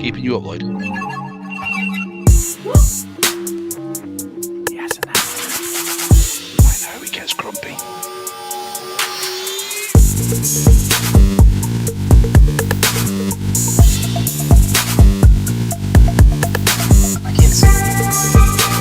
Keeping you up, Lloyd. Yes, and that. I know, he gets grumpy. I can't see.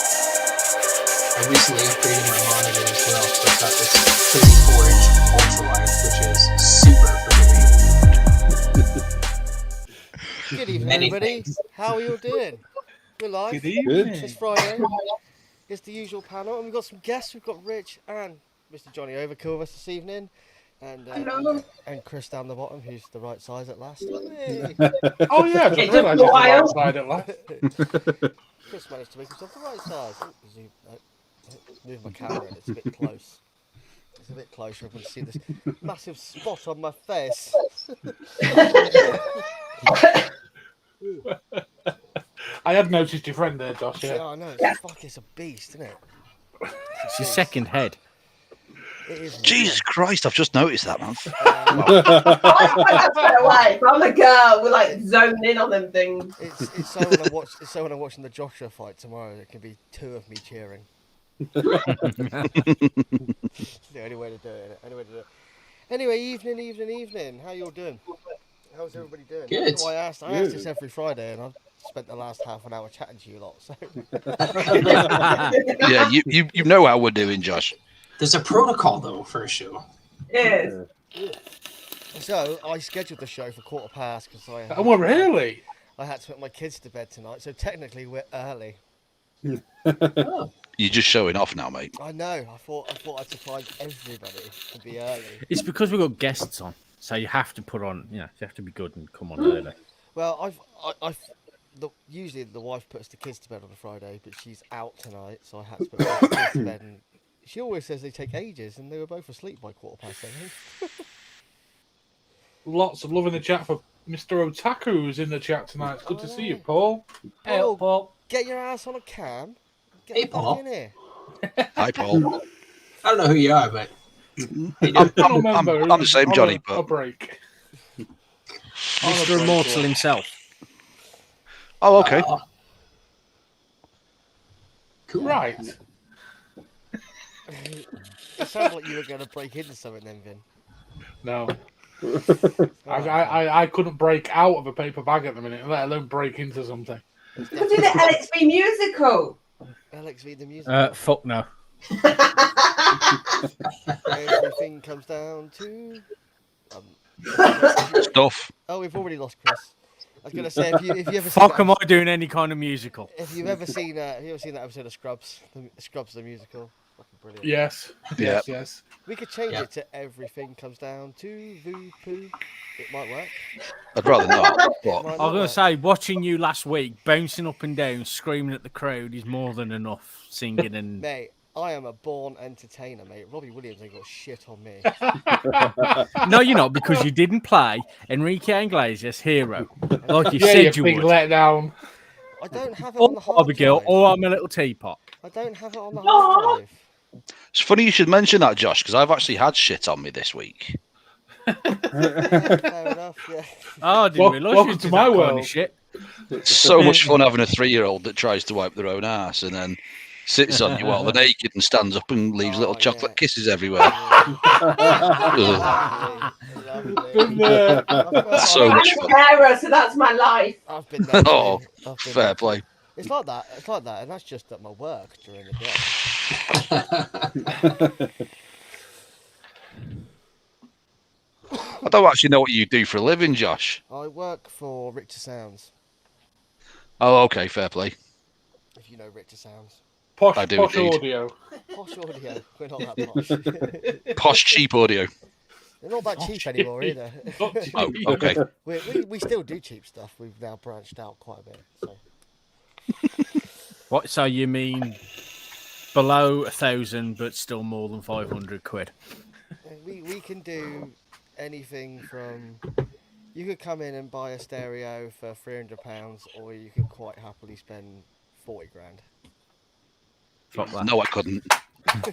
I recently upgraded my monitor as well, so I've got this 34-inch ultrawide, which is super forgiving. Good evening, Many everybody. things. How are you all doing? We're live. Good evening. It's Friday. It's the usual panel, and we've got some guests. We've got Rich and Mr. Johnny Overkill with us this evening, and Chris down the bottom, who's the right size at last. Hey. Oh yeah, I It didn't took realise a you were while. outside at last. Chris managed to make himself the right size. Oh, move my camera, and it's a bit close. It's a bit closer. I can see this massive spot on my face. I had noticed your friend there, Josh. Yeah, Yeah. I know. It's a beast, isn't it? It's your second head. It is. Jesus Christ, I've just noticed that, man. That's quite a way. If I'm a girl, we're like zoning in on them things. It's so when I'm watching the Joshua fight tomorrow, there can be two of me cheering. It's the only way to do it. Anyway, evening. How you all doing? How's everybody doing? Good. That's why I ask this every Friday, and I've spent the last half an hour chatting to you lot. So Yeah, you know how we're doing, Josh. There's a protocol, though, for a show. Yes. So I scheduled the show for 1:15 because Oh, really? I had to put my kids to bed tonight. So technically we're early. Oh. You're just showing off now, mate. I know. I thought I'd surprise everybody and be early. It's because we've got guests on, so you have to put on. You have to be good and come on early. Well, usually the wife puts the kids to bed on a Friday, but she's out tonight, so I had to put my kids to bed. And she always says they take ages, and they were both asleep by 7:15. Lots of love in the chat for Mr. Otaku, who's in the chat tonight. It's good to see you, Paul. Hey, Paul. Get your ass on a cam. Get Hey, back Paul. in here. Hi, Paul. I don't know who you are, but I'm the same, Johnny, A but... break. Mr. Immortal himself. Oh, okay. Cool. Right. It sounded like you were going to break into something then, Vin. No. I couldn't break out of a paper bag at the minute, let alone break into something. Who did the LXV musical? LXV the music. Fuck no. Everything comes down to Stuff. Oh, we've already lost Chris. I was going to say if you ever Fuck, seen am I doing any kind of musical? if you've ever seen that episode of Scrubs, Scrubs the musical, fucking brilliant. Yes. Yeah. Yes. We could change it to everything comes down to voo poo. It might work. I'd rather not. It But might I was not going to work. say, watching you last week, bouncing up and down, screaming at the crowd is more than enough. Singing and Mate, I am a born entertainer, mate. Robbie Williams ain't got shit on me. no, you're not, because you didn't play Enrique Iglesias' Hero, like you Yeah, you said you big would. letdown. I don't have it on Or the hard Abigail, drive. or I'm a little teapot. I don't have it on the hard drive. it's funny you should mention that, Josh, because I've actually had shit on me this week. Fair enough, yeah. Oh, I didn't Wel- realise welcome you to did my that kind world. of shit. It's so much fun having a 3-year-old that tries to wipe their own ass and then sits on you while they're naked and stands up and leaves little Oh, chocolate yeah. kisses everywhere. Lovely. Been there. So I'm much a fun. carer, so that's my life. I've been there. Oh, too. I've been fair there play. too. It's like that, and that's just at my work during the day. I don't actually know what you do for a living, Josh. I work for Richter Sounds, Oh, okay, fair play. if you know Richter Sounds. Posh, I do posh indeed. audio. Posh audio. We're not that posh. Posh, cheap audio. They're not that cheap anymore either. Not cheap. Oh, okay. we still do cheap stuff. We've now branched out quite a bit. So. What? So you mean below 1,000, but still more than 500 quid? We can do anything from you could come in and buy a stereo for £300, or you could quite happily spend 40 grand. Fuck that. No, I couldn't. That's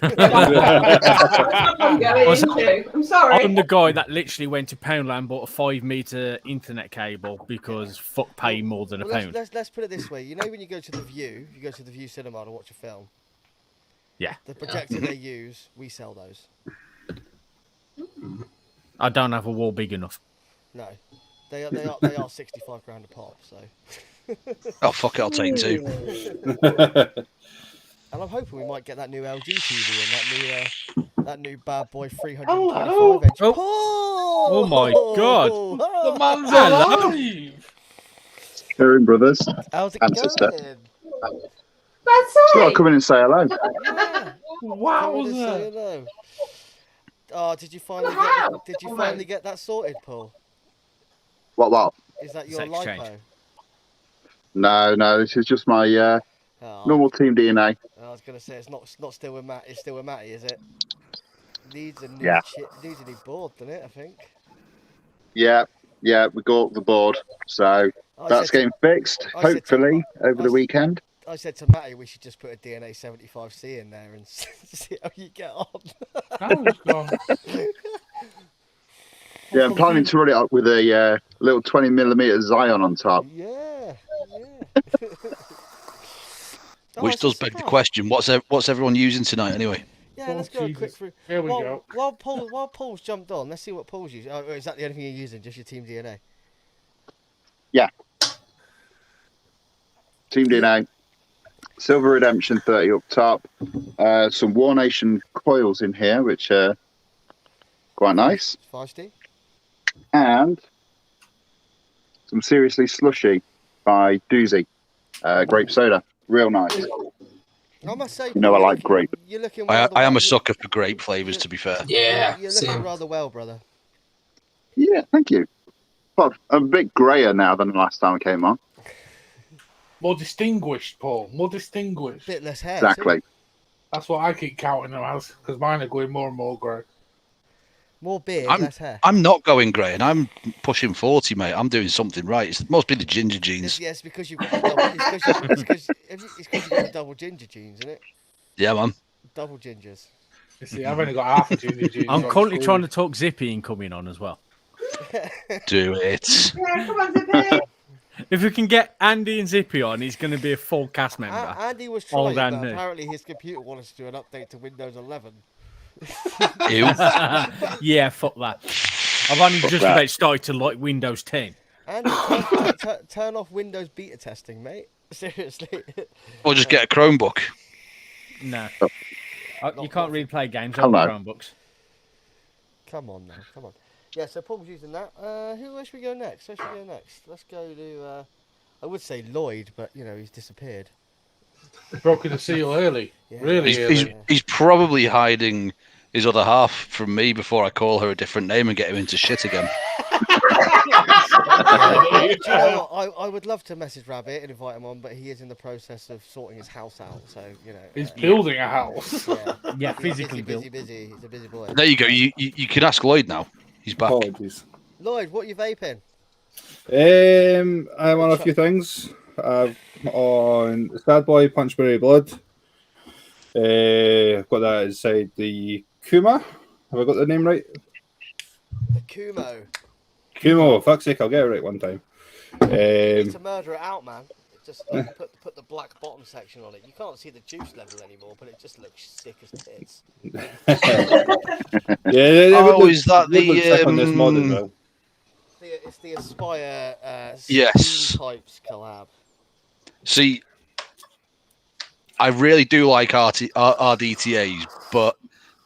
what I'm going into. I'm sorry. I'm the guy that literally went to Poundland, bought a 5-meter internet cable because fuck paying more than a Well, pound. let's put it this way. You know when you go to the View, you go to the View Cinema to watch a film. Yeah. The projector they use, we sell those. I don't have a wall big enough. No, they are 65 grand a pop. So. Oh fuck it, I'll take 2. And I'm hoping we might get that new LG TV and that new bad boy 325 inch. Oh my God. The man's Hello. alive. Karen Brothers. How's it And going? sister. That's Just gotta right. come in and say hello. Yeah. Wow. Just so you know. Oh, did you finally get that sorted, Paul? What? Is that your Sex change. lipo? No, this is just my Oh, normal team DNA. I was gonna say it's not still with Matt. It's still with Matty, is it? Needs a new Yeah. needs a new board, doesn't it? I think. Yeah, we got the board. So I that's said to- getting fixed, I said to- hopefully, over the weekend. I said to Matty we should just put a DNA 75C in there and see how you get on. That was gone. Yeah, I'm planning to run it up with a little 20mm Zion on top. Yeah. Which it's does a beg the surprise. question: what's everyone using tonight anyway? Yeah, let's go quick Jesus. through. Here we go. While Paul's jumped on, let's see what Paul's using. Oh, is that the only thing you're using? Just your team DNA? Team DNA. Silver Redemption 30 up top. Some War Nation coils in here, which are quite nice. Feisty. And some Seriously Slushy by Doozy. Grape soda. Real nice. I must say, You know I Paul, like grape. You're looking. I rather am well- a sucker for grape flavors, to be fair. Yeah. You're looking Same. rather well, brother. Yeah, thank you. Well, I'm a bit grayer now than the last time I came on. More distinguished, Paul. More distinguished. Bit less hair. Exactly. Too. That's what I keep counting them as, because mine are going more and more grey. More beard, I'm- less hair. I'm not going grey, and I'm pushing 40, mate. I'm doing something right. It must be the ginger genes. Yes, because you've got the double. It's because you've got the double ginger genes, isn't it? Yeah, man. Double gingers. You see, I've only got half a junior jeans. I'm so currently screwed. trying to talk Zippy and coming on as well. Do it. Yeah, come on, Zippy. If we can get Andy and Zippy on, he's going to be a full cast member. Andy was All trying, down but there. apparently his computer wanted to do an update to Windows 11. Ew. Yeah, fuck that. I've only just that. about started to like Windows 10. Andy, turn off Windows beta testing, mate. Seriously. Or just get a Chromebook. No. Not- You can't really play games Hello. on Chromebooks. Come on now, come on. Yeah, so Paul's using that. Where should we go next? Let's go to, I would say Lloyd, but, you know, he's disappeared. Broken the seal early. Yeah. Really He's, early. he's probably hiding his other half from me before I call her a different name and get him into shit again. Do you know what? I would love to message Rabbit and invite him on, but he is in the process of sorting his house out, so, you know. He's building a house. Yeah, Yeah, He's physically built. busy. He's a busy boy. There you go. You can ask Lloyd now. He's back. Apologies. Lloyd, what are you vaping? I'm on a few things. On Sad Boy Punchberry Blood. I've got that inside the Kuma. Have I got the name right? The Kumo. Kumo, fuck's sake, I'll get it right one time. It's a murder it out, man. It just like, put the black bottom section on it. You can't see the juice level anymore, but it just looks sick as tits. Yeah, Oh, is that the, on this mod as well? It's the Aspire Yes. Steam Types collab. See, I really do like RDTAs, but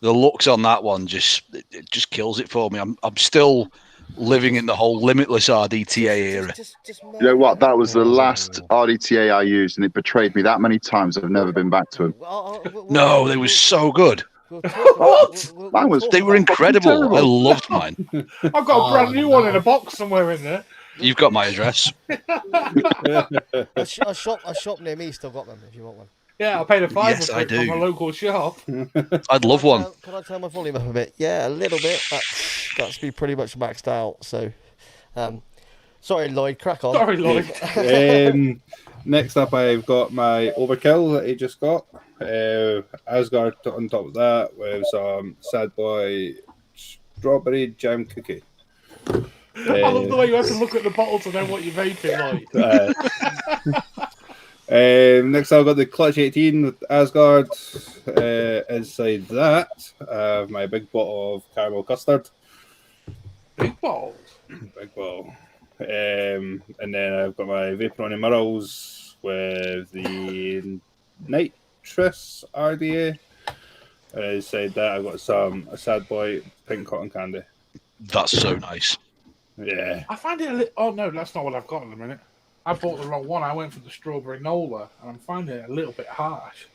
the looks on that one it just kills it for me. I'm still living in the whole limitless RDTA era. Just You know what? That was the last RDTA I used, and it betrayed me that many times. I've never been back to him. No, they were so good. We'll talk about, Mine was- They were incredible. terrible. I loved mine. I've got a brand new one in a box somewhere in there. You've got my address. a shop near me still got them if you want one. Yeah, I paid a fiver Yes, for I it from do. a local shop. I'd love one. Can I turn my volume up a bit? Yeah, a little bit. That's me pretty much maxed out. So, sorry, Lloyd, crack on. Sorry, Lloyd. Next up, I've got my Overkill that he just got. Asgard on top of that with some Sad Boy Strawberry Jam Cookie. I love the way you have to look at the bottle to know what you're vaping like. Next, I've got the Clutch 18 with Asgard. Inside that, I have my big bottle of caramel custard. Big balls. Big bottle. And then I've got my Vaporoni Murals with the Nitrous RDA. Inside that, I've got a Sad Boy pink cotton candy. That's so nice. Yeah. I find it a little... Oh, no, that's not what I've got in a minute. I bought the wrong one. I went for the Strawberry Nola, and I'm finding it a little bit harsh.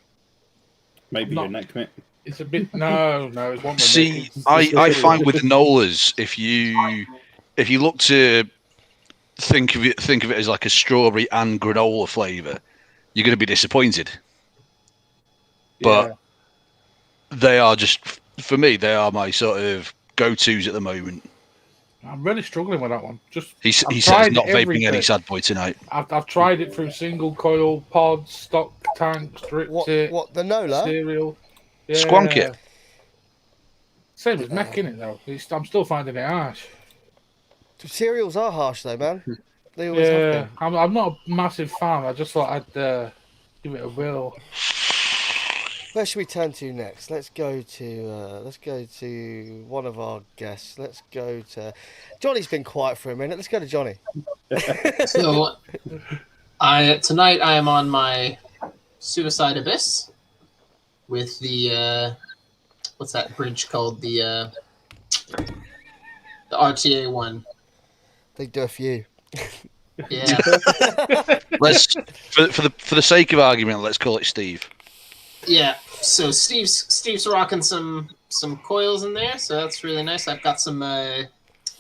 Might be your neck, mate. It's a bit... No, it's one. See, I find with the Nolas, if you look to think of it as like a strawberry and granola flavour, you're going to be disappointed. But they are just, for me, they are my sort of go-tos at the moment. I'm really struggling with that one. He says not vaping any Sad Boy tonight. I've tried it through single coil, pods, stock tanks, drip tip, What, the Nola? cereal. Yeah. Squonk it. Same as mech, innit, though? I'm still finding it harsh. Cereals are harsh, though, man. They always have Yeah, been. I'm not a massive fan. I just thought I'd give it a whirl. Where should we turn to next? Let's go to one of our guests. Let's go to Johnny's been quiet for a minute. Let's go to Johnny. So, tonight I am on my Suicide Abyss with the what's that bridge called? The RTA one. They do a few. Yeah. Let's for the sake of argument, let's call it Steve. Yeah, so Steve's rocking some coils in there, so that's really nice. I've got some what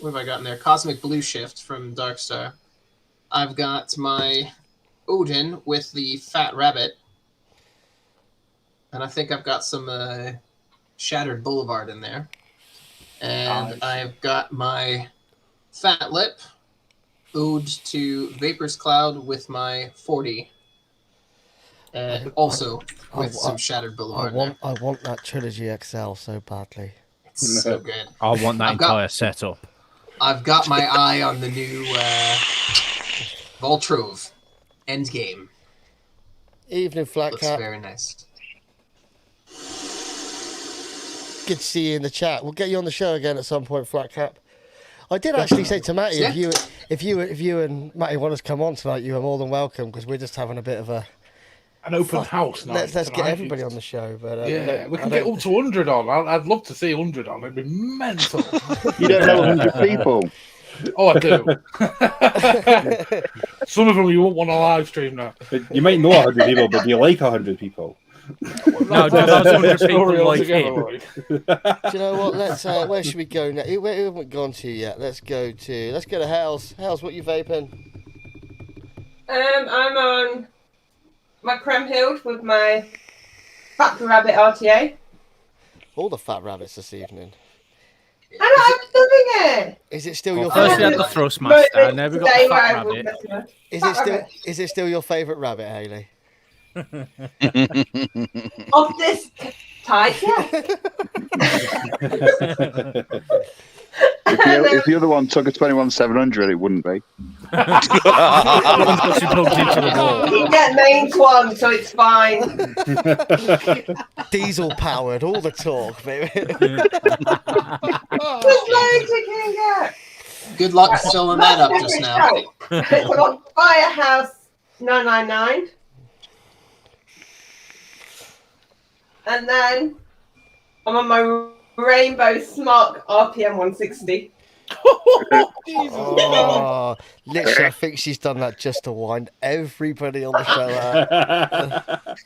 have I got in there? Cosmic Blue Shift from Darkstar. I've got my Odin with the Fat Rabbit, and I think I've got some Shattered Boulevard in there, and I've got my Fat Lip Ode to Vapor's Cloud with my 40. Also with some Shattered Boulevard. I want that Trilogy XL so badly. It's so good. I want that entire setup. I've got my eye on the new Voltrove Endgame. Evening, Flat Looks Cat. very nice. Good to see you in the chat. We'll get you on the show again at some point, Flat Cap. I did actually say to Matty, if you and Matty want us to come on tonight, you are more than welcome because we're just having a bit of an open house night. Let's get everybody on the show. But we can get up to 100 on. I'd love to see 100 on. It'd be mental. You don't know 100 people. Oh, I do. Some of them you won't want to live stream now. You might know 100 people, but do you like 100 people? No, that's 100 people like him. Do you know what? Let's. Where should we go now? Where haven't we gone to yet? Let's go to Hales. Hales, what you vaping? I'm on my Creme Hild with my Fat Rabbit RTA. All the fat rabbits this evening. I'm loving it. Is it still your First we favourite? had the Thrustmaster, now we've got the Fat Rabbit. Is it still your favourite rabbit, Hayley? Of this type, yeah. If the other one took a 21700, it wouldn't be. You get main one, so it's fine. Diesel powered, all the talk, baby. Just loads you can get. Good luck filling that up just now. It's on Firehouse 999. And then I'm on my Rainbow Smock RPM 160. Oh, literally, I think she's done that just to wind everybody on the show out.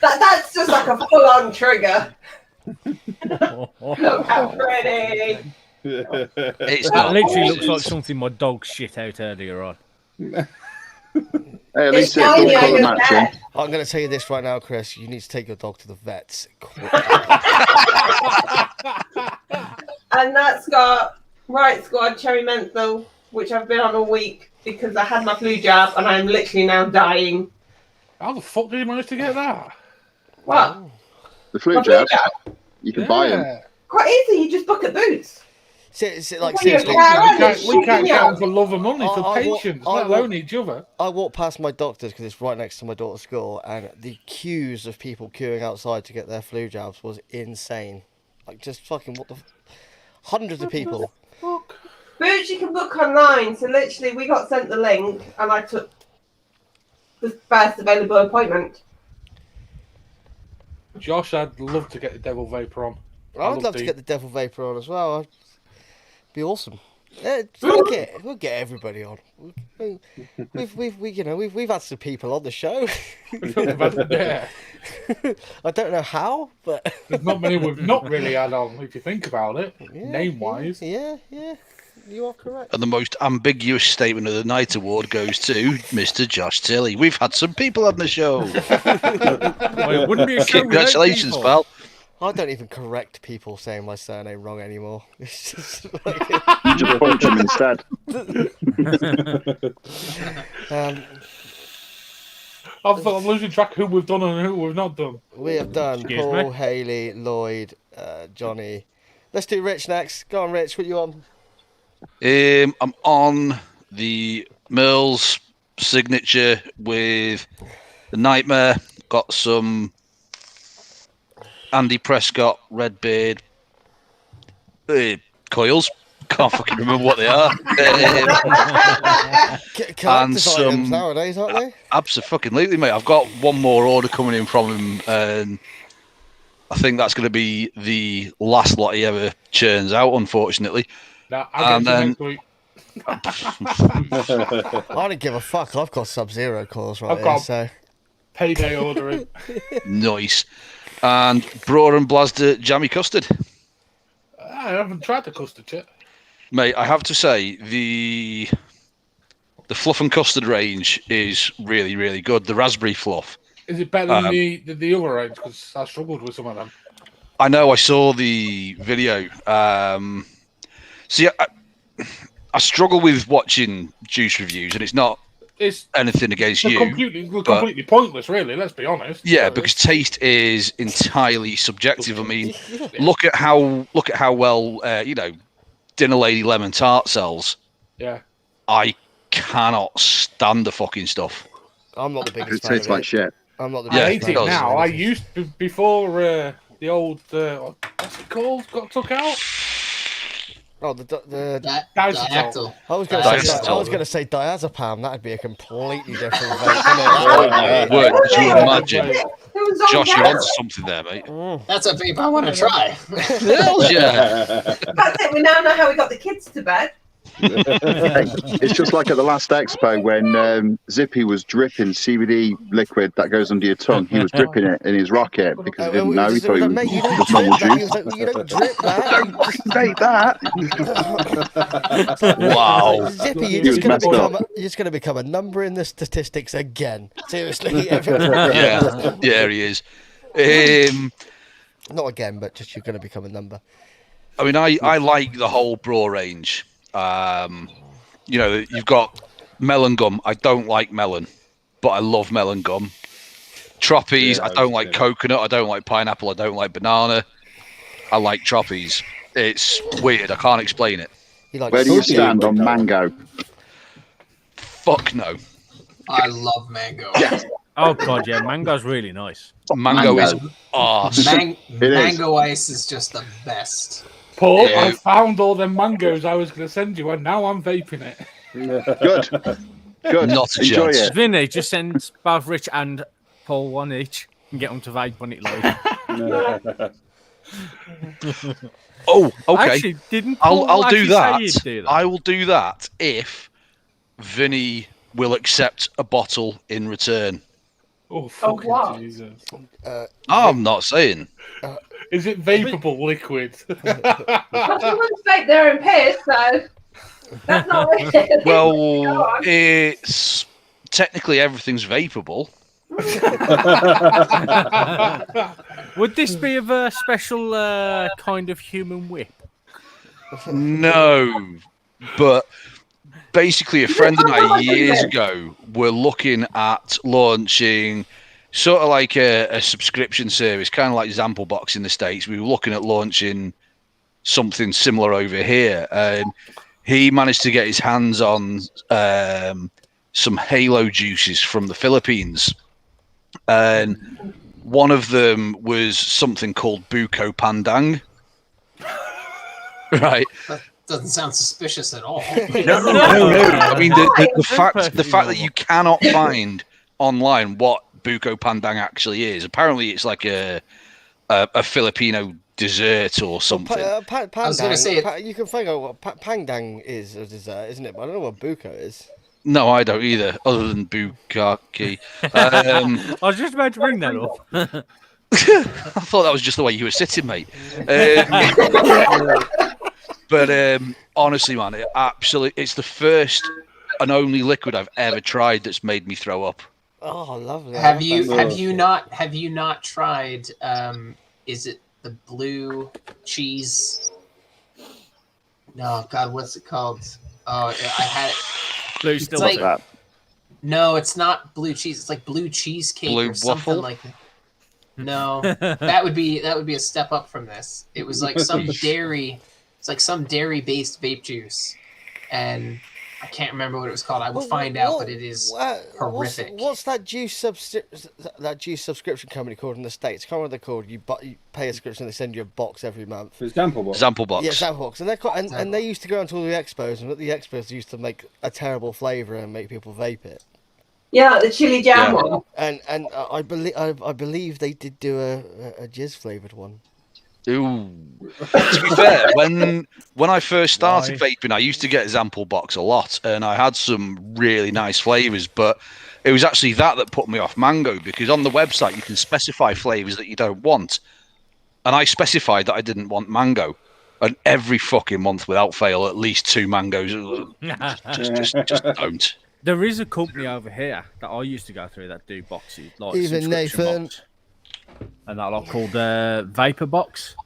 That's just like a full-on trigger. Look how pretty. That literally looks like something my dog shit out earlier on. Hey, at least it's all colour matching. I'm going to tell you this right now, Chris. You need to take your dog to the vets. And that's got Riot Squad Cherry Menthol, which I've been on all week because I had my flu jab and I'm literally now dying. How the fuck did he manage to get that? What? The flu My jabs, jab? you can buy them. Yeah. Quite easy. You just book at Boots. Like Well, you're seriously, parent. We can't Yeah. get them for love of money, for I wa- patients, I let wa- alone each other. I walk past my doctor's because it's right next to my daughter's school, and the queues of people queuing outside to get their flu jabs was insane. Like just fucking hundreds of people. Fuck. Boots you can book online. So literally, we got sent the link, and I took the first available appointment. Josh, I'd love to get the devil vapor on. I'd love to get the devil vapor on as well. It'd be awesome. Yeah, we'll get everybody on. We've had some people on the show. Yeah. I don't know how, but There's not many we've not really had on, if you think about it, yeah, name-wise. Yeah, you are correct. And the most ambiguous statement of the night award goes to Mr. Josh Tilley. We've had some people on the show. Well, it wouldn't be a show without Congratulations, people. pal. I don't even correct people saying my surname wrong anymore. It's just like, You just punch them instead. I'm losing track of who we've done and who we've not done. we have done Excuse Paul, me? Haley, Lloyd, Johnny. Let's do Rich next. Go on, Rich. What you on? I'm on the Mills signature with the Nightmare. Got some Andy Prescott, Redbeard coils. Can't fucking remember what they are. Collector's some- items nowadays, aren't they? Absolutely, mate. I've got one more order coming in from him, and I think that's going to be the last lot he ever churns out, unfortunately. Now, I'll get And to then- next week. I don't give a fuck. I've got Sub-Zero coils right I've here, got- so Payday ordering. Nice. And Broad and Blasder Jammy Custard. I haven't tried the custard yet. Mate, I have to say, the fluff and custard range is really, really good. The raspberry fluff. Is it better than the other range? Because I struggled with some of them. I know, I saw the video. See, I struggle with watching juice reviews, and it's not It's anything against you. completely pointless, really. Let's be honest. Yeah, because taste is entirely subjective. I mean, look at how well Dinner Lady Lemon Tart sells. Yeah. I cannot stand the fucking stuff. I'm not the It biggest fan tastes of like it. shit. I'm not the Yeah, I biggest hate fan it of now. it. I used to before the old what's it called? Got took out. Oh, the Diacetyl. I was going to say diazepam. That'd be a completely different vape, wouldn't it? Word, could you imagine? Who's on Josh, you're that? onto something there, mate. That's a vape I want to try. Hell yeah. That's it. We now know how we got the kids to bed. It's just like at the last expo when Zippy was dripping CBD liquid that goes under your tongue. He was dripping it in his rocket because he didn't know. He thought it Mate, you don't was normal drip that. juice. You don't drip that. Vape that. Wow. Zippy, He was messed up. you're just going to become a number in the statistics again. Seriously. Yeah, he is. Not again, but just you're going to become a number. I mean, I like the whole Bra range. You've got melon gum. I don't like melon, but I love melon gum. Troppies. Yeah, I don't like yeah. coconut. I don't like pineapple. I don't like banana. I like Troppies. It's weird. I can't explain it. You like Where do you salty- stand on mango? Fuck no. I love mango. Oh god, yeah, mango's really nice. Mango is Mango. arse. is. Mango ice is just the best. Paul, Yeah. I found all them mangoes I was going to send you, and now I'm vaping it. Good. Good. Not a Enjoy chance. it. Vinny, just send both Rich and Paul one each and get them to vape on it live. Oh, okay. Actually, didn't Paul I'll do actually say that. he'd do that? I will do that if Vinny will accept a bottle in return. Oh, fucking what? Jesus. I'm not saying. Is it vapable liquid? But someone's vape their own piss, so that's not really. Go Well, on. it's technically everything's vapable. Would this be of a special kind of human whip? No, but basically, a friend and I years ago were looking at launching sort of like a subscription service, kind of like Zamplebox in the States. We were looking at launching something similar over here. And he managed to get his hands on some Halo juices from the Philippines. And one of them was something called Buko Pandang. Right. That doesn't sound suspicious at all. No. I mean, the fact that you cannot find online what Buko Pandang actually is. Apparently, it's like a Filipino dessert or something. I was going to say you can find out what Pangdang is a dessert, isn't it? But I don't know what buko is. No, I don't either, other than Bukaki. I was just about to bring that up. I thought that was just the way you were sitting, mate. But honestly, man, it's the first and only liquid I've ever tried that's made me throw up. Oh, lovely. Have you not tried? Is it the blue cheese? No, God, what's it called? Oh, I had it. Blue still like- that. No, it's not blue cheese. It's like blue cheesecake Blue or something waffle? like that. No, that would be a step up from this. It was like some dairy. It's like some dairy-based vape juice, and I can't remember what it was called. I will find out, but it is horrific. What's that juice subscription company called in the States? I can't remember what they're called. You pay a subscription, they send you a box every month. For example, what? Zamplebox. Yeah, Zamplebox. And they're and they used to go on to all the expos, and at the expos they used to make a terrible flavour and make people vape it. Yeah, like the chili jam Yeah. one. And I believe they did do a jizz flavoured one. Ooh. To be fair, when I first started vaping, I used to get Zamplebox a lot, and I had some really nice flavors. But it was actually that put me off mango, because on the website you can specify flavors that you don't want, and I specified that I didn't want mango. And every fucking month, without fail, at least 2 mangoes. Just don't. There is a company over here that I used to go through that do boxes, like Even subscription Nathan. box. And that lot called Vapor Box.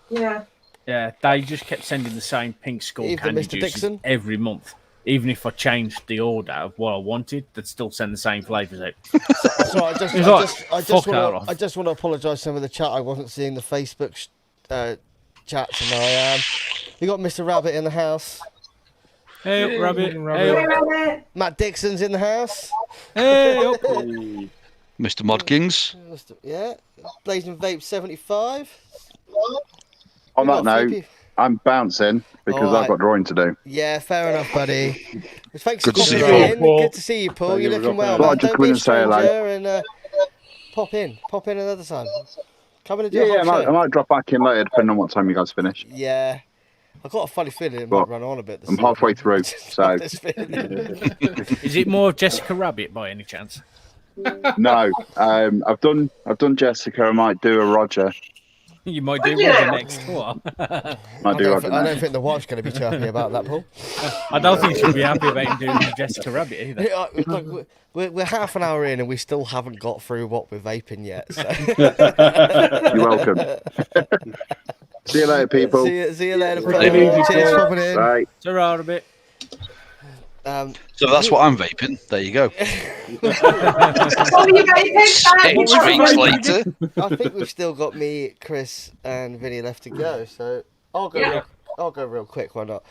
Yeah. Yeah, they just kept sending the same pink skull Even candy Mr. juices Dixon? every month. Even if I changed the order of what I wanted, they'd still send the same flavours out. So I Fuck that off. just want to apologise to some of the chat. I wasn't seeing the Facebook chats, and I am. We got Mr. Rabbit in the house. Hey, Rabbit. Hey, Hey, Hey, Rabbit. Matt Dixon's in the house. hey, up. Mr. Modkins. Yeah. Blazing Vape 75. On We that got a few note, people- I'm bouncing because All right. I've got drawing to do. Yeah, fair enough, buddy. Thanks Good for to see popping you, in. Paul. Good to see you, Paul. Thank You're you for looking well, dropping in. man. I just Don't be a couldn't say hello. stranger and pop in another time. Come in and do Yeah, a I hot might, show. I might drop back in later, depending on what time you guys finish. Yeah. I've got a funny feeling it Well, might run on a bit. This I'm halfway through, Just so- got this feeling. Is it more Jessica Rabbit by any chance? No, I've done Jessica. I might do a Roger. You might do Yeah. Roger next. What? Might do Roger. I don't next. think the wife's going to be too happy about that, Paul. I don't think she'll be happy about him doing Jessica Rabbit either. Look, we're half an hour in and we still haven't got through what we're vaping yet. So. You're welcome. See you later, people. See you later. Take it Paul. easy, Cheers Paul. for popping in. Bye. It's a Rabbit. So that's what I'm vaping. There you go. What are you vaping? 8 weeks later. I think we've still got me, Chris, and Vinny left to go. So I'll go. Yeah. I'll go real quick. Why not?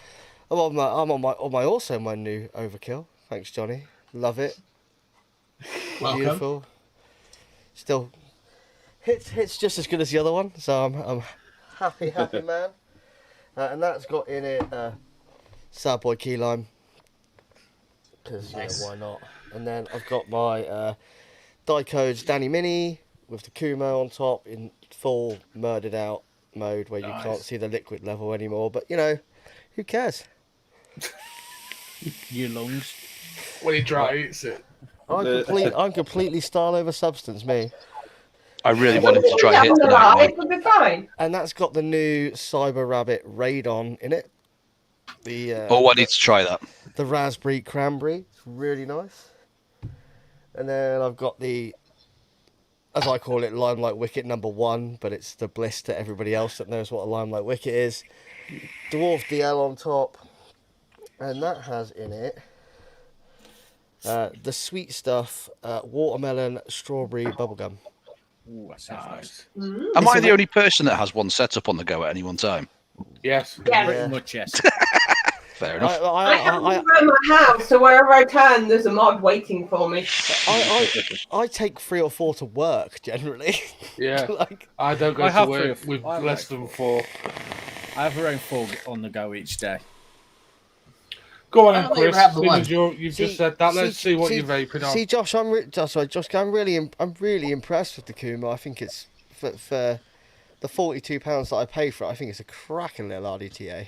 I'm on my new Overkill. Thanks, Johnny. Love it. Welcome. Beautiful. Still hits just as good as the other one. So I'm happy man. And that's got in it Sad Boy Key Lime. Because Nice. why not? And then I've got my Dicodes Danny Mini with the Kumo on top in full murdered out mode where you can't see the liquid level anymore. But who cares? You lungs. When he dry eats it. I'm completely style over substance, me. I really wanted to try Yeah, hit on the tonight. ride, it'll be fine. And that's got the new Cyber Rabbit Radon in it. The Oh, I need to try that. the raspberry cranberry. It's really nice. And then I've got the, as I call it, Limelight Wicket #1, but it's the bliss to everybody else that knows what a Limelight Wicket is. Dwarf DL on top. And that has in it The sweet stuff, watermelon, strawberry, bubblegum. Ooh, that sounds nice. Am I the only person that has one set up on the go at any one time? Yes. Yeah. Pretty much, yes. Fair enough. I have one around my house, so wherever I turn, there's a mod waiting for me. I take 3 or 4 to work generally. Yeah. Like, I don't go I to have work three. with I have less like than 4. I have around 4 on the go each day. Go on, I then, only ever Chris. have the Seeing one. as you've just said that, let's see what you're vaping on. See, Josh, I'm really impressed with the Kuma. I think it's for the £42 that I pay for it. I think it's a cracking little RDTA.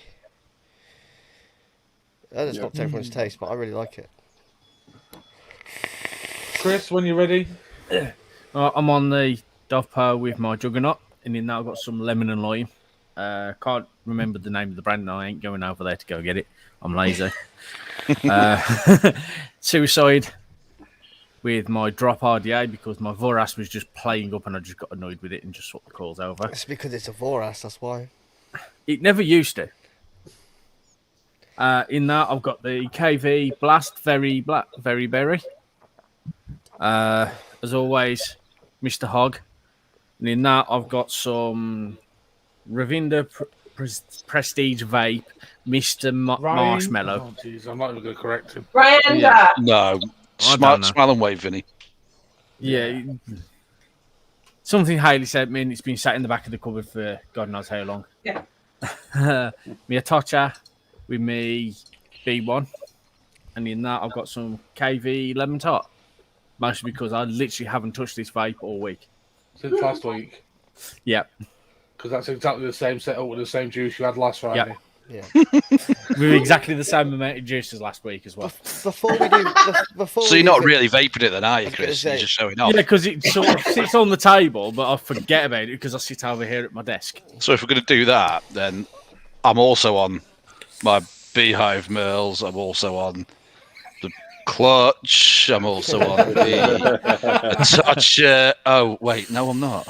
That's not to everyone's taste, but I really like it. Chris, when you're ready. I'm on the Dovpo with my Juggernaut, and in that I've got some lemon and lime. Can't remember the name of the brand, and I ain't going over there to go get it. I'm lazy. Suicide with my drop RDA because my Voras was just playing up and I just got annoyed with it and just swapped the calls over. It's because it's a Voras, that's why. It never used to. In that, I've got the KV Blast Very Berry. As always, Mr. Hog. And in that, I've got some Ravinda Prestige Vape, Mr. Marshmallow. Oh, jeez, I'm not even going to correct him. Brenda! Yeah. No. don't know. Smile and wave, Vinny. Yeah. Something Haley sent me, and it's been sat in the back of the cupboard for God knows how long. Yeah. Me a Tocha with me B1. And in that, I've got some KV Lemon Tot. Mostly because I literally haven't touched this vape all week. Since last week. Yeah. Because that's exactly the same setup with the same juice you had last Friday. Yeah. With exactly the same amount of juice as last week as well. Before we do, before So we you're do not the- really vaping it then, are you, was gonna Chris? say- You're just showing off. Yeah, because it sort of sits on the table, but I forget about it because I sit over here at my desk. So if we're going to do that, then I'm also on my Beehive Merles. I'm also on the Clutch. I'm also on the Touch. Oh, wait. No, I'm not.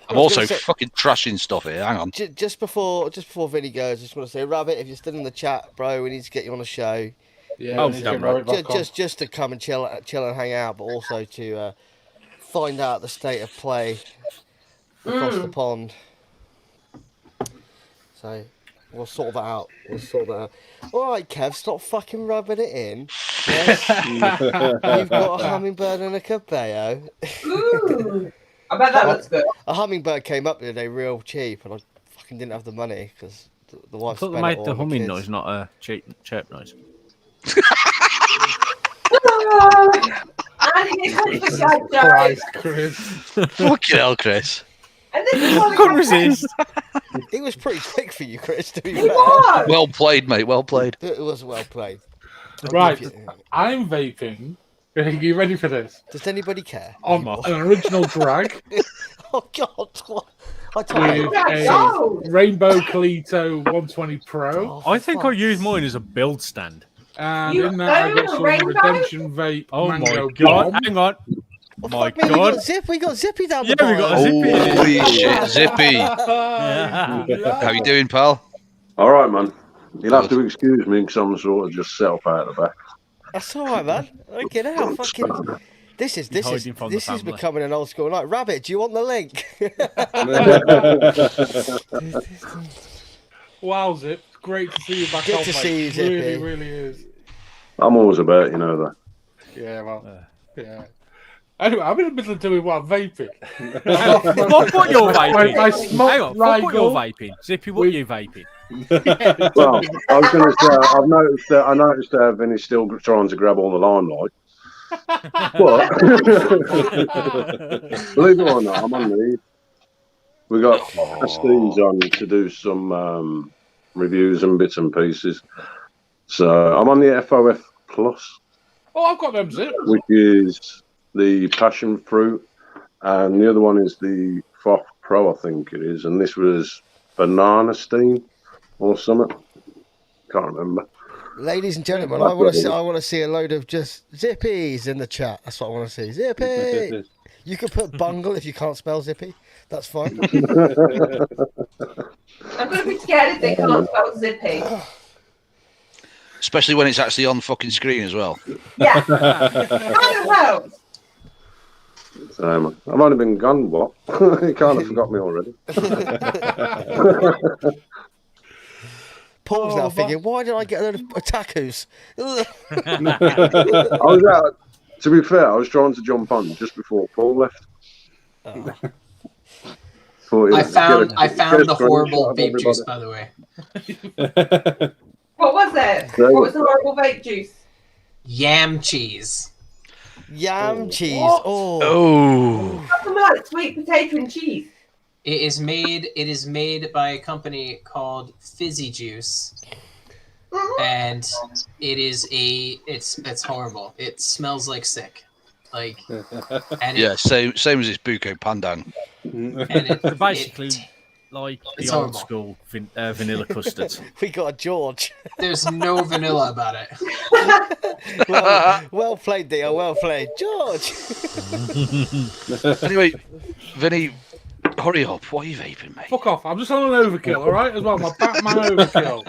I'm also fucking trashing stuff here. Hang on. Just before Vinny goes, I just want to say, Rabbit, if you're still in the chat, bro, we need to get you on the show. Yeah, Oh, we need to damn get right. Robert back on. Just to come and chill and hang out, but also to find out the state of play across the pond. So we'll sort that out. All right, Kev, stop fucking rubbing it in. Yes? You've got a hummingbird and a cabello. Ooh! I bet that looks good. A hummingbird came up the other day real cheap, and I fucking didn't have the money because the I wife thought spent they it made all the on the humming kids. noise, not a chirp noise. And it's like the guy Christ, Chris. Fucking hell, Chris. And this is what Couldn't resist. It was pretty quick for you, Chris, to be He fair. was! Well played, mate. Well played. It was well played. Right. Give you- I'm vaping. Are you ready for this? Does anybody care? On an original drag Oh, God. What? I told you. with Yeah, a no. Rainbow Calito 120 Pro. Oh, I think I fuck. used mine as a build stand. And You in that, I own got a some Rainbow? Redemption Vape Oh Mango my god! Bomb. Hang on. Oh, My fuck me, God. We got Zippy down Yeah, the we got a bar. Zippy in it. Holy shit, Zippy. How you doing, pal? All right, man. You'll have to excuse me because I'm sort of just set up out the back. That's all right, man. Get out. Fucking. This is hiding from the family. becoming an old school night. Rabbit, do you want the link? Wow, Zip. Great to see you back Good on, to mate. see you, Zippy. Really, really is. I'm always about, you know that. Yeah, well, yeah. Anyway, I'm in the middle of doing what? Vaping. What you're vaping? My smoke Hang on, what you're Rigel. vaping? Zippy, what are you vaping? Well, I was going to say, I noticed that Vinny's still trying to grab all the limelight. But believe it or not, I'm on leave. We got Steve's on to do some reviews and bits and pieces. So I'm on the FOF Plus, Oh, I've got them, Zip. which is the passion fruit, and the other one is the FOF Pro, I think it is. And this was banana steam or something. Can't remember. Ladies and gentlemen, I want to see a load of just Zippies in the chat. That's what I want to see. Zippy. You can put bungle if you can't spell Zippy. That's fine. I'm going to be scared if they can't spell zippy. especially when it's actually on fucking screen as well. Yeah. Kind of helps. I've only been gone, what? You kind of forgot me already. Paul's now thinking, why did I get a load of tacos? I was out, to be fair, I was trying to jump on just before Paul left. Oh. I found the horrible vape juice, by the way. What was it? What was the horrible vape juice? Yam cheese. Yam cheese. What? Oh. Something like sweet potato and cheese. It is made by a company called Fizzy Juice. And it's horrible. It smells like sick. Like yeah, same as this Buko Pandan. And basically like the it's old horrible. school vanilla custards. We got a George. There's no vanilla about it. Well played, Dio. Well played, George. Anyway, Vinny, hurry up. What are you vaping, mate? Fuck off. I'm just on an overkill, all right? As well, my Batman overkill.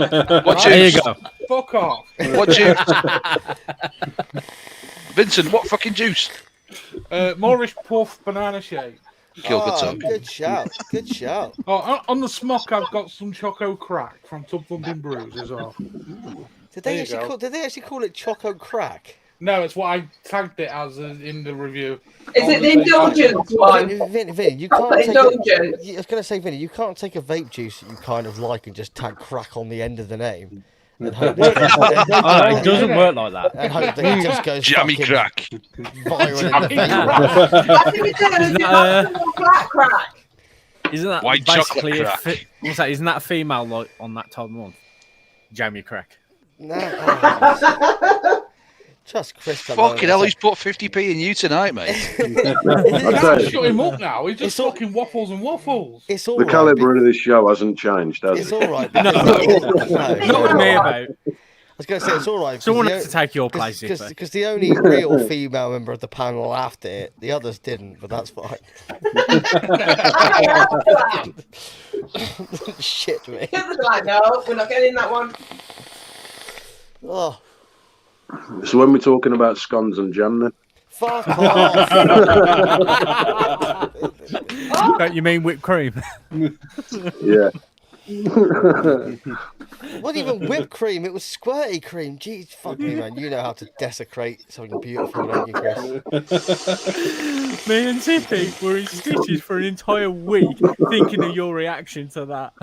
What There juice? you go. Fuck off. What juice? Vincent, what fucking juice? Moorish Puff Banana Shake. Kill good time. Good shout. Good shout. Oh, on the smock, I've got some Choco Crack from Tub Thumping Brews as well. Did There they you go. did they actually call it Choco Crack? No, it's what I tagged it as in the review. Is it the indulgence one? Vinny, you Proper can't take a, indulgence. I was going to say, Vinny, you can't take a vape juice that you kind of like and just tag crack on the end of the name. And hope that It doesn't work like that. and hope that it just goes Jammy fucking crack. viral in the vape. That's what we do. It's black crack. Isn't that White basically chocolate crack. what's that? Isn't that a female like on that time of month? Jammy crack. No, oh, just Chris. Fucking hell, he's put 50p in you tonight, mate. I tell you, Shut him up now. He's just It's all- fucking waffles and waffles. It's all the right. calibre of this show hasn't changed, has It's it? all right. No, No, not with me about. I was going to say it's all right. Someone has to take your place, Zippy. Because the only real female member of the panel laughed at it. The others didn't, but that's fine. Shit me. The others are like, no, we're not getting that one. Oh, So when we're talking about scones and jam, then fuck off. Don't you mean whipped cream? yeah. Wasn't even whipped cream, it was squirty cream. Jeez, fuck me, man. You know how to desecrate something beautiful, don't you, Chris? Me and Zippy were in stitches for an entire week thinking of your reaction to that.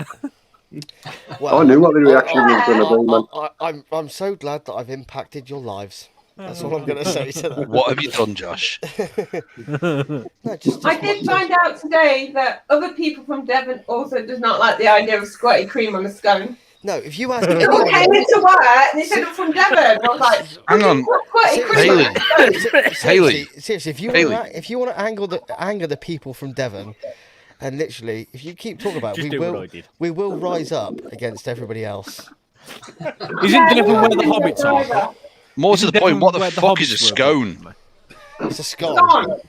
Well, I knew what the reaction was going to be, man. I'm so glad that I've impacted your lives. That's all I'm going to say to that. What have you done, Josh? No, just I did find out today that other people from Devon also does not like the idea of squirty cream on a scone. no, if you ask People anyone... came into work and they said I'm from Devon. I was like, Hang on. squirty cream on a scone. Haley. Seriously, if you want to anger the people from Devon, and literally, if you keep talking about it, Just do what I did. we will rise up against everybody else. Is it Devon where the hobbits are? More to Isn't the point, Devon what the where the fuck is a hobbits were? scone? It's a scone. Gone.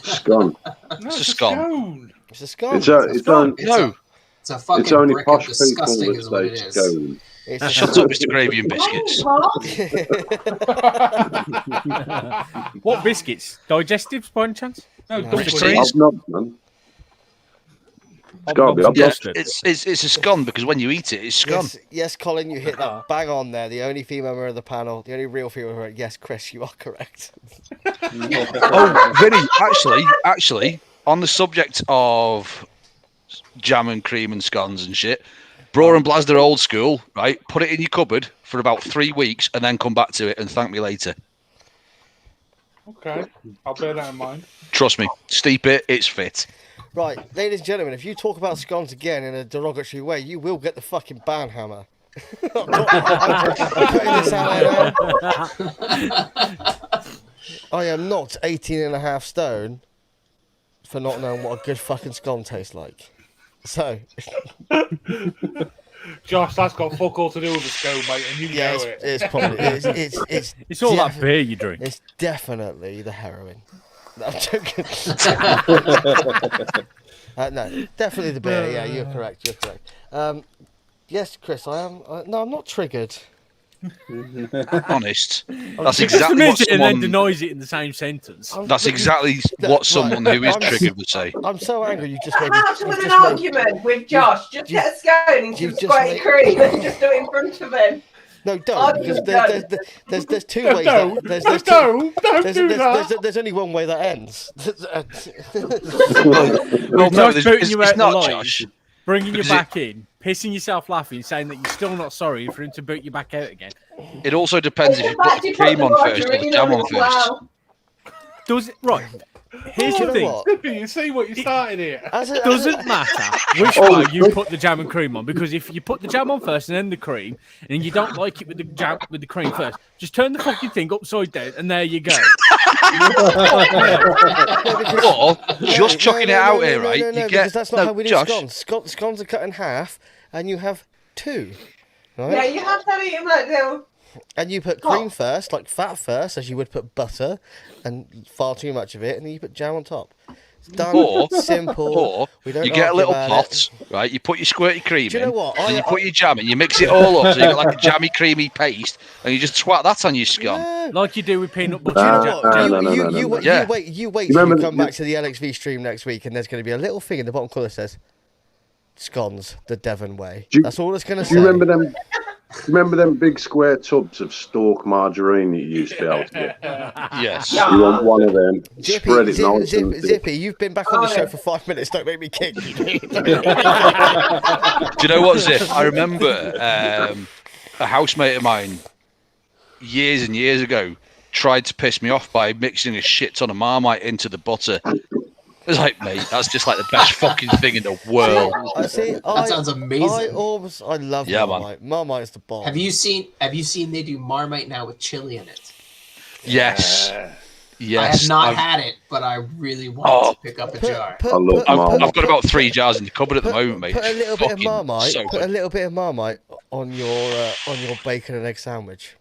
Scone. No, It's a it's scone. It's a scone. It's only No. It's a fucking it's only brick of posh people disgusting is what that it say is. scone. It's a Shut up, Mr. Gravy and Biscuits. What biscuits? Digestives, by any chance? No, No. dumplings. Cream. Hobnobs, man. It's got to be Yeah, hobnobs. it's a scone because when you eat it, it's scone. yes, Colin, you hit that bang on there. The only female member of the panel, the only real female member. Yes, Chris, you are correct. Oh, Vinny, actually, on the subject of jam and cream and scones and shit, Bro and Blazder old school, right? Put it in your cupboard for about 3 weeks and then come back to it and thank me later. Okay, I'll bear that in mind. Trust me, steep it, it's fit. Right, ladies and gentlemen, if you talk about scones again in a derogatory way, you will get the fucking ban hammer. I'm putting this out there now. I am not 18 and a half stone for not knowing what a good fucking scone tastes like. So, Josh, that's got fuck all to do with the scone, mate, and you yeah, know it. it's probably it's It's all that beer you drink. It's definitely the heroin. No, I'm joking. No, definitely the beer. Yeah, you're correct. You're correct. Yes, Chris, I am. No, I'm not triggered. Honest. That's Just exactly what admits it and then someone. denies it in the same sentence. That's exactly what someone who is triggered would say. I'm so angry. You just I'm made. out you've with an just made- argument with Josh. Just get a scone and you've some just squirty made- cream and just do it in front of him. No, don't. Argument Because done. there's two ways. No, There's don't do that. there's only one way that ends. Well, no, Josh booting you it's out not, the line, Josh. bringing you Because back in, pissing yourself laughing, saying that you're still not sorry for him to boot you back out again. It also depends if you put the cream on first or the jam on first. Does it right? Here's Do the you know thing. what? You see what you started here? It doesn't matter which way you put the jam and cream on, because if you put the jam on first and then the cream, and you don't like it with the jam with the cream first, just turn the fucking thing upside down, and there you go. Or just chucking it out here, right? No, You get because that's not how we do Josh. scones. Scones are cut in half, and you have two. Right? Yeah, you have to eat him like little. And you put cream first, like fat first, as you would put butter, and far too much of it, and then you put jam on top. It's done. Or- Simple. Or We don't you get a argue little about pot, it. right? You put your squirty cream Do you know in, what? then you put your jam in, you mix it all up, so you get like a jammy, creamy paste, and you just twat that on your scone. No. Like you do with peanut butter. Do you know and what? jam. You wait Yeah. till Remember you come the- back to the LXV stream next week, and there's going to be a little thing in the bottom corner that says "Scones the Devon way." Do you- That's all it's going to Do say. you remember them? Remember them big square tubs of stalk margarine that you used to be able to get? Yes. Yeah. You want one of them, spread it nice and thick. Zippy, you've been back on the show for 5 minutes. Don't make me kick you. Do you know what, Zip? I remember a housemate of mine years and years ago tried to piss me off by mixing a shit ton of Marmite into the butter. I was like, mate, that's just like the best fucking thing in the world. That sounds amazing. I love Yeah, Marmite. Marmite's the bomb. Have you seen they do Marmite now with chili in it? Yes. I Yes. have not I've- had it, but I really want to pick up a jar. I've got about 3 jars in the cupboard at the moment, mate. Put a little bit of Fucking Marmite. so Put a good. little bit of Marmite on your bacon and egg sandwich.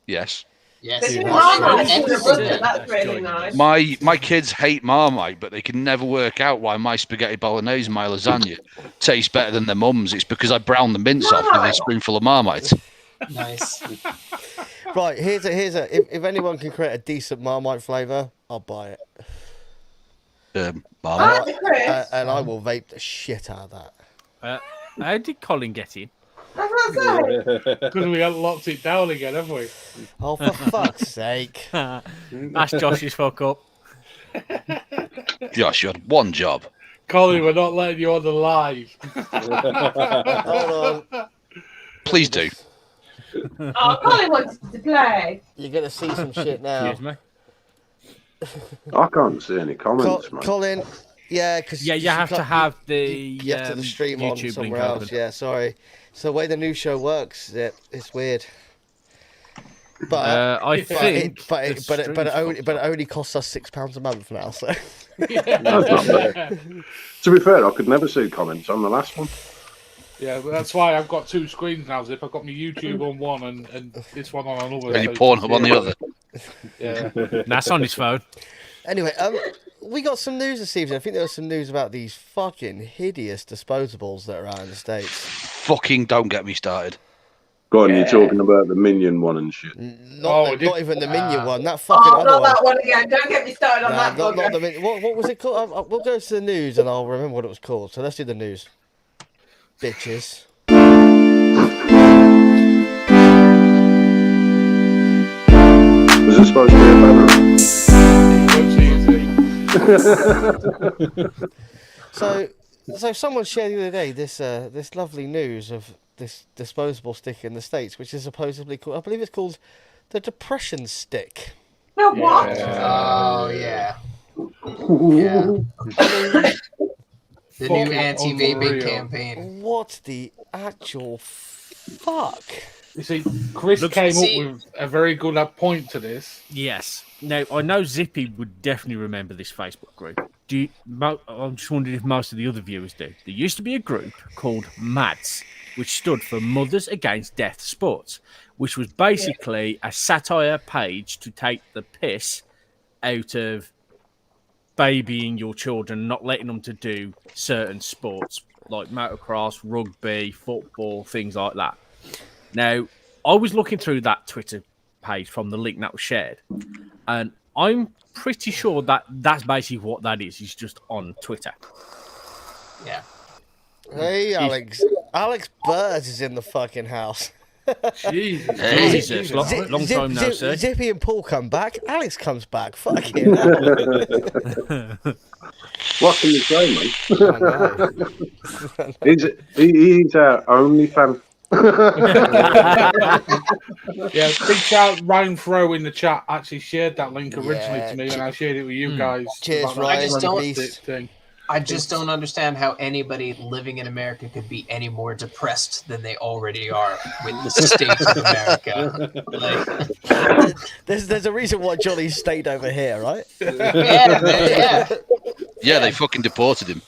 Yes. Yes. They do Yeah. Marmite in the Excellent. butter. That's really nice. My kids hate Marmite, but they can never work out why my spaghetti bolognese and my lasagna taste better than their mum's. It's because I brown the mince off with a spoonful of Marmite. Nice. Right, here's a. If anyone can create a decent Marmite flavour, I'll buy it. Marmite. Oh, Chris. And I will vape the shit out of that. How did Colin get in? That's what I'm saying. Because we haven't locked it down again, have we? Oh, for fuck's sake. That's Josh's fuck up. Josh, you had one job. Colin, we're not letting you on the live. Hold on. Please do. Oh, Colin wanted to play. You're going to see some shit now. Excuse me. I can't see any comments, mate. Colin, yeah, because Yeah, you have to have the You have to have the stream on YouTube link somewhere else. open. Yeah, sorry. So the way the new show works, it's weird. But I think, it only costs us £6 a month now. So That's not bad. To be fair, I could never see comments on the last one. Yeah, but that's why I've got 2 screens now, Zip. I've got my YouTube on one and this one on another. And you Pornhub on the other. Yeah. That's on his phone. anyway, we got some news this evening. I think there was some news about these fucking hideous disposables that are out in the States. Fucking don't get me started. Go on, you're talking about the Minion one and shit. Not even the Minion one. That fucking Oh, other not one. that one again. Don't get me started on that Not bugger. the Minion. What was it called? We'll go to the news and I'll remember what it was called. So let's do the news. Bitches. Was it supposed to be a banner? So someone shared the other day this lovely news of this disposable stick in the States, which is supposedly called, I believe it's called the depression stick. No, what? Oh yeah. Yeah. The new anti-vaping unreal. campaign. What the actual fuck? You see, Chris came see- up with a very good point to this. Yes. Now, I know Zippy would definitely remember this Facebook group. I'm just wondering if most of the other viewers do. There used to be a group called MADS, which stood for Mothers Against Death Sports, which was basically a satire page to take the piss out of babying your children, not letting them to do certain sports like motocross, rugby, football, things like that. Now, I was looking through that Twitter page from the link that was shared, and I'm pretty sure that that's basically what that is. He's just on Twitter. Yeah. Hey, Alex. Alex Bird is in the fucking house. Jesus. Hey. Jesus, long time no see. Zippy and Paul come back. Alex comes back. Fucking hell. What can you say, man? I know. He's our only fan. Yeah, big shout. Ryan Fro in the chat actually shared that link originally Yeah. to me, and I shared it with you guys. Cheers, about that Ryan. I just don't- Beast. thing. I just don't understand how anybody living in America could be any more depressed than they already are with the state of America. Like, There's a reason why Johnny stayed over here, right? yeah. Yeah, they fucking deported him.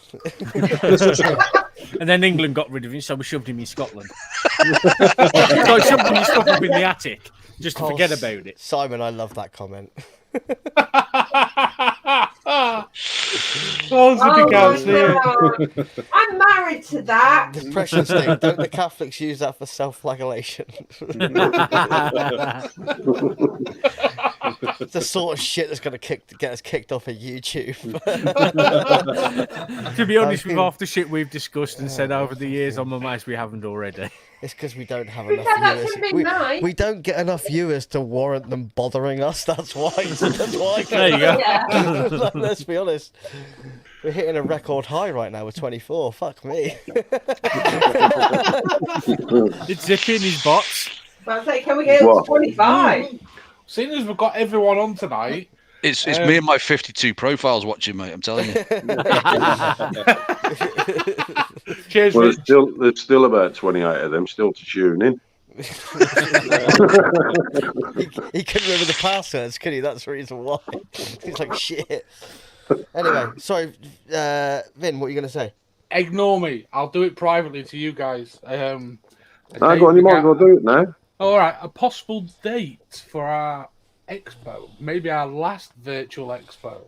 And then England got rid of him, so we shoved him in Scotland. So I shoved him in stuff up in the attic just to forget about it. Simon, I love that comment. Zippy can't see it. God. I'm married to that. Depression state. Don't the Catholics use that for self-flagellation? It's the sort of shit that's going to get us kicked off of YouTube. To be honest, with half the shit we've discussed and said over the years, I'm amazed we haven't already. It's because we don't have We enough said that viewers. to midnight. We don't get enough viewers to warrant them bothering us. That's why. That's why. There you go. Yeah. Let's be honest. We're hitting a record high right now with 24. Fuck me. It's zipping his bots. I'll say, can we get up to 25? Seeing as we've got everyone on tonight, It's me and my 52 profiles watching, mate. I'm telling you. cheers, Well, Rich. there's still about 28 of them still to tune in. He couldn't remember the passwords, could he? That's the reason why. He's like, shit. Anyway, sorry, Vin, what are you going to say? Ignore me. I'll do it privately to you guys. I got any more? I'll do it now. All right, a possible date for our expo, maybe our last virtual expo.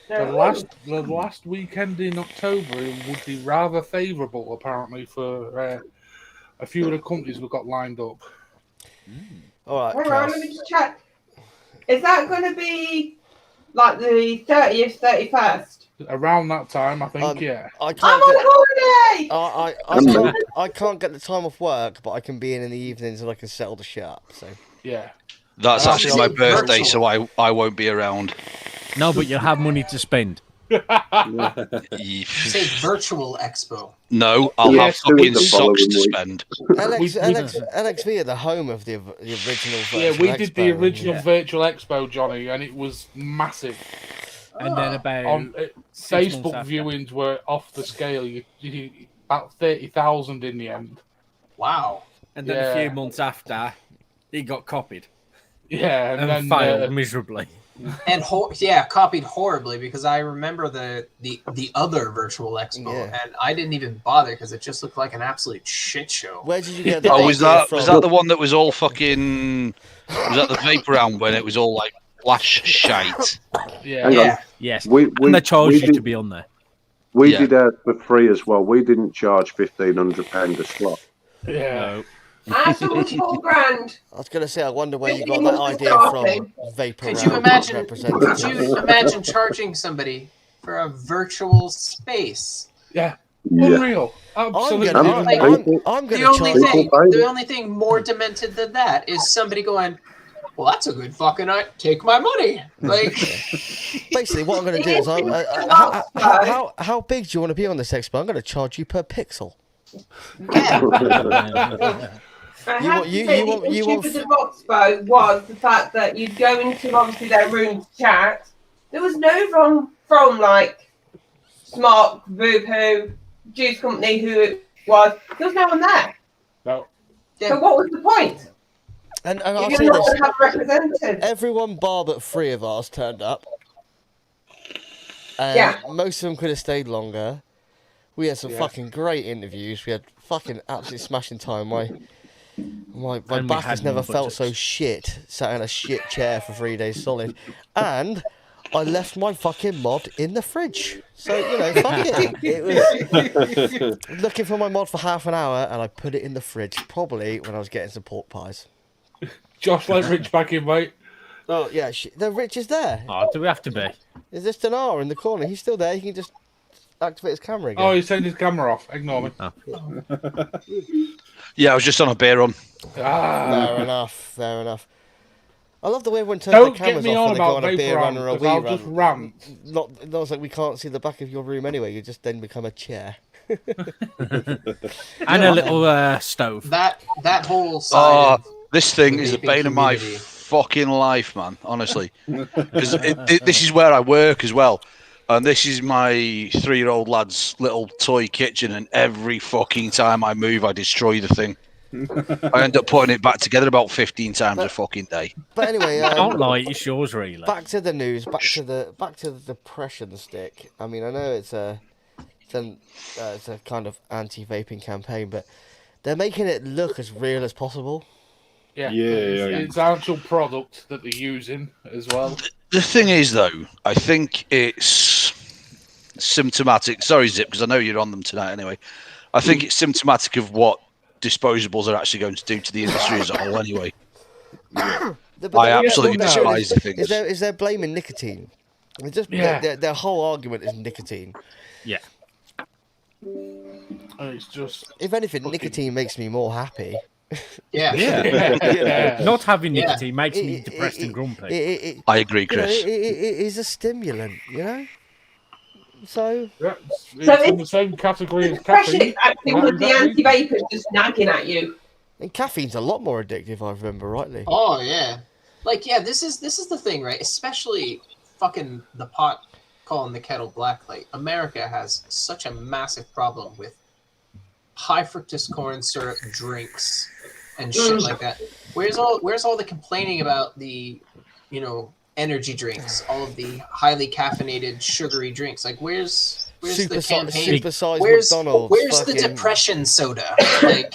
The last weekend in October would be rather favourable, apparently, for a few of the companies we've got lined up. All right, Hang on, let me just check. Is that going to be like the 30th, 31st? Around that time, I think, yeah. I I'm can't on get, holiday! I can't get the time off work, but I can be in the evenings and I can settle the shit up. So Yeah. That's Oh, actually my it's birthday, virtual. so I won't be around. No, but you'll have money to spend. You say virtual expo. No, I'll Yes, have do it fucking the socks following to week. spend. LXV are the home of the original virtual Yeah, we did the expo. original virtual expo, Johnny, and it was massive. And then about On 6 months Facebook after. viewings were off the scale. You about 30,000 in the end. Wow. And then Yeah. a few months after, he got copied Yeah, and, and then failed miserably. And copied horribly because I remember the other virtual expo Yeah. and I didn't even bother because it just looked like an absolute shit show. Where did you get the Oh, was idea that from? the one that was all fucking? Was that the vapor round when it was all like flash shite? yeah. Hang on. Yeah. Yes. We And they charged you did- to be on there. We Yeah. did ours for free as well. We didn't charge £1,500 a slot. Yeah. No. I thought it was $4,000. I was going to say, I wonder where you It got was that idea starting. from. Vapor Could you round imagine? representative. Could you imagine charging somebody for a virtual space? Yeah. Yeah. Unreal. Absolutely. I'm People- going The to only charge. thing, People pay. the only thing more demented than that is somebody going, "Well, that's a good fucking night. Take my money." Like, Basically, what I'm going to do is, how big do you want to be on this expo? I'm going to charge you per pixel. yeah, I You have want- to you- say you the want- you issue want- with the Roxpo was the fact that you'd go into obviously their room to chat. There was no from like Smart, Boohoo, Juice Company, who it was. There was no one there. No. So what was the point? And I'll If say you're not this: going to have representatives. everyone bar but 3 of ours turned up. And Yeah. most of them could have stayed longer. We had some fucking great interviews. We had fucking absolute smashing time. My And we back has had never no felt so budgets. shit, sat in a shit chair for 3 days solid. And I left my fucking mod in the fridge. So, you know, fuck it. It was looking for my mod for half an hour, and I put it in the fridge, probably when I was getting some pork pies. Josh, let Rich back in, mate. Oh, yeah, the Rich is there. Oh, do we have to be? Is this Dinar in the corner? He's still there. He can just activate his camera again. Oh, he's turned his camera off. Ignore me. Oh. Yeah, I was just on a beer run. Fair enough. I love the way everyone turns Don't their cameras get me off on when they go about on a beer vapor run or a because wee I'll run. just rant. Not it's like we can't see the back of your room anyway. You just then become a chair. And a little stove. That whole Oh, side. this thing is the vaping bane of my community. fucking life, man. Honestly, because this is where I work as well, and this is my 3-year-old lad's little toy kitchen. And every fucking time I move, I destroy the thing. I end up putting it back together about 15 times a fucking day. But anyway, Don't lie, it's yours, really. back to the news. Back to the depression stick. I mean, I know it's a kind of anti-vaping campaign, but they're making it look as real as possible. Yeah. Yeah. It's actual product that they're using as well. The thing is, though, I think it's symptomatic. Sorry, Zip, because I know you're on them tonight anyway. I think it's symptomatic of what disposables are actually going to do to the industry as a whole anyway. I absolutely despise the things. Is they're blaming nicotine? Their whole argument is nicotine. Yeah. And it's just... If anything, nicotine makes me more happy. Yeah. Not having nicotine makes me depressed and grumpy. I agree, Chris. It is a stimulant, you know? So... Yeah, it's in the same category as Depression caffeine. is acting with the anti-vapors just nagging at you. And caffeine's a lot more addictive, I remember rightly. Oh yeah, this is the thing, right? Especially fucking the pot calling the kettle black. Like America has such a massive problem with high fructose corn syrup drinks and shit like that. Where's all the complaining about the, energy drinks, all of the highly caffeinated sugary drinks? Like where's the campaign? Supersized Where's McDonald's. the depression soda? Like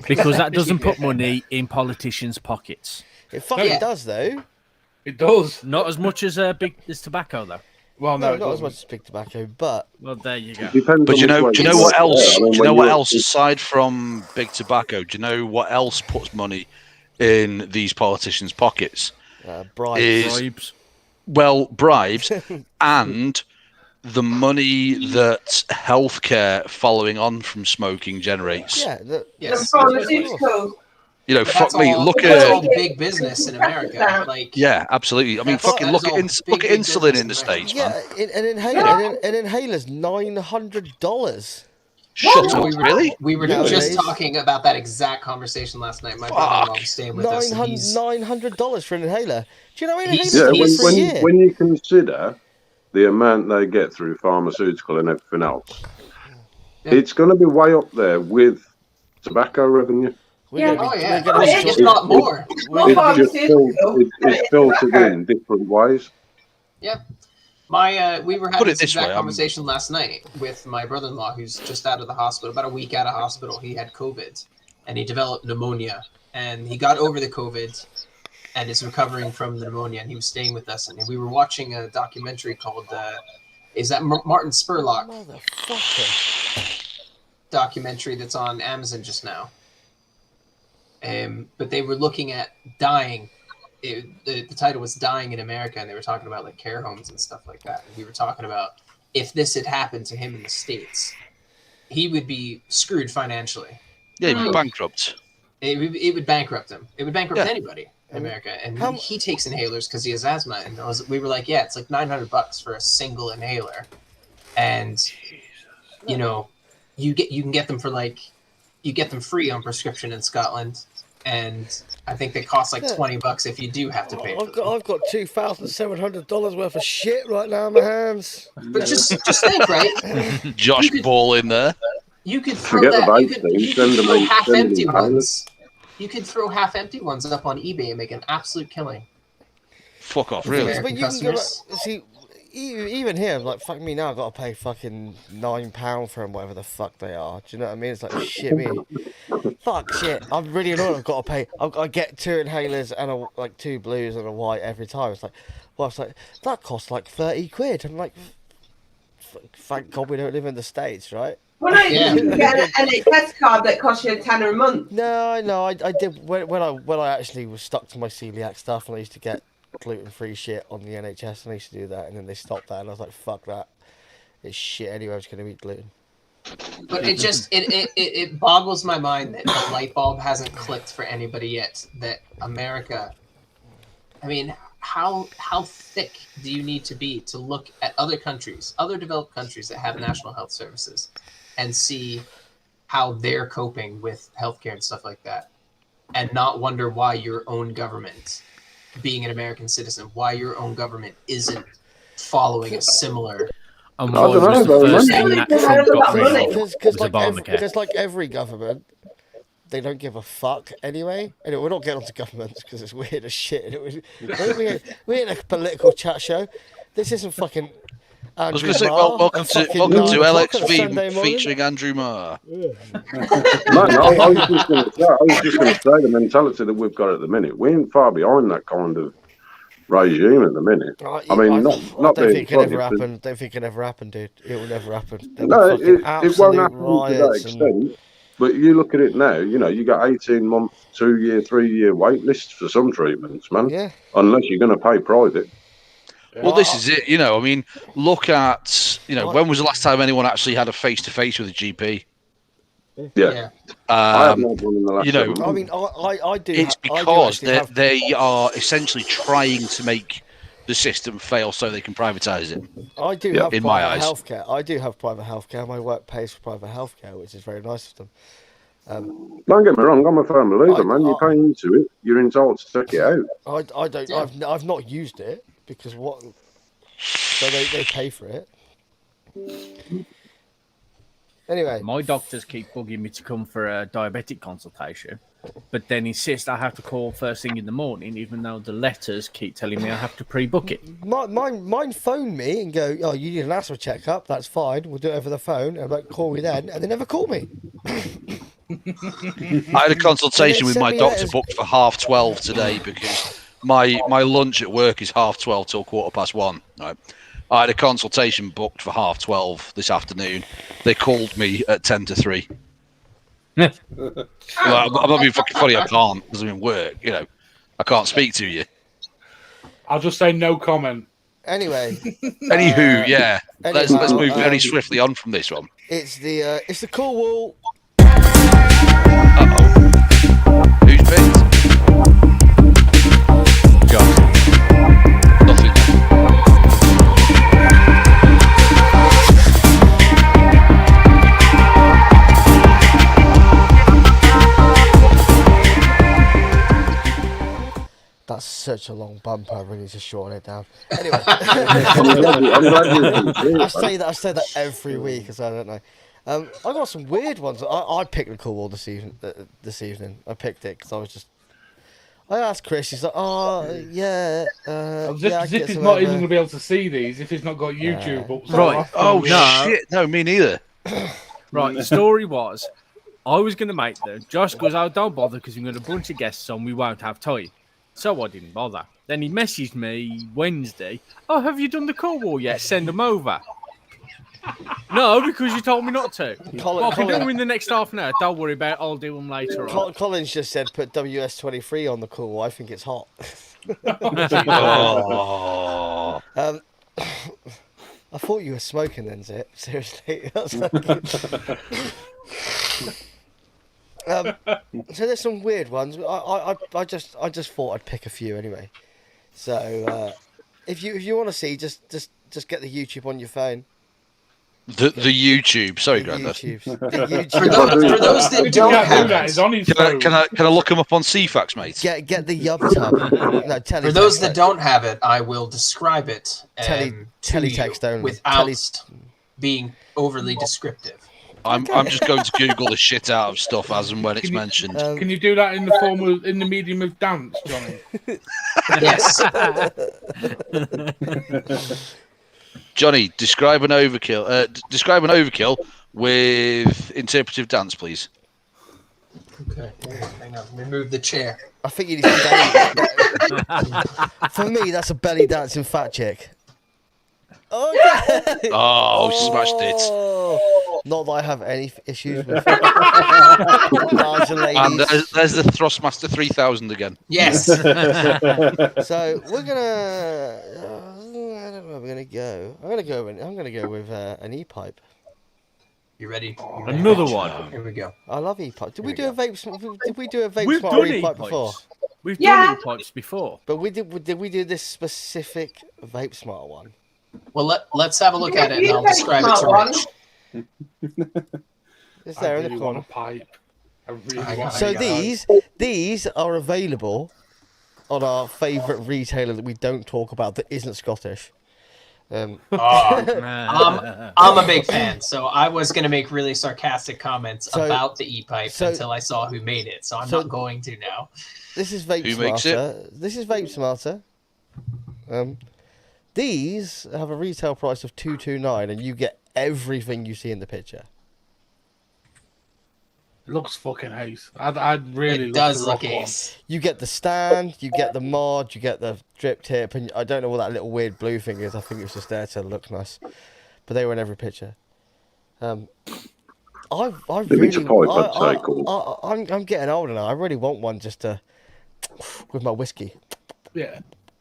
Because that doesn't put money in politicians' pockets. It fucking does, though. It does. Not as much as as tobacco, though. Well, No, not as much as big tobacco, but... Well, there you go. But do you know what else? Do you know what else is? aside from big tobacco? Do you know what else puts money in these politicians' pockets? Bribes. Bribes and the money that healthcare following on from smoking generates. Yeah, The pharmaceuticals. Fuck me. Look that's all at big business in America. Like absolutely. I mean, fucking look at insulin in the States, man. An inhaler's $900. Shut up, really? We were just talking about that exact conversation last night. My brother-in-law was staying with us. And $900 for an inhaler. Do you know what an He's- inhaler's for a when year? when you consider the amount they get through pharmaceutical and everything else, it's going to be way up there with tobacco revenue. If not more. It's filtered in different ways. Yeah. We were having this exact conversation last night with my brother-in-law, who's just out of the hospital, about a week out of hospital. He had COVID, and he developed pneumonia, and he got over the COVID, and is recovering from the pneumonia. And he was staying with us, and we were watching a documentary called "Is that Martin Spurlock?" Motherfucker. Documentary that's on Amazon just now. But they were looking at dying. The title was "Dying in America," and they were talking about like care homes and stuff like that. And we were talking about if this had happened to him in the States, he would be screwed financially. Yeah, he'd be bankrupt. It would bankrupt him. It would bankrupt anybody in America. And he takes inhalers because he has asthma. And we were like, yeah, it's like $900 for a single inhaler, and you can get them for you get them free on prescription in Scotland. And I think they cost like $20 if you do have to pay. I've got $2,700 worth of shit right now in my hands. But just think, right? Josh Ball in there. You could throw half-empty ones. You could throw half-empty ones up on eBay and make an absolute killing. Fuck off, really? But you can see, even here, like, fuck me now, I've got to pay fucking £9 for them, whatever the fuck they are. Do you know what I mean? It's like, shit me. Fuck shit. I'm really annoyed I've got to pay. I get 2 inhalers and 2 blues and a white every time. It's like, wife's like, that costs like 30 quid. I'm like, thank God we don't live in the States, right? Well, no, Yeah. you can get an NHS card that costs you £10 a month. No, I did when I actually was stuck to my celiac stuff, and I used to get gluten-free shit on the NHS, and I used to do that, and then they stopped that, and I was like, fuck that, it's shit anyway. I was going to eat gluten. But it just it boggles my mind that the light bulb hasn't clicked for anybody yet. That America, I mean, how thick do you need to be to look at other countries, other developed countries that have national health services, and see how they're coping with healthcare and stuff like that, and not wonder why your own government, being an American citizen, why your own government isn't following a similar. And I what don't was know, the first man. thing that Trump got rid of? Because Was Obamacare. like every government, they don't give a fuck anyway. Anyway, we're not getting onto governments because it's weird as shit. We're in a political chat show. This isn't fucking. I was going to say, welcome to LXV featuring Andrew Marr. Man, I was just going to say the mentality that we've got at the minute. We ain't far behind that kind of regime at the minute. I mean, not don't being think it can funny, ever but- happen. Don't think it can ever happen, dude. It will never happen. There'll No, be fucking it won't absolute happen to that riots and- extent. But you look at it now, you know, you got 18-month, 2-year, 3-year wait lists for some treatments, man. Yeah. Unless you're going to pay private. Well, this is it. You know, I mean, look at, you know, when was the last time anyone actually had a face-to-face with a GP? Yeah. I haven't Um, had one in the last you know, 7 I months. mean, I do. it's I do because actually have- they are essentially trying to make the system fail so they can privatise it. I do Yeah, have in my private eyes. healthcare. I do have private healthcare. My work pays for private healthcare, which is very nice of them. Don't get me wrong, I'm a firm believer, man. You're I- paying into it, you're entitled to take it out. I don't. Yeah. I've not used it because what? So they pay for it. Anyway, My doctors keep bugging me to come for a diabetic consultation, but then insist I have to call first thing in the morning, even though the letters keep telling me I have to pre-book it. mine phone me and go, oh, you need an asthma checkup. That's fine. We'll do it over the phone. And I'm like, call me then, and they never call me. I had a consultation with sent my me doctor letters. booked for 12:30 today because my lunch at work is 12:30 till 1:15. Right. I had a consultation booked for 12:30 this afternoon. They called me at 2:50. Well, I'm not being fucking funny. I can't because I'm in work. You know, I can't speak to you. I'll just say no comment. Anyway, Anywho, yeah. Let's anyhow, move very swiftly on from this one. it's the cool wall. Uh-oh. Who's picked? God. Nothing. That's such a long bumper. I really need to shorten it down. Anyway, I'm glad you I say that every week, so I don't know. I got some weird ones. I picked the cool wall this evening. I picked it because I was just. I asked Chris. He's like, "Oh, yeah." Yeah, I can Zip get is some not over." even going to be able to see these if he's not got YouTube up. So Right. that's Oh, weird. No. shit. No, me neither. Right, the story was, I was going to make them. Josh goes, oh, don't bother because we've got a bunch of guests on, we won't have time. So I didn't bother. Then he messaged me Wednesday, oh, have you done the call wall yet? Send them over. No, because you told me not to. I can do them in the next half an hour. Don't worry about it. I'll do them later on. Collins just said put WS23 on the cool wall. I think it's hot. Oh. I thought you were smoking then, Zip. Seriously. That's fucking... So there's some weird ones. I just thought I'd pick a few anyway. So if you want to see, just get the YouTube on your phone. The YouTube. Sorry, The Grandad. YouTubes. The For YouTube. those that Who don't can't do have that it, is on his Can I, phone. can I look him up on CFAX, mate? Get the Yub Tub. No, for those that don't have it, I will describe it to teletext you only. without being overly descriptive. I'm just going to Google the shit out of stuff as and when it's mentioned. Can you do that in the medium of dance, Johnny? Yes. Johnny, describe an overkill. Describe an overkill with interpretive dance, please. Okay, hang on. Let me move the chair. I think you need to belly. For me, that's a belly dancing fat chick. Okay. Oh, smashed it. Not that I have any issues with larger And ladies. there's the Thrustmaster 3000 again. Yes. So we're gonna. I don't know where we're gonna go. I'm gonna go with an e-pipe. You ready? Another one. Here we go. I love e-pipe. Did we do a vape? Did we do a vape We've smart done e-pipe before? e-pipes. We've Yeah. done e-pipes before. But did we do this specific vape smart one? Well, let's have a look at it, and You I'll take describe it to smart Rich. It's I there in really the want corner. a pipe. I really I want got So it. these are available on our favourite retailer that we don't talk about that isn't Scottish. I'm a big fan, so I was going to make really sarcastic comments So- about the e-pipe so- until I saw who made it, so I'm so- not going to now. This is Vape Who makes it? Smarter. This is Vape Smarter. These have a retail price of $229, and you get everything you see in the picture. It looks fucking ace. I'd really It love does to rock look one. ace. You get the stand, you get the mod, you get the drip tip, and I don't know what that little weird blue thing is. I think it's just there to look nice, but they were in every picture. I Limit really, your pipe, I'd say, cool. I'm getting older now. I really want one just to with my whiskey. Yeah.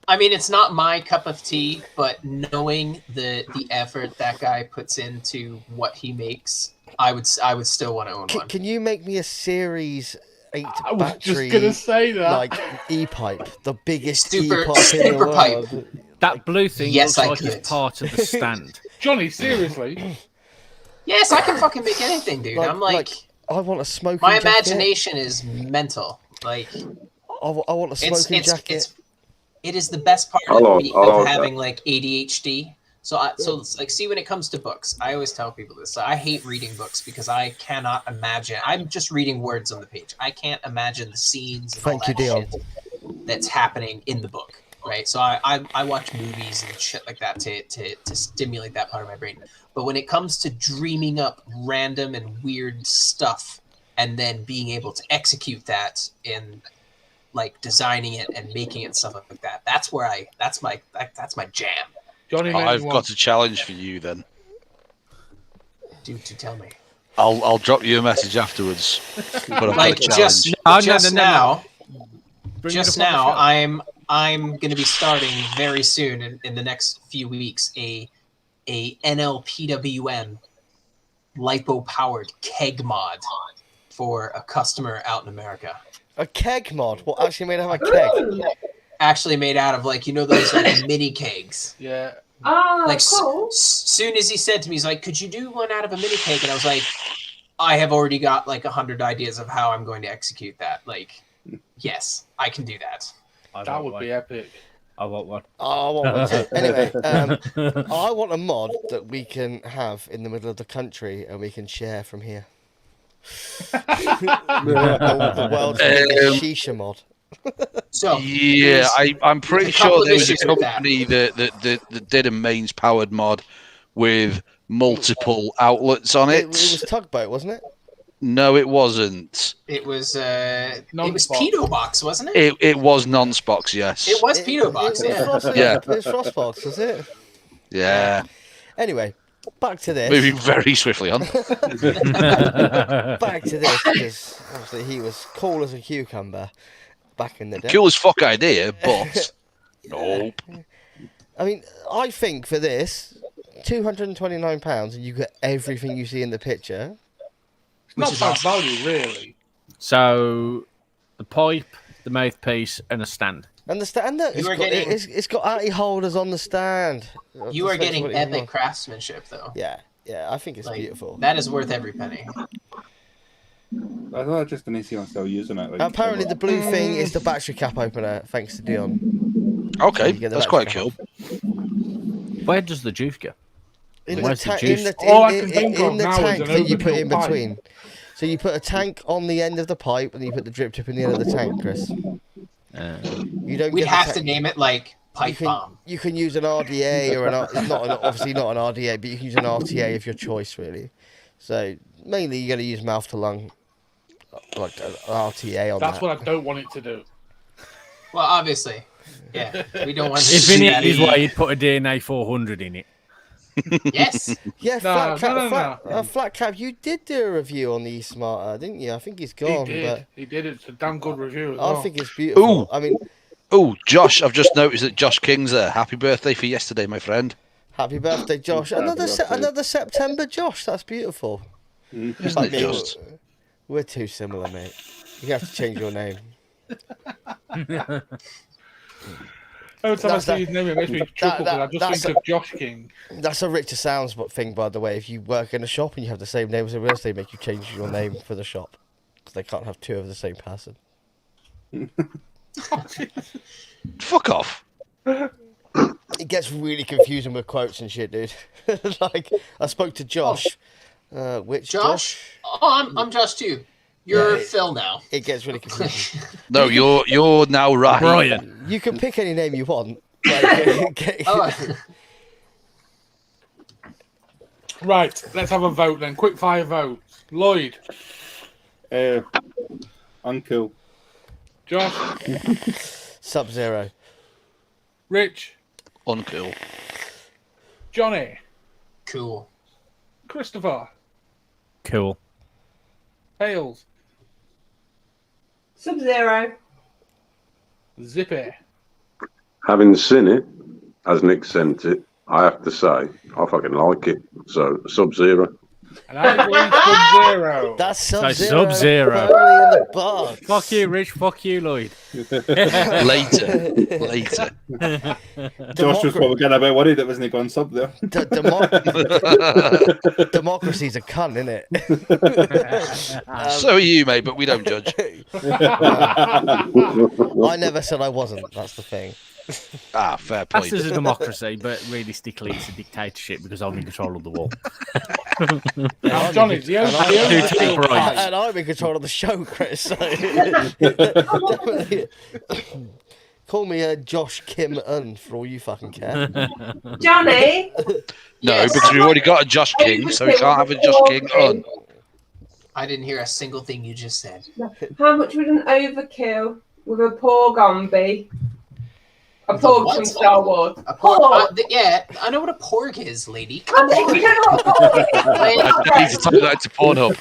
I mean, it's not my cup of tea, but knowing the effort that guy puts into what he makes, I would still want to own one. Can you make me a Series 8 I was battery just gonna say that. like e-pipe, the biggest Super- e-pipe in the super pipe. world? That blue thing Yes, looks I like could. it's part of the stand. Johnny, seriously. Yes, I can fucking make anything, dude. I'm like I want a smoking my jacket. imagination is mental. Like I want a smoking jacket. it is the best part I'll of, own- me, I'll of own having like ADHD. So it's like, see, when it comes to books, I always tell people this. I hate reading books because I cannot imagine. I'm just reading words on the page. I can't imagine the scenes and Thank all you, that Dion. shit that's happening in the book, right? So I watch movies and shit like that to stimulate that part of my brain. But when it comes to dreaming up random and weird stuff and then being able to execute that in like designing it and making it and stuff like that, that's my jam. Johnny, I've got a challenge for you then. Do tell me. I'll drop you a message afterwards. But I've Like got a challenge. just no. now, Bring it just up on the now, show. I'm going to be starting very soon in the next few weeks a NLPWM lipo powered keg mod for a customer out in America. A keg mod? What, actually made out of a keg? Actually made out of like, you know, those like mini kegs. Yeah. Oh, Like cool. soon as he said to me, he's like, "Could you do one out of a mini keg?" And I was like, "I have already got like 100 ideas of how I'm going to execute that. Like, yes, I can do that." That would be epic. I want one. Oh, I want one too. Anyway, I want a mod that we can have in the middle of the country and we can share from here. The world's biggest shisha mod. So Yeah, I'm pretty there's a couple sure of there was a issues with that. company that did a mains powered mod with multiple outlets on It it. was Tugboat, wasn't it? No, it wasn't. It was Non-Spox. Pedo Box, wasn't it? It was non-spox, yes. It was Pedo Box, It yeah. was Yeah. It was Frostbox, was it? Yeah. Anyway, back to this. Moving very swiftly on. Back to this, because obviously he was cool as a cucumber back in the day. Cool as fuck idea, but nope. I mean, I think for this, £229 and you get everything you see in the picture. Not is bad awesome. value, really. So, the pipe, the mouthpiece, and a stand. And the stand, You are getting- it's got anti holders on the stand. You are That's getting what it epic was. craftsmanship, though. Yeah, I think it's Like, beautiful. that is worth every penny. I thought I just didn't see myself using it. Like, Apparently, the blue thing is the battery cap opener, thanks to Dion. Okay, You get the that's battery quite cap cool. Where does the juice go? In the, Where's the ta- juice? in the, All I in, can in, think in of the now is tank an that you put in open pipe. between. So you put a tank on the end of the pipe, and you put the drip tip in the end of the tank, Chris. You don't We'd get have the to tank. name it like Pipe Bomb. You can use an RDA or obviously not an RDA, but you can use an RTA of your choice, really. So mainly you're going to use mouth to lung like an RTA on That's that. what I don't want it to do. Well, obviously, yeah, we don't want to If see in that it is either. why he'd put a DNA 400 in it. Yes. Yeah, No, Flat Cap, you did do a review on the Smarter, didn't you? I think he's He gone, did. but He did. It's a damn good review as I well. think it's beautiful. Ooh. I mean, Oh, Josh, I've just noticed that Josh King's there. Happy birthday for yesterday, my friend. happy birthday, Josh. Happy Another birthday. another September, Josh. That's beautiful. Isn't Like it me, just? we're too similar, mate. You have to change your name. Every time I That's see that- his name, it makes me chuckle because I that's just think of Josh King. That's a Richter Sounds thing, by the way. If you work in a shop and you have the same name as everyone else, they make you change your name for the shop. Because they can't have two of the same person. Fuck off. It gets really confusing with quotes and shit, dude. Like, I spoke to Josh. Which Josh? Oh, I'm Josh too. You're Yeah, Phil now. It gets really confusing. No, you're now right. Brian. You can pick any name you want. Like, Oh, Right, let's have a vote then. Quick fire vote. Lloyd, Uncool. Josh, Sub-Zero. Rich, Uncool. Johnny, cool. Christopher, Cool. Hales, Sub-Zero. Zippy. Having seen it, as Nick sent it, I have to say, I fucking like it. So, Sub-Zero. And I'm going Sub-Zero. That's So Sub-Zero. Sub-Zero. Firmly in the box. Fuck you, Rich. Fuck you, Lloyd. Later. Josh was probably getting a bit worried it wasn't going sub there. Democracy's a cunt, isn't it? So are you, mate, but we don't judge. I never said I wasn't. That's the thing. Ah, fair That's point. as a democracy, but realistically, it's a dictatorship because I'm in control of the wall. Now, Johnny, the only do take real right. fight- And I'm in control of the show, Chris. So definitely. Call me Josh Kim Un for all you fucking care. Johnny. No, Yes. because we've already got a Josh King, so we can't have a Josh King on. I didn't hear a single thing you just said. How much would an overkill with a porg on be? A porg What? from Star Wars. A porg? Porg. Yeah, I know what a porg is, lady. I know, you don't know what a porg is. I need to type that into Pornhub.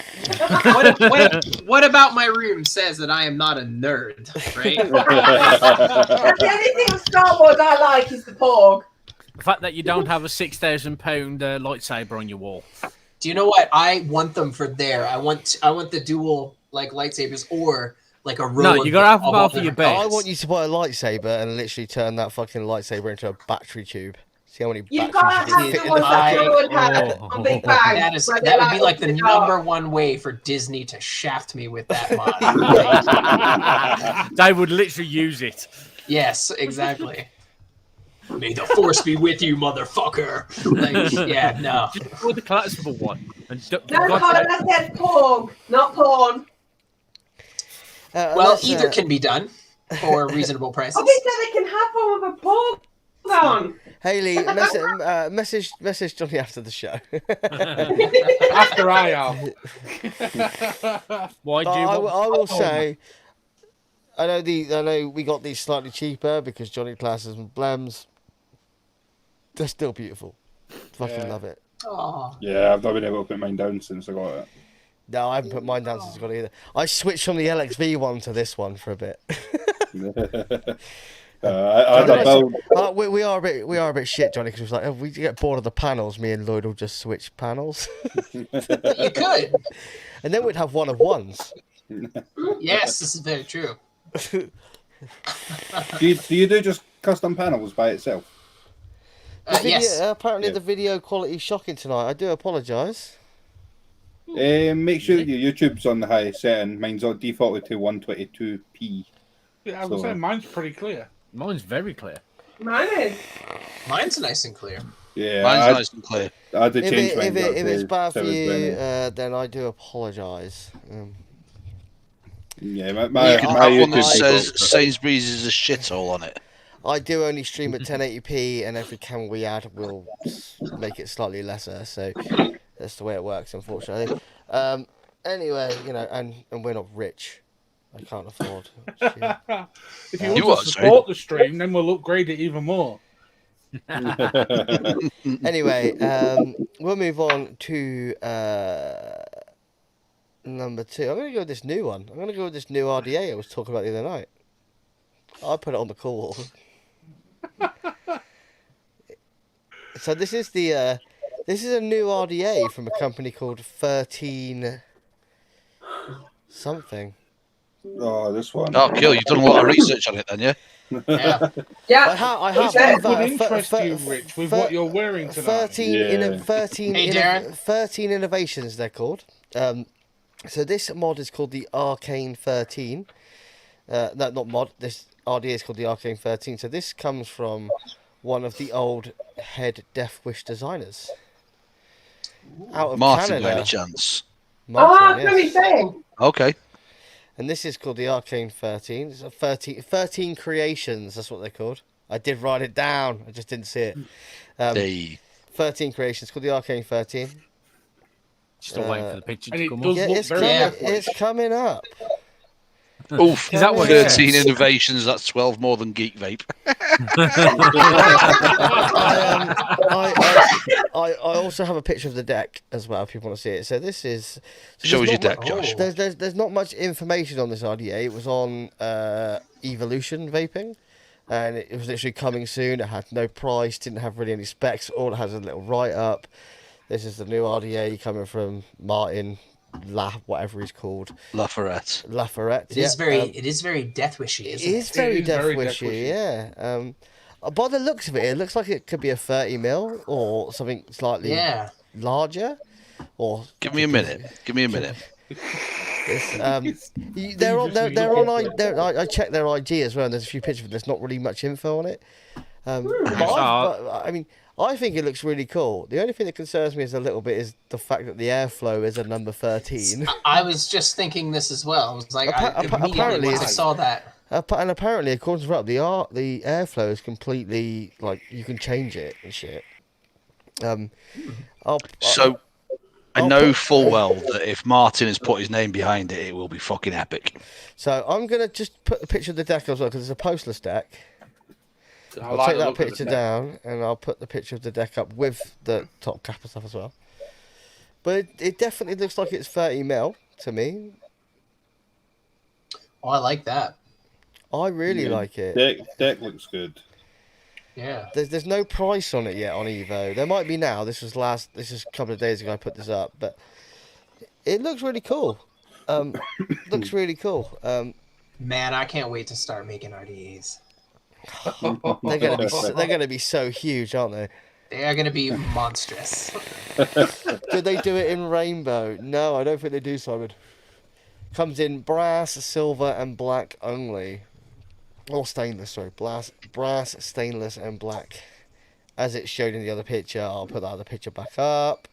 What about my room says that I am not a nerd, right? That's the only thing of Star Wars I like is the porg. The fact that you don't have a £6,000 lightsaber on your wall. Do you know what? I want them for there. I want the dual like lightsabers or like a row. No, you gotta have them of all for your bed. I want you to buy a lightsaber and literally turn that fucking lightsaber into a battery tube. See how many You've batteries got to you have can the fit in ones the that I- would have on Big Bang. That would be like the number one way for Disney to shaft me with that mod. They would literally use it. Yes, exactly. May the force be with you, motherfucker. Like, yeah, no. Just for the collapsible one. And No, Colin, I said porg, not porn. Well, either can be done for reasonable prices. Obviously, they can have one with a porg on. Haley, message Johnny after the show. After I am. Why do But you I want... will say, I know we got these slightly cheaper because Johnny classes and blems. They're still beautiful. Fucking love it. Oh, Yeah, I've not been able to put mine down since I got it. No, I haven't put mine down since I got it either. I switched from the LXV one to this one for a bit. I had a build. We are a bit shit, Johnny, because like if we get bored of the panels, me and Lloyd will just switch panels, you could. and then we'd have one of ones. Yes, this is very true. Do you do just custom panels by itself? Yes. Apparently Yeah. the video quality is shocking tonight. I do apologise. Make sure that your YouTube's on the highest setting. Mine's on defaulted to 122p. Yeah, I was saying mine's pretty clear. Mine's very clear. Mine is. Mine's nice and clear. Yeah, Mine's nice and clear. I had to If change mine. it's bad for you, 720. then I do apologise. Yeah, You my can have one that YouTube says default- Sainsbury's is a shithole on it. I do only stream at 1080p, and every camera we add will make it slightly lesser. So that's the way it works, unfortunately. Anyway, you know, and we're not rich. I can't afford. Shit. If you You want are, to support the stream, then we'll upgrade it even more. Anyway, we'll move on to number 2. I'm going to go with this new one. I'm going to go with this new RDA I was talking about the other night. I put it on the call. So this is the this is a new RDA from a company called 13 something. Oh, this one. Oh, Kill, you've done a lot of research on it then, yeah? Yeah. Yeah. I have. What would interest you, Rich, with what you're wearing tonight? 13 Hey, Darren. 13 innovations they're called. So this mod is called the Arcane 13. No, not mod. This RDA is called the Arcane 13. So this comes from one of the old head Death Wish designers out of Martin, Canada. by any chance? Martin, Let me yes. say. Okay. And this is called the Arcane 13. It's a 13 creations. That's what they're called. I did write it down. I just didn't see it. Hey. 13 creations called the Arcane 13. Still waiting for the picture and to it come does up. look It's very coming, Death Wish. it's coming up. Oof. Is that what it 13 says? innovations, that's 12 more than Geek Vape. I also have a picture of the deck as well if you want to see it. So this is Show us there's your not deck, mu- Josh. There's not much information on this RDA. It was on Evolution Vaping, and it was literally coming soon. It had no price, didn't have really any specs. All it has is a little write up. This is the new RDA coming from Martin whatever he's called, Lafarette. Lafarette. It is very Death Wishy, It isn't is it? very It is Death very Wishy, Death Wishy. yeah. By the looks of it, it looks like it could be a 30 mil or something slightly Yeah. larger. Or Give me a minute. Give me a minute. They're on. I checked their IG as well, and there's a few pictures, but there's not really much info on it. I mean, I think it looks really cool. The only thing that concerns me is a little bit is the fact that the airflow is a number 13. I was just thinking this as well. I was like, Apparently once I saw that. And apparently, according to Rob, the airflow is completely like you can change it and shit. So I know full well that if Martin has put his name behind it, it will be fucking epic. So I'm gonna just put the picture of the deck as well because it's a postless deck. I I'll like take the that look of picture the down and I'll put the picture of the deck up with the top cap and stuff as well. But it definitely looks like it's 30 mil to me. Oh, I like that. I really like it. Deck looks good. Yeah. There's no price on it yet on Evo. There might be now. This is a couple of days ago I put this up, but it looks really cool. Looks really cool. Man, I can't wait to start making RDAs. They're gonna be so huge, aren't they? They are going to be monstrous. Did they do it in rainbow? No, I don't think they do, Simon. Comes in brass, silver, and black only. Or stainless, sorry. Brass, stainless, and black. As it's showed in the other picture, I'll put that other picture back up.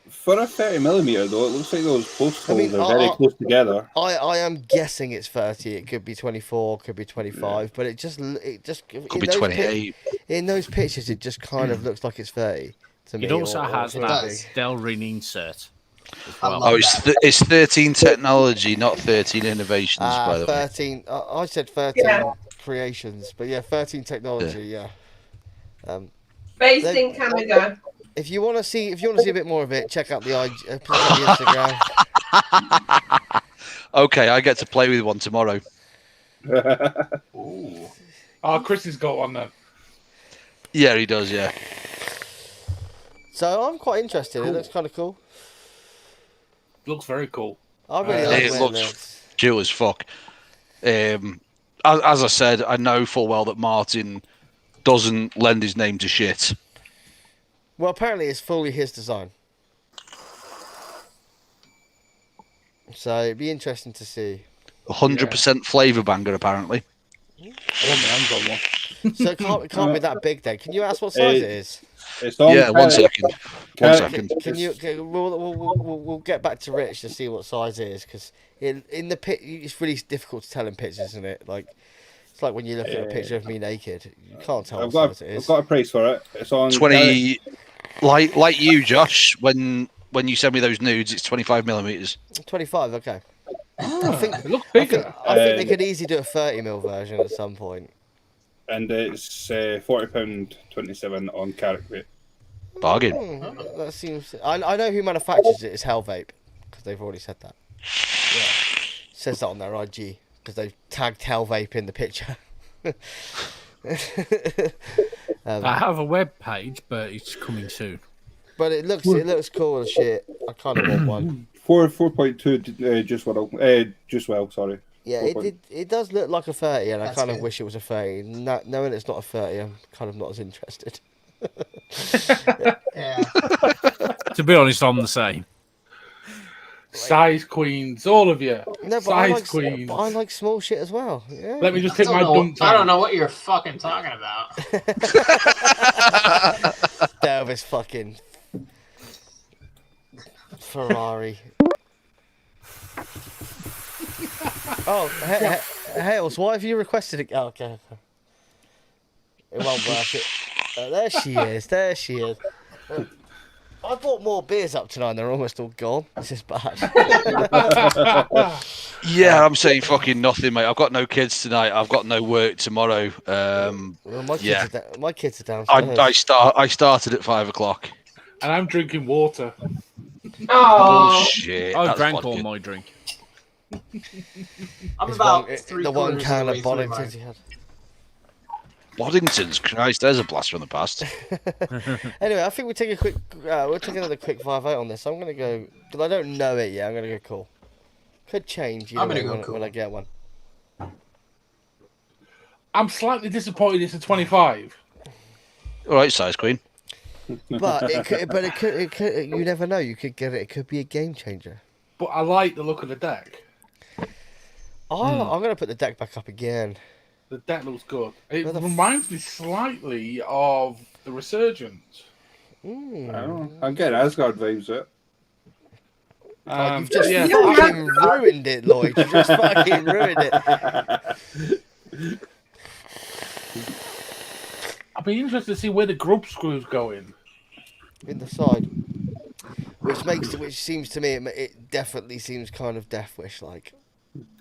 For a 30mm though, it looks like those post holes mean, are very close together. I am guessing it's 30. It could be 24, could be 25, but it just Could be 28. In those pictures, it just kind of looks like it's 30 to me. It also or has something that big. Del Ring insert. I Well. love Oh, that. it's 13 technology, not 13 innovations, by the way. 13. I said 13 Yeah. creations, but yeah, 13 technology. Yeah. Based in Canada. If you want to see a bit more of it, check out the Instagram. Okay, I get to play with one tomorrow. Ooh. Oh, Chris has got one then. Yeah, he does, yeah. So I'm quite interested. It looks kind of cool. Looks very cool. I really It like wearing looks this. chill as fuck. As I said, I know full well that Martin doesn't lend his name to shit. Well, apparently it's fully his design. So it'd be interesting to see. 100% flavour banger, apparently. I want my hands on one. So it can't be that big then. Can you ask what size it is? It's on Yeah, 1 second. 1 second. We'll get back to Rich to see what size it is because in the pit it's really difficult to tell in pictures, isn't it? Like it's like when you look at a picture of me naked, you can't tell what size it I've is. got a price for it. It's on 20, like you, Josh, when when you send me those nudes, it's 25 millimeters. 25. Okay. Ah, I think it looks I think, bigger. I think they could easily do a 30mm version at some point. And it's £40.27 on carrot weight. Bargain. That seems. I know who manufactures it. It's Hell Vape, because they've already said that. Says that on their IG because they've tagged Hell Vape in the picture. I have a web page, but it's coming soon. But it looks cool as shit. I kind of want one. 4.2 just well, sorry. Yeah, 4. it does look like a 30, and I That's kind of good. wish it was a 30. Knowing it's not a 30, I'm kind of not as interested. Yeah. To be honest, I'm the same. Size queens, all of you. No, but Size queens. I like small shit as well. Yeah. Let me just take my dunk tank. I don't know what you're fucking talking about. Delvis fucking Ferrari. Oh, Hales, why have you requested it? Oh, okay. It won't work. There she is. There she is. I bought more beers up tonight and they're almost all gone. This is bad. Yeah, I'm saying fucking nothing, mate. I've got no kids tonight. I've got no work tomorrow. Well, my kids are downstairs. I started at 5 o'clock. And I'm drinking water. Oh, Bullshit. I That's drank vodka. all my drink. I'm about the one can of Bollington's he had. Waddington's, Christ, there's a blast from the past. Anyway, I think we take a quick. We'll take another quick 5-8 on this. I'm gonna go because I don't know it yet. I'm gonna go cool. Could change. I'm gonna way go when, cool. when I get one. I'm slightly disappointed it's a 25. All right, size queen. But it could. You never know. You could get it. It could be a game changer. But I like the look of the deck. Oh, I'm gonna put the deck back up again. The deck looks good. It Where the reminds me slightly of the Resurgence. I get Asgard vibes it. Oh, you've just yeah. fucking ruined it, Lloyd. You just fucking ruined it. I'd be interested to see where the grub screw's going. In the side, which seems to me it definitely seems kind of Death Wish like.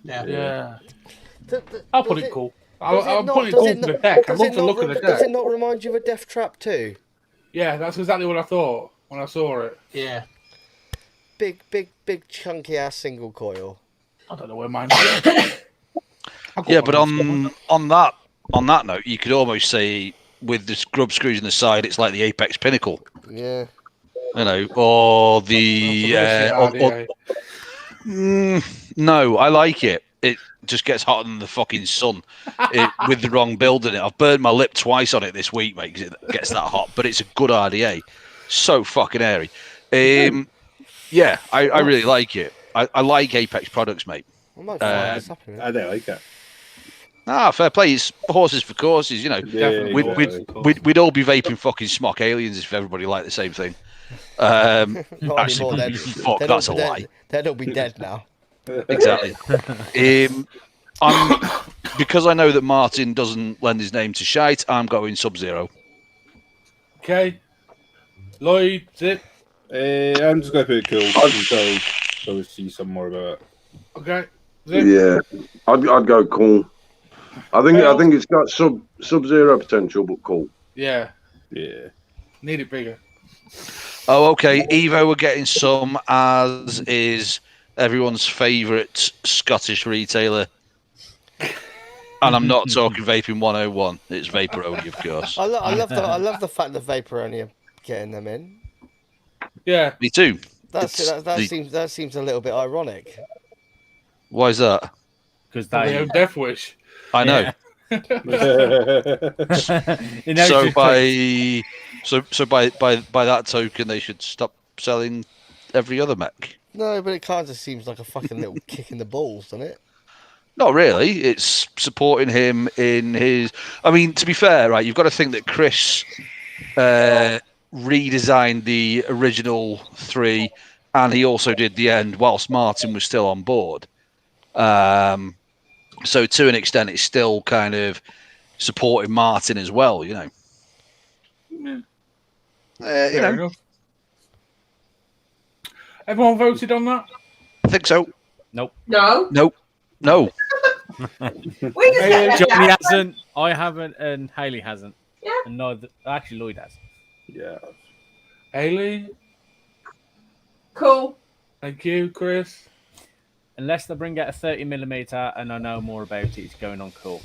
Yeah. Does I'll put it cool. does I'll not- put it does cool it for the not- deck. I does love it the not look of re- the Does deck. it not remind you of a Death Trap too? Yeah, that's exactly what I thought when I saw it. Yeah. Big chunky ass single coil. I don't know where mine is. Yeah, but on that note, you could almost say with the grub screws in the side, it's like the Apex Pinnacle. Yeah. You know, or the no, I like it. It just gets hotter than the fucking sun with the wrong build in it. I've burned my lip twice on it this week, mate, because it gets that hot. But it's a good RDA. So fucking airy. Yeah, I really like it. I like Apex products, mate. I might find this up in a I minute. don't like it. Fair play. It's horses for courses, you know. Yeah, We'd all be vaping fucking smock aliens if everybody liked the same thing. Not Actually, anymore. fuck, They'd that's a all- lie. They'd all be dead now. Exactly. Because I know that Martin doesn't lend his name to shite, I'm going Sub-Zero. Okay. Lloyd, Zip. I'm just going to put it cool until we see some more about it. Okay. Zip. Yeah, I'd go cool. I think it's got Sub-Zero potential, but cool. Yeah. Yeah. Need it bigger. Oh, okay. Evo, we're getting some, as is everyone's favourite Scottish retailer. And I'm not talking Vaping 101. It's Vaporoni, of course. I love the fact that Vaporoni are getting them in. Yeah. Me too. That seems a little bit ironic. Why is that? Because They they. own Death Wish. I know. So by that token, they should stop selling every other mech. No, but it kind of seems like a fucking little kick in the balls, doesn't it? Not really. It's supporting him in his. I mean, to be fair, right? You've got to think that Chris redesigned the original 3, and he also did the end whilst Martin was still on board. So to an extent, it's still kind of supporting Martin as well, you know. Yeah. You know. Enough. Everyone voted on that? I think so. No. No. We just get Johnny left out. hasn't, I haven't, and Haley hasn't. Yeah. And neither, actually, Lloyd has. Yeah. Haley, Cool. thank you, Chris. Unless they bring out a 30mm and I know more about it, it's going on cool.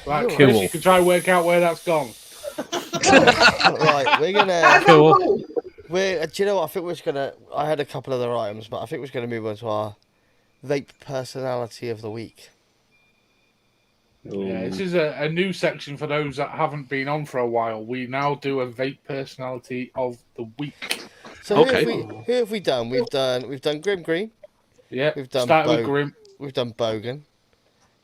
Right, Cool. Chris, you can try and work out where that's gone. Right, we're gonna. That's Cool. not cool. Do you know what? I think we're just gonna. I had a couple other items, but I think we're just gonna move on to our vape personality of the week. Yeah, this is a new section for those that haven't been on for a while. We now do a vape personality of the week. So Okay. who have we done? We've done Grim Green. Yeah, We've done start with Grim. We've done Bogan.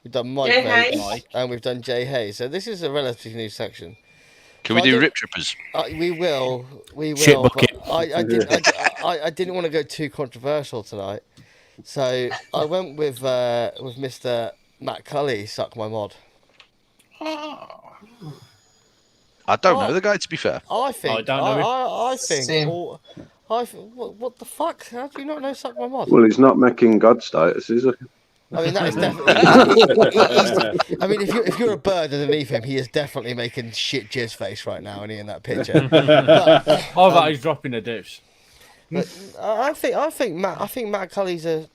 We've done Mike Jay Vapes, Hayes. and we've done Jay Hayes. So this is a relatively new section. Can we I do did- Rip Trippers? We will. Shit But bucket. I didn't want to go too controversial tonight, so I went with Mr. Matt Cully. Suck my mod. I don't know the guy, to be fair. I think. I don't know him. I think. Same. What the fuck? How do you not know Suck My Mod? Well, he's not making God status, is he? I mean, that is definitely. I mean, if you're a bird underneath him, he is definitely making shit jizz face right now, and he in that picture. But, I thought he's dropping a deuce. but I think Matt Cully's a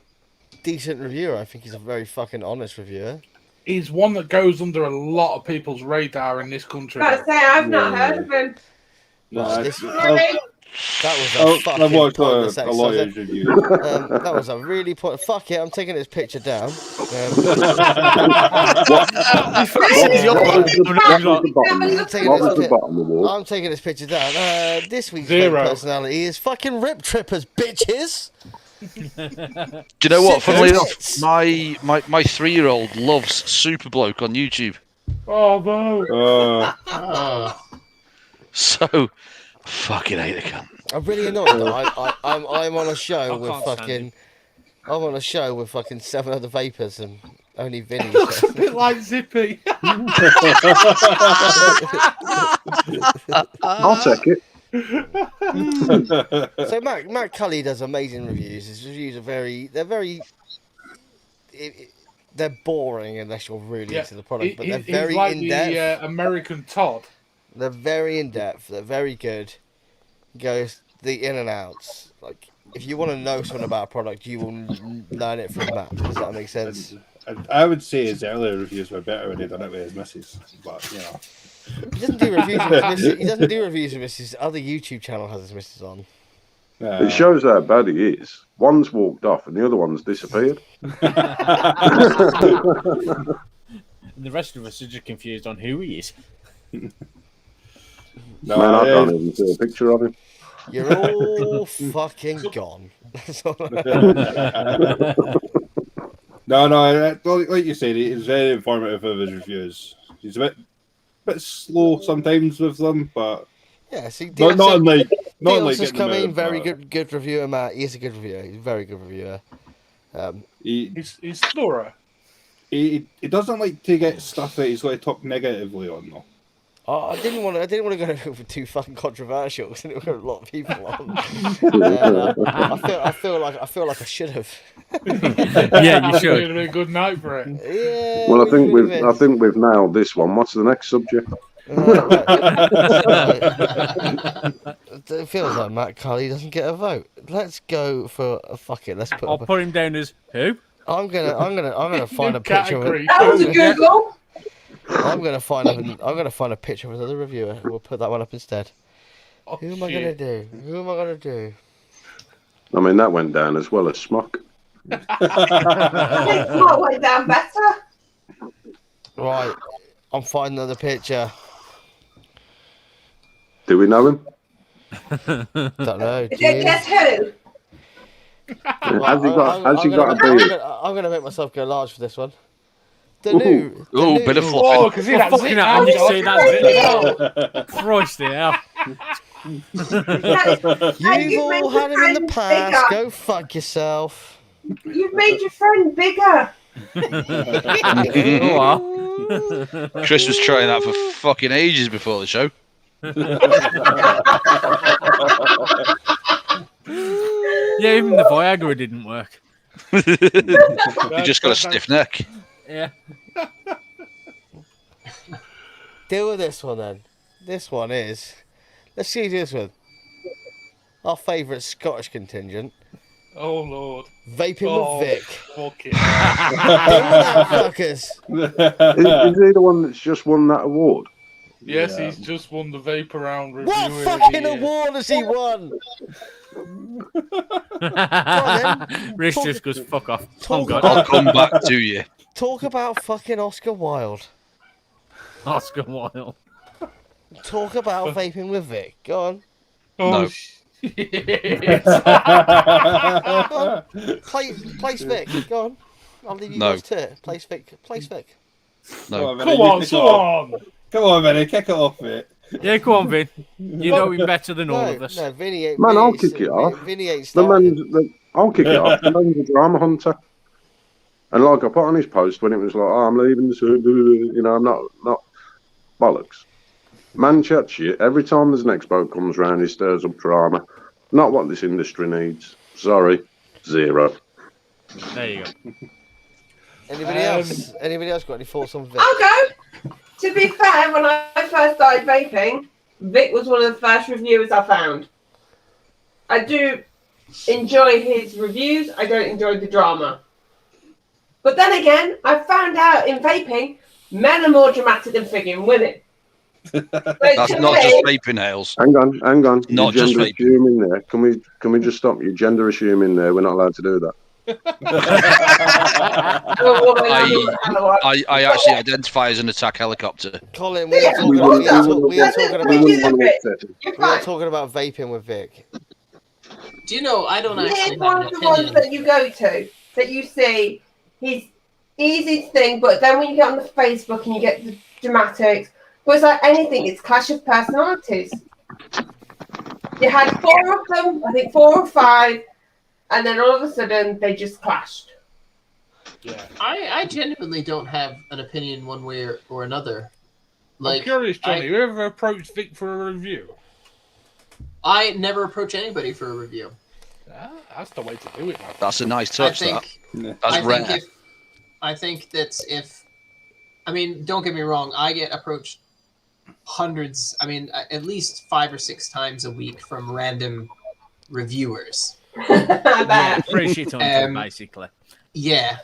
decent reviewer. I think he's a very fucking honest reviewer. He's one that goes under a lot of people's radar in this country. Gotta say, I've not heard of him. Well, this- Really? That was a I've fucking watched pointless a lot of exercise. his reviews. That was a really point. Fuck it, I'm taking this picture down. What was the bottom? I'm taking What this was the pi- bottom of the wall? I'm taking this picture down. This week's Zero. vape personality is fucking Rip Trippers, bitches. Do you know what? Sick Funnily enough, tits. my 3-year-old loves Super Bloke on YouTube. Oh no! Oh. So, fucking hate the cunt. I'm really annoyed that I'm on a show I with can't stand fucking. I'm on a show with fucking 7 other vapors and only Vinny. Looks a bit like Zippy. I'll take it. So Matt Cully does amazing reviews. His reviews are they're boring unless you're really into the product, but they're He's very like in depth. the American Todd. They're very in depth. They're very good. Goes the in and outs. Like if you want to know something about a product, you will learn it from Matt. Does that make sense? I would say his earlier reviews were better when he done it with his missus, but you know. He doesn't do reviews with his missus. He doesn't do reviews with his other YouTube channel has his missus on. It shows how bad he is. One's walked off and the other one's disappeared. And the rest of us are just confused on who he is. No, Man, I can't even see a picture of him. You're all fucking gone. That's all. No, like you said, he's very informative of his reviews. He's a bit slow sometimes with them, but Yeah, see, not unlike Dios has getting come them in, out, very but good reviewer, Matt. He is a good reviewer. He's a very good reviewer. He's thorough. He doesn't like to get stuff that he's going to talk negatively on, though. I didn't want to go for too fucking controversial because there were a lot of people on. And, I feel like I should have. Yeah, you should. It'd be a good night for it. Yeah. Well, I think we've nailed this one. What's the next subject? Right. It feels like Matt Cully doesn't get a vote. Let's go for fuck it. Let's put. I'll put him down as who? I'm gonna find a picture of Category. it. That was a Google. I'm gonna find a picture of another reviewer. We'll put that one up instead. Oh, Who am I shit. gonna do? I mean, that went down as well as Smock. I think Smart went down better. Right, I'm finding another picture. Do we know him? Don't know. Is do it you? guess who? Has he got a beard? I'm gonna make myself go large for this one. The new. Bit of Oh, fluffing. because he that Fucking zip hell, out, you see that Josh. zip? Christ, hell. You've all had him in the past. Go fuck yourself. You've made your friend bigger. Oh, well. Chris was trying that for fucking ages before the show. Yeah, Even the Viagra didn't work. You just got a stiff neck. Yeah. Deal with this one then. This one is. Let's see who this with. Our favourite Scottish contingent. Oh Lord. Vaping with Vic. Fuck it. Deal with that, fuckers. Is he the one that's just won that award? Yes, he's just won the Vapor Round Reviewer What of the fucking Year. award has he won? Rich just goes, fuck off. Oh, Talk God. I'll come back to you. Talk about fucking Oscar Wilde. Oscar Wilde. Talk about vaping with Vic. Go on. Oh, No. shit. Go on. Place Vic. Go on. I'll leave you No. guys to it. Place Vic. Place Vic. No. Come on, so on. Come on, Vinny, kick it off, mate. Yeah, go on, Vin. You know him better than all of us. No, Vinny ain't. Man, Vinny I'll ain't- kick it off. Vinny ain't The started. man's, I'll kick it off. The man's a drama hunter. And like I put on his post when it was like, oh, I'm leaving this, you know, I'm not bollocks. Man chat shit. Every time there's an expo comes round, he stirs up drama. Not what this industry needs. Sorry. Zero. There you go. Anybody else? Anybody else got any thoughts on Vic? I'll go. To be fair, when I first started vaping, Vic was one of the first reviewers I found. I do enjoy his reviews. I don't enjoy the drama. But then again, I found out in vaping, men are more dramatic than frigging women. That's not just vaping, Hales. Hang on. Not You're just gender vaping. assuming there. Can we just stop you gender assuming there? We're not allowed to do that. I actually identify as an attack helicopter. Colin, we are talking about vaping with Vic. Do you know, I don't actually He's have one an of the ones opinion. that you go to, that you see, he's easy thing, but then when you get on the Facebook and you get the dramatics, but it's like anything, it's clash of personalities. You had 4 of them, I think 4 or 5, and then all of a sudden they just clashed. Yeah. I genuinely don't have an opinion one way or another. I'm curious, Johnny, have you ever approached Vic for a review? I never approach anybody for a review. That's the way to do it, man. That's a nice touch, That's rare. I think that I mean, don't get me wrong, I get approached hundreds, I mean, at least 5 or 6 times a week from random reviewers. Yeah, free shit on them, basically. Yeah.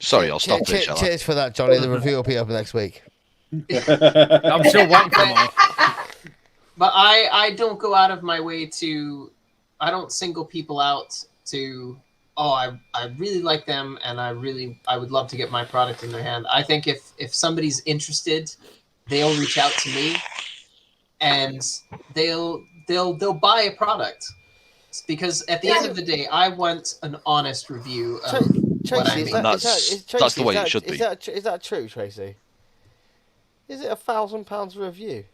Sorry, I'll stop this. Cheers for that, Johnny. The review will be up next week. I'm still waiting for mine. But I don't go out of my way I don't single people out to, I really like them and I would love to get my product in their hand. I think if somebody's interested, they'll reach out to me and they'll buy a product. Because at the end of the day, I want an honest review of what I mean. That's the way it should be. Is that true, Tracy? Is it £1,000 review?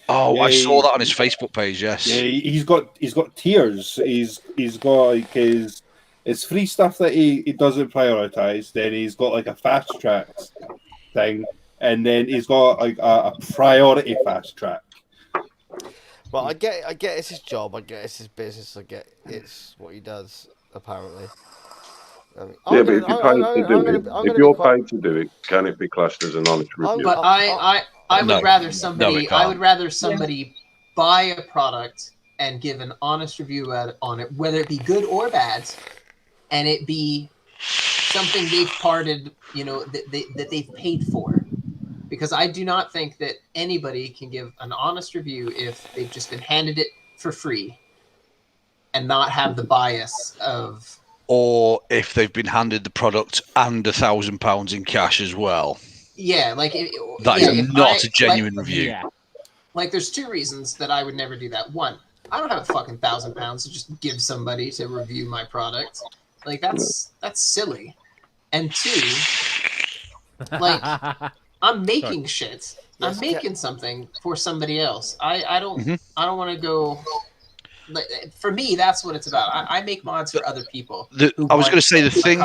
Oh, I saw that on his Facebook page. Yes. Yeah, he's got tiers. He's got like his free stuff that he doesn't prioritize. Then he's got like a fast track thing, and then he's got like a priority fast track. Well, I get it's his job. I get it's his business. I get it's what he does. Apparently. I mean, Yeah, but if you're paid to do it, can it be classed as an honest review? But I would rather somebody buy a product and give an honest review on it, whether it be good or bad, and it be something they've parted, that they've paid for. Because I do not think that anybody can give an honest review if they've just been handed it for free and not have the bias of... Or if they've been handed the product and £1,000 in cash as well. Yeah, that is not a genuine review. Yeah. Like, there's 2 reasons that I would never do that. 1, I don't have a fucking £1,000 to just give somebody to review my product. Like, that's silly. And 2, like, I'm making shit. I'm making something for somebody else. I don't want to go. For me, that's what it's about. I make mods for other people. I was going to say the thing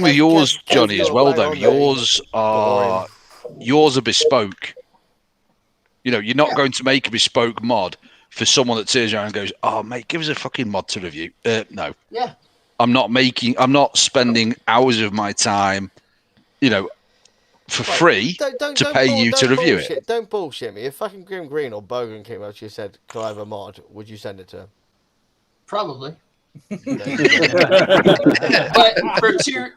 with yours, Johnny, as well, though. Yours are bespoke. You're not going to make a bespoke mod for someone that turns around and goes, "Oh, mate, give us a fucking mod to review." No. Yeah. I'm not spending hours of my time, for free to pay you to review it. Don't bullshit me. If fucking Grim Green or Bogan came out to you and said, "Can I have a mod?" Would you send it to him? Probably. But for two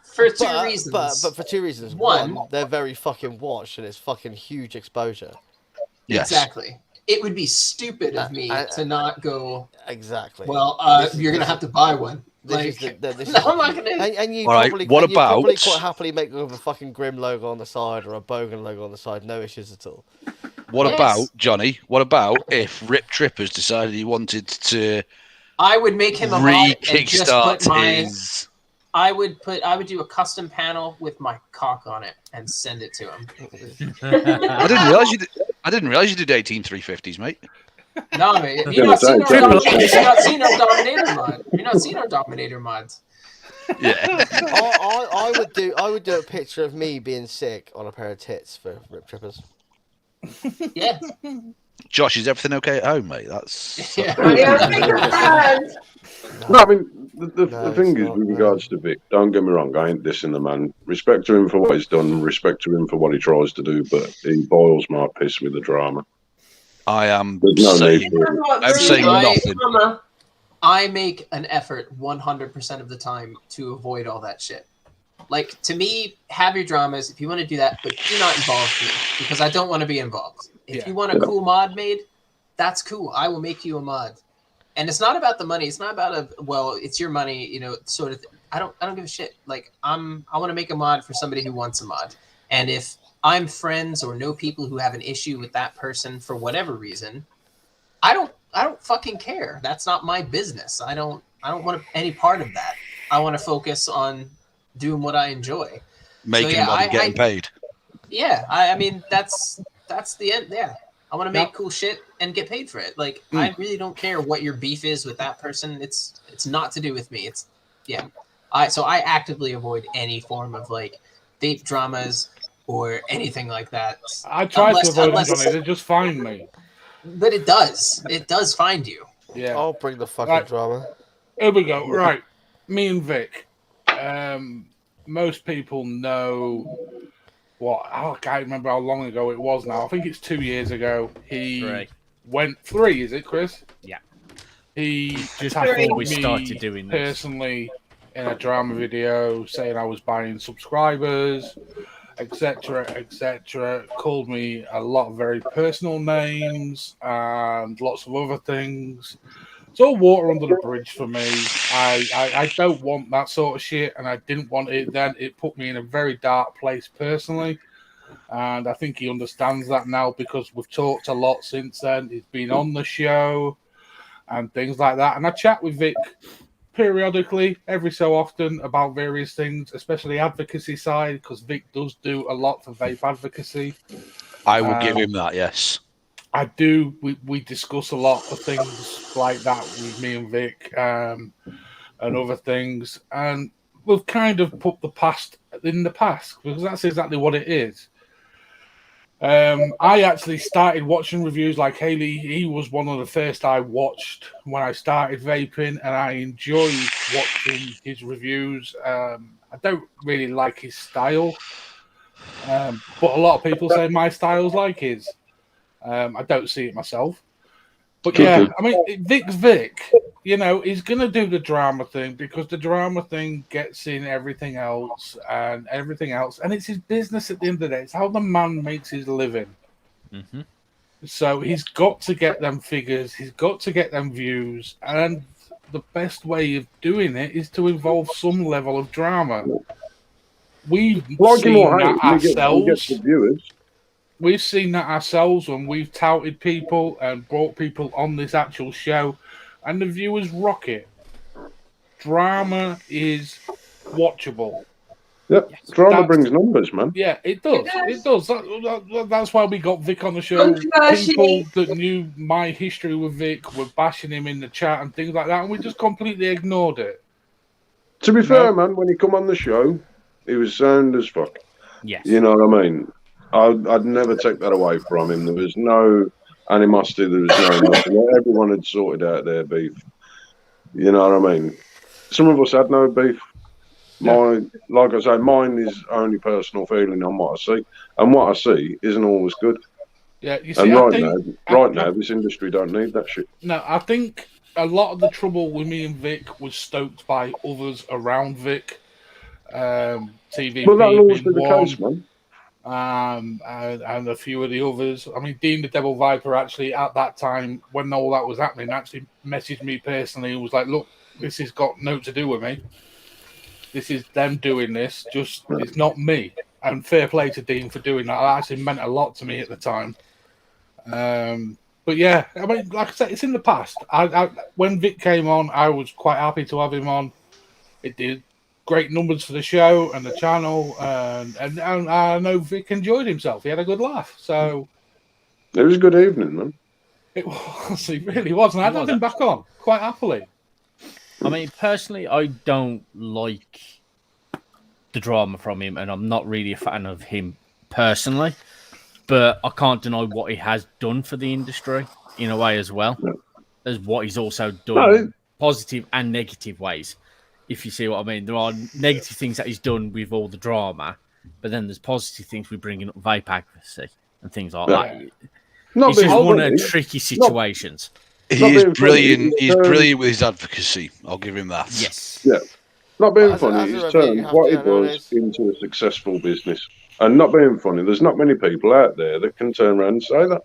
reasons. But for two reasons. One, they're very fucking watched and it's fucking huge exposure. Yes. Exactly. It would be stupid of me to not go. Exactly. Well, you're gonna have to buy one. I'm not gonna. And you All right, probably, what and you probably about- quite happily make them with a fucking Grim logo on the side or a Bogan logo on the side. No issues at all. What about, Johnny? What about if Rip Trippers decided he wanted to I would make him a mod and just re-kickstart put my. his? I would do a custom panel with my cock on it and send it to him. I didn't realize you did. I didn't realize you did 18 350s, mate. No, mate. Have you not seen our Dominator mod? Have you not seen our Dominator mods? Yeah. I would do a picture of me being sick on a pair of tits for Rip Trippers. Yeah. Josh, is everything okay at home, mate? That's. Yeah. No, I mean, the thing is, with regards to Vic, don't get me wrong, I ain't dissing the man. Respect to him for what he's done, respect to him for what he tries to do, but he boils my piss with the drama. I am saying nothing. I make an effort 100% of the time to avoid all that shit. Like, to me, have your dramas if you want to do that, but do not involve me because I don't want to be involved. If you want a cool mod made, that's cool. I will make you a mod. And it's not about the money. It's not about it's your money, sort of. I don't give a shit. Like, I want to make a mod for somebody who wants a mod. And if I'm friends or know people who have an issue with that person for whatever reason, I don't fucking care. That's not my business. I don't want any part of that. I want to focus on doing what I enjoy. Making money, getting paid. Yeah, I mean that's the end. Yeah, I want to make cool shit and get paid for it. Like I really don't care what your beef is with that person. It's not to do with me. So I actively avoid any form of like vape dramas or anything like that. I try to avoid them, Johnny. They just find me. But it does find you. Yeah, I'll bring the fucking drama. Here we go. Right, me and Vic. Most people know I can't remember how long ago it was now. I think it's 2 years ago. He went 3, is it, Chris? Yeah. He just before we started doing this. Personally in a drama video saying I was buying subscribers, etc., etc. Called me a lot of very personal names and lots of other things. It's all water under the bridge for me. I don't want that sort of shit, and I didn't want it then. It put me in a very dark place personally, and I think he understands that now because we've talked a lot since then. He's been on the show and things like that, and I chat with Vic periodically, every so often, about various things, especially advocacy side, because Vic does do a lot for vape advocacy. I will give him that, yes. I do. We discuss a lot of things like that with me and Vic and other things. And we've kind of put the past in the past because that's exactly what it is. I actually started watching reviews like Haley. He was one of the first I watched when I started vaping, and I enjoyed watching his reviews. I don't really like his style, but a lot of people say my style's like his. I don't see it myself. But yeah, I mean, Vic's Vic, he's going to do the drama thing because the drama thing gets in everything else. And it's his business at the end of the day. It's how the man makes his living. Mm-hmm. So he's got to get them figures. He's got to get them views. And the best way of doing it is to involve some level of drama. We've seen that ourselves. We've seen that ourselves when we've touted people and brought people on this actual show, and the viewers rock it. Drama is watchable. Yep, drama brings numbers, man. Yeah, it does. It does. That's why we got Vic on the show. People that knew my history with Vic were bashing him in the chat and things like that, and we just completely ignored it. To be fair, man, when he come on the show, he was sound as fuck. Yes. You know what I mean? I'd never take that away from him. There was no animosity. There was no nothing. Everyone had sorted out their beef. You know what I mean? Some of us had no beef. Like I say, mine is only personal feeling on what I see, and what I see isn't always good. Yeah, you see, And I right think now, this industry don't need that shit. no, I think a lot of the trouble with me and Vic was stoked by others around Vic. TVP But that'll always be being the one, case, man. and a few of the others. I mean, Dean the Devil Viper actually at that time, when all that was happening, actually messaged me personally and was like, "Look, this has got no to do with me. This is them doing this. Just it's not me." And fair play to Dean for doing that. That actually meant a lot to me at the time. But yeah, I mean, like I said, it's in the past. When Vic came on, I was quite happy to have him on. It did great numbers for the show and the channel, and I know Vic enjoyed himself. He had a good laugh. So it was a good evening, man. It was. It really was. And I'd have him back on quite happily. I mean, personally, I don't like the drama from him, and I'm not really a fan of him personally. But I can't deny what he has done for the industry in a way as well as what he's also done positive and negative ways. If you see what I mean, there are negative things that he's done with all the drama, but then there's positive things with bringing up vape advocacy and things like that. He's just one of tricky situations. He is brilliant. He's brilliant with his advocacy. I'll give him that. Yes. Yeah. Not being funny, he's turned what he does into a successful business. And not being funny, there's not many people out there that can turn around and say that.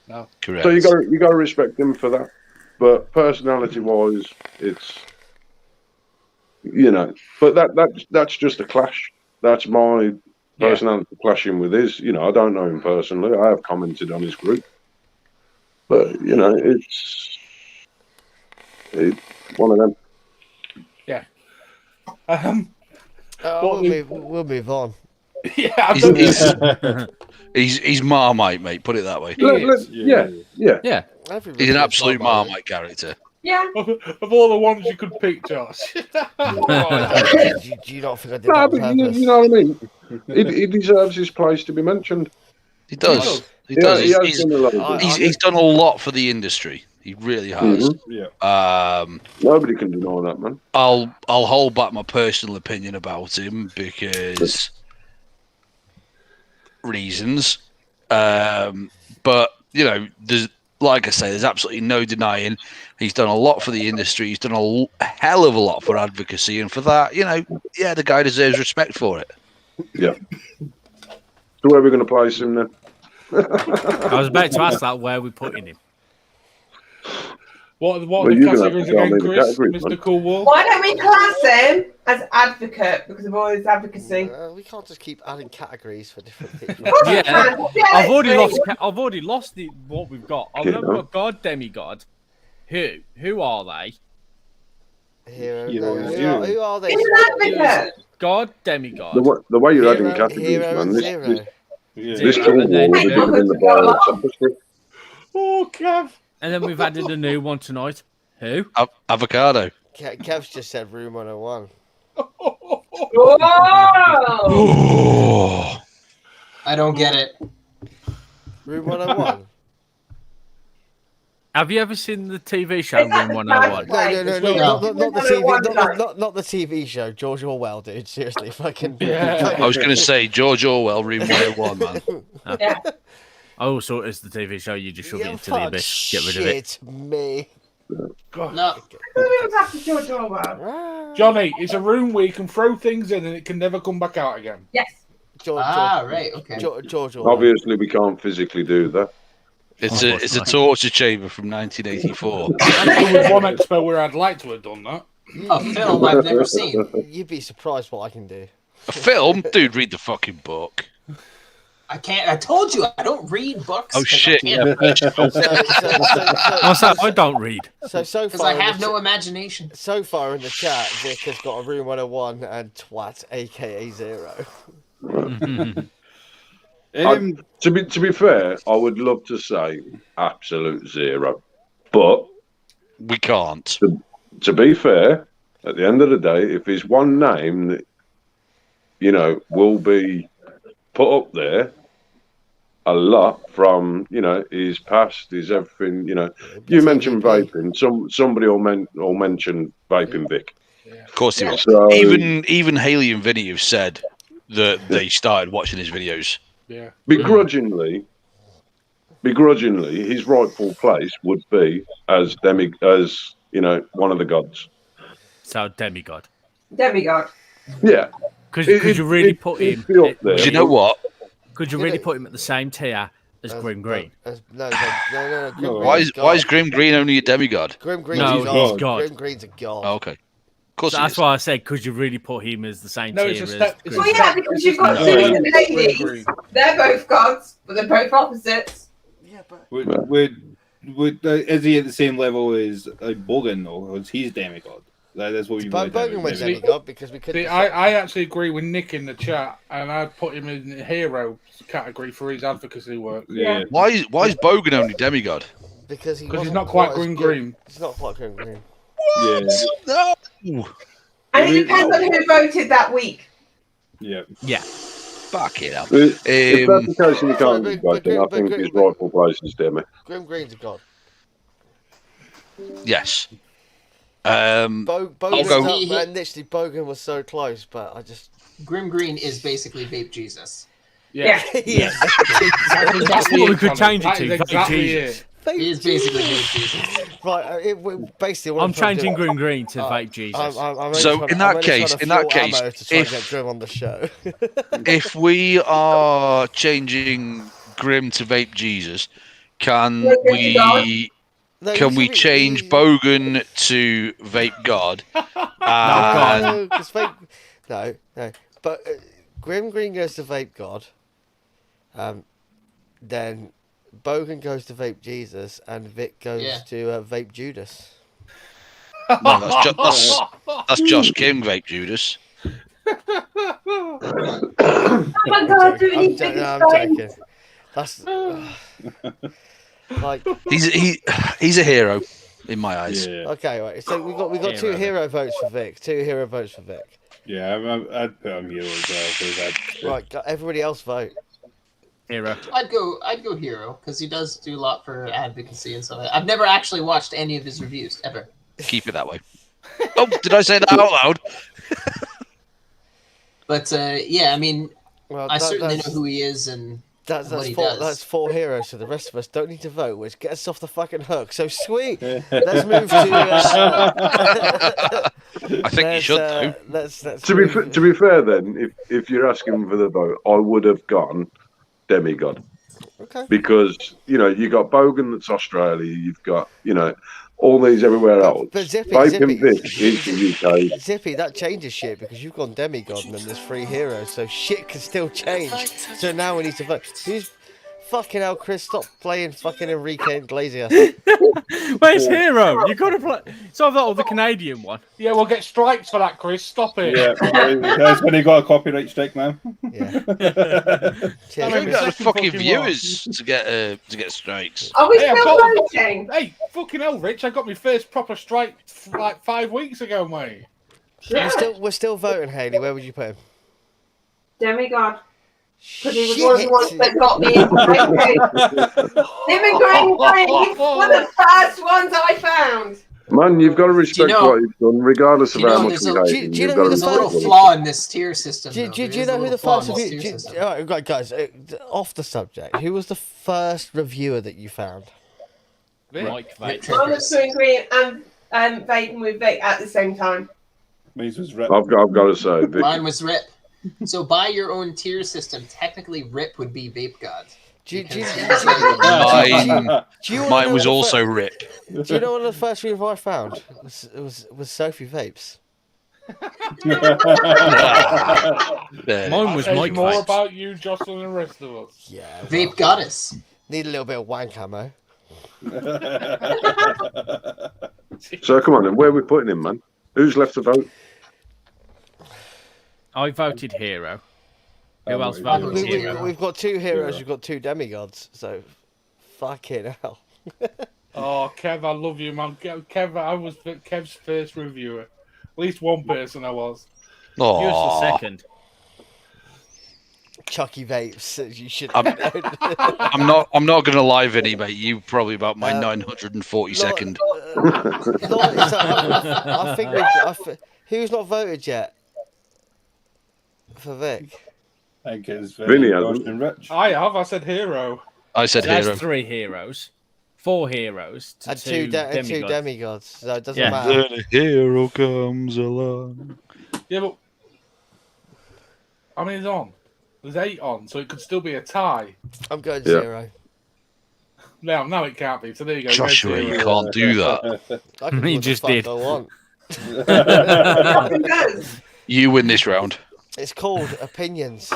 No, correct. So you got to respect him for that. But personality-wise, it's But that's just a clash. That's my personality clashing with his. I don't know him personally. I have commented on his group, but it's one of them. Yeah. We'll move on. Yeah, he's Marmite, mate. Put it that way. Yeah. He's an absolute Marmite character. Yeah. Of all the ones you could pick, Josh. Do you not think I did that on purpose? You know what I mean? He deserves his place to be mentioned. He does. He does. He's done a lot for the industry. He really has. Yeah. Nobody can deny that, man. I'll hold back my personal opinion about him because reasons. But there's, like I say, there's absolutely no denying he's done a lot for the industry. He's done a hell of a lot for advocacy, and for that, the guy deserves respect for it. Yeah. So where are we going to place him then? I was about to ask that, where we're putting him. What are the categories again, Chris? Mr. Coolwall? Why don't we class him as advocate because of all his advocacy? We can't just keep adding categories for different people. Yeah, I've already lost what we've got. I've got God, demigod. Who are they? Hero. Hero. Who are they? He's an advocate. God, demigod. The way you're adding categories, Hero man. and This Zero. this Coolwall would have been in the bar tapestry. Oh, Kev. And then we've added a new one tonight. Who? Avocado. Kev's just said Room 101. Whoa! Oh. I don't get it. Room 101? Have you ever seen the TV show Room 101? No, not the TV show. George Orwell, dude. Seriously, fucking. I was going to say George Orwell, Room 101, man. Yeah. Oh, so it's the TV show. You just shove it into the abyss. Get rid of it. Shit, me. No. Who was after George Orwell? Johnny, it's a room where you can throw things in and it can never come back out again. Yes. Right, okay. George Orwell. Obviously, we can't physically do that. It's a torture chamber from 1984. There was one expo where I'd like to have done that. A film I've never seen. You'd be surprised what I can do. A film? Dude, read the fucking book. I can't. I told you I don't read books. Oh shit! I I don't read. So far, because I have no imagination. So far in the chat, Vic has got a Room 101 and Twat, aka Zero. To be fair, I would love to say absolute zero, but we can't. To be fair, at the end of the day, if there's one name that will be put up there, a lot from his past, his everything. You mentioned vaping. Somebody will mention vaping Vic. Of course he will. So Even Haley and Vinny have said that they started watching his videos. Yeah. begrudgingly, his rightful place would be as one of the gods. So demigod. Demigod. Yeah. Could you really put him? Up there, Do you know what? Could you really put him at the same tier as Grim Green? No. Why is Grim Green only a demigod? Grim Green's No, a he's god. God. Grim Green's a god. Oh, okay. Of course So he that's is. why I said, could you really put him as the same No, tier it's a as step. Grim Well, Green? yeah, because you've got No, two no, different Grim ladies. Green. They're both gods, but they're both opposites. Yeah, but Is he at the same level as Bogan, though? Or is he's demigod? That's what we Bogan was demigod. demigod because we couldn't. See, I actually agree with Nick in the chat, and I'd put him in the hero category for his advocacy work. Yeah. Why is Bogan only demigod? because Because he's wasn't not quite as Grim good. Green. He's not quite Grim Green. Yeah. No. And it depends on who voted that week. Yeah. Yeah. Fuck it up. If that's the case, and you can't Sorry, vote, then I think his rightful place is Demi. Grim Green's a god. Yes. Bogan's go- up, man. Literally, Bogan was so close, but I just. Grim Green is basically Vape Jesus. Yeah. That's what we could change it That to. is Vape exactly Jesus. it. He is basically Vape Jesus. Right, basically, what I'm trying to changing do- Grim Green to Vape Jesus. I'm only So, trying- in that I'm only trying case- to in that fuel case, ammo to try and if- get Grim on the show. If we are changing Grim to Vape Jesus, can Grim to we No, can you we should be- change you- Bogan to Vape God? God. No, 'cause no. But Grim Green goes to Vape God. Then Bogan goes to Vape Jesus, and Vic goes Yeah. to Vape Judas. No, that's Josh King Vape Judas. Oh my god, do I'm you think joking. That's like He's a hero in my eyes. Yeah. okay, right. So we got two hero votes for Vic. Two hero votes for Vic. Yeah, I'd put him hero as well. Because Right, everybody else vote. Hero. I'd go hero because he does do a lot for advocacy and stuff. I've never actually watched any of his reviews ever. Keep it that way. Oh, did I say that out loud? But yeah, I mean, Well, I certainly know who he is and what he does. that's four heroes. So the rest of us don't need to vote, which gets us off the fucking hook. So sweet. Let's move to. I think you should though. Let's To be fair, then, if you're asking for the vote, I would have gone demigod. Okay. Because you got Bogan that's Australia, you've got all these everywhere else. But Zippy, Vaping Vic is the UK. Zippy, that changes shit because you've gone demigod and then there's three heroes, so shit can still change. So now we need to vote. Who's fucking hell, Chris? Stop playing fucking Enrique Iglesias. Where's Hero? You got to play. So I thought of the Canadian one. Yeah, we'll get strikes for that, Chris. Stop it. Yeah, that's when he got a copyright strike, man. Yeah. I Cheers. don't got the Second fucking fucking viewers to get strikes. Are we Hey, I've still got- voting? Hey, fucking hell, Rich! I got my first proper strike like 5 weeks ago, mate. We're still voting, Haley. Where would you put him? Demigod. Because he was one of the ones that got me into vaping. Him and Green one of the first ones I found. Man, you've got to respect know- what he's done, regardless of do you how know much there's we a- hate do him. you You've know got to who the There's a respect little what he flaw in this tier system. Do though. you know who the flaw first in this review? tier system. All right, guys, off the subject. Who was the first reviewer that you found? Mike Vape. I was doing Green and vaping with Vic at the same time. Means was ripped. I've got to say, Vic, Mine was Rip. So by your own tier system, technically Rip would be Vape God. Do you Mine wanna know was the also Rip. Do you know one of the first reviews I found? Was Sophie Vapes. There. Mine was Says Mike more Vapes. about you, Jocelyn, and the rest of us. Yeah. Vape Goddess. Need a little bit of wank ammo. so come on, then, where are we putting him, man? Who's left to vote? I voted Hero. Who else voted voted Hero? We've got two heroes. Yeah. We've got two demigods. So, fucking hell. Oh, Kev, I love you, man. Kev, I was Kev's first reviewer. At least one person I was. Yours was Aww. second. Chucky vapes. You should have known. I'm not going to lie, Vinny, mate. You probably about my 942nd. I think who's not voted yet for Vic? I think it's Vinny Josh hasn't. and Rich. I have. I said hero. I said So that's hero. 3 heroes, 4 heroes, to And 2 two demigods. demigods. So it doesn't Yeah. matter. Then a hero comes along. Yeah, but I mean, it's on. There's 8 on, so it could still be a tie. I'm going Yeah. 0. No, it can't be. So there you go. Joshua, you can't do that. I can do He what just the fuck did. I want. Fucking does. You win this round. It's called opinions.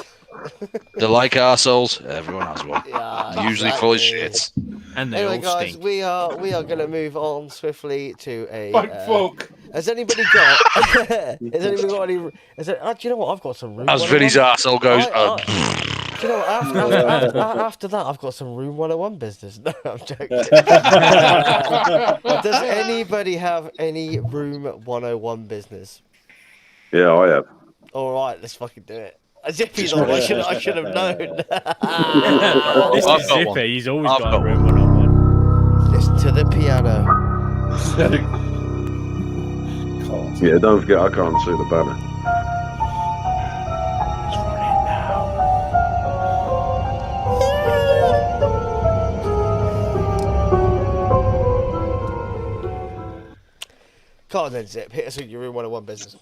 They're like arseholes. Everyone has one. Yeah, Usually full of exactly. shit. And they Anyway, all guys, stink. we are going to move on swiftly to a. Like fuck. Has anybody got? Has anybody got any? Do you know what? I've got some room. As 101. Vinny's arsehole goes. Do you know what? After that, I've got some room 101 business. No, I'm joking. Does anybody have any room 101 business? Yeah, I have. All right, let's fucking do it. Zippy's on. I should have known. This I've is got Zippy. one. He's always I've got a got room 101. Listen to the piano. Yeah, don't forget, I can't see the banner. Come on then, Zip. Hit us with your room 101 business.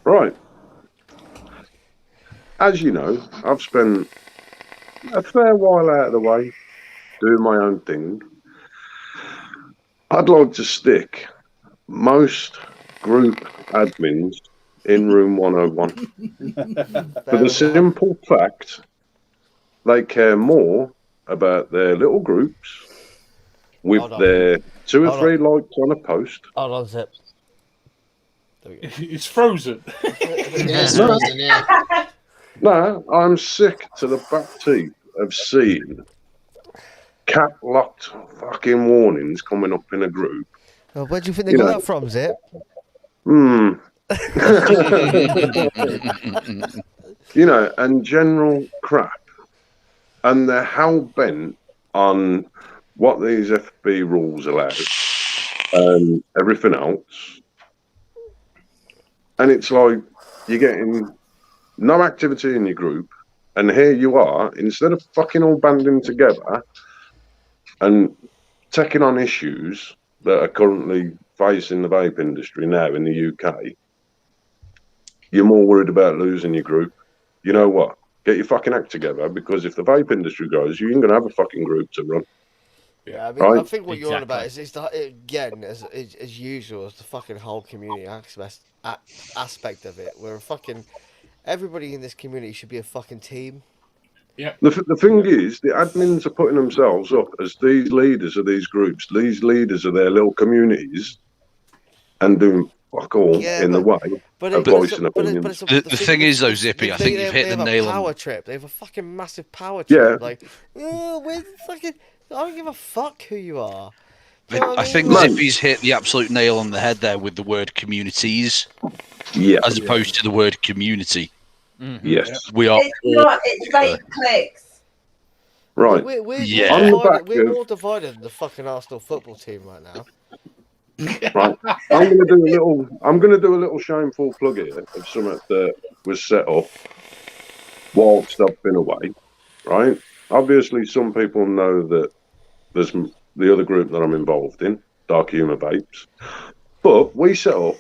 Right. As you know, I've spent a fair while out of the way doing my own thing. I'd like to stick most group admins in room 101 for the simple fact they care more about their little groups with Hold on. their 2 or Hold 3 likes on a post. Hold on, Zip. There we go. It's frozen. It's frozen, yeah. No, I'm sick to the back teeth of seeing cat-locked fucking warnings coming up in a group. Oh, where do you think they got that from, Zip? You know, and general crap. And they're hell-bent on what these FB rules allow and everything else. And it's like you're getting no activity in your group, and here you are, instead of fucking all banding together and taking on issues that are currently facing the vape industry now in the UK, you're more worried about losing your group. You know what? Get your fucking act together, because if the vape industry goes, you ain't going to have a fucking group to run. Yeah, I mean, Right. I think what you're on about is again, as usual, is the fucking whole community aspect of it. Where everybody in this community should be a fucking team. Yeah. The thing is, the admins are putting themselves up as these leaders of these groups, these leaders of their little communities, and doing fuck all in the way of voicing opinions. The thing is, though, Zippy, I think you've hit the nail on. They have a power trip. They have a fucking massive power trip. Yeah. Like, we're fucking. I don't give a fuck who you are. I think Zippy's hit the absolute nail on the head there with the word communities, as opposed to the word community. Mm-hmm. Yes, we are. It's not. It's vape clicks. Right. We're more divided than the fucking Arsenal football team right now. Right. I'm going to do a little shameful plug here of something that was set up whilst I've been away. Right. Obviously, some people know that there's the other group that I'm involved in, Dark Humour Vapes, but we set up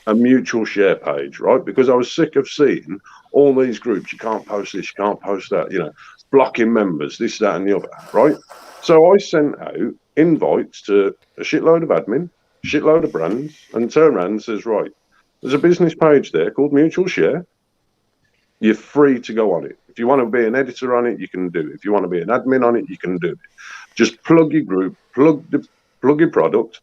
a mutual share page, right? Because I was sick of seeing all these groups. You can't post this, you can't post that. You know, blocking members, this, that, and the other, right? So I sent out invites to a shitload of admin, shitload of brands, and turn around and says, right, there's a business page there called Mutual Share. You're free to go on it. If you want to be an editor on it, you can do it. If you want to be an admin on it, you can do it. Just plug your group, plug your product.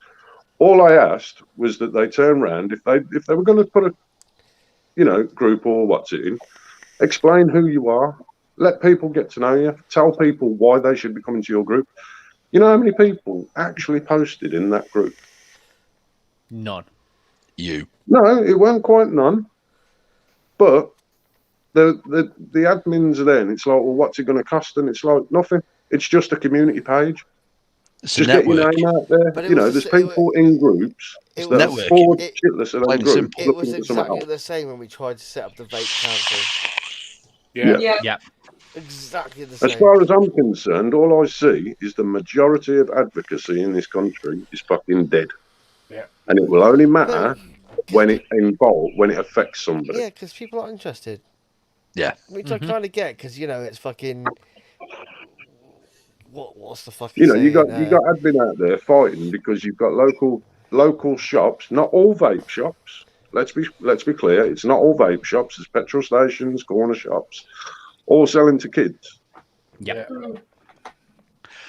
All I asked was that they turn around, if they were going to put a group or what's it in, explain who you are, let people get to know you, tell people why they should be coming to your group. You know how many people actually posted in that group? None. You. No, it weren't quite none. But the admins are there, and it's like, well, what's it going to cost? And it's like nothing. It's just a community page. It's Just a get your network. name out there. But it You know, was there's a- it people wa- in groups it that was- are bored it- shitless of plain them and groups simple. It looking was for something exactly else. the same when we tried to set up the vape council. Yeah. Yeah. Yeah. Exactly the As same. far as I'm concerned, all I see is the majority of advocacy in this country is fucking dead. Yeah. And it will only matter But- when it affects somebody. Yeah, because people aren't interested. Yeah. Which I Mhm. kind of get, because it's fucking. What's the fucking You know, saying? you got admin out there fighting because you've got local shops, not all vape shops. Let's be clear, it's not all vape shops. There's petrol stations, corner shops, all selling to kids. Yeah.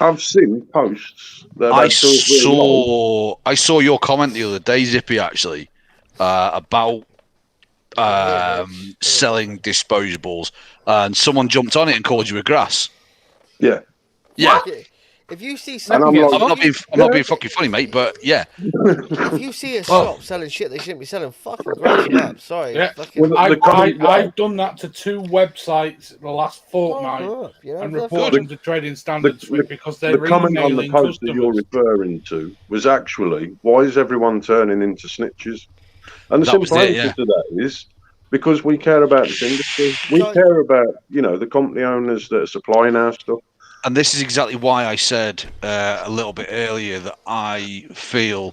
I've seen posts that I had 2 or 3 likes. I saw your comment the other day, Zippy, actually, about selling disposables, and someone jumped on it and called you a grass. Yeah. Yeah. If you see And something, I'm Yes. like, I'm not being fucking funny, mate, but yeah. if you see a shop selling shit they shouldn't be selling, fucking grass them up. Sorry. Yeah. Fucking Well, I've done that to 2 websites the last fortnight up, and they're reported fucking- them to trading standards for it because they're the comment on the emailing post that you're customers. referring to was actually, why is everyone turning into snitches? And the That was simple it, answer yeah. to that is because we care about this industry. We So- care about, the company owners that are supplying our stuff. And this is exactly why I said a little bit earlier that I feel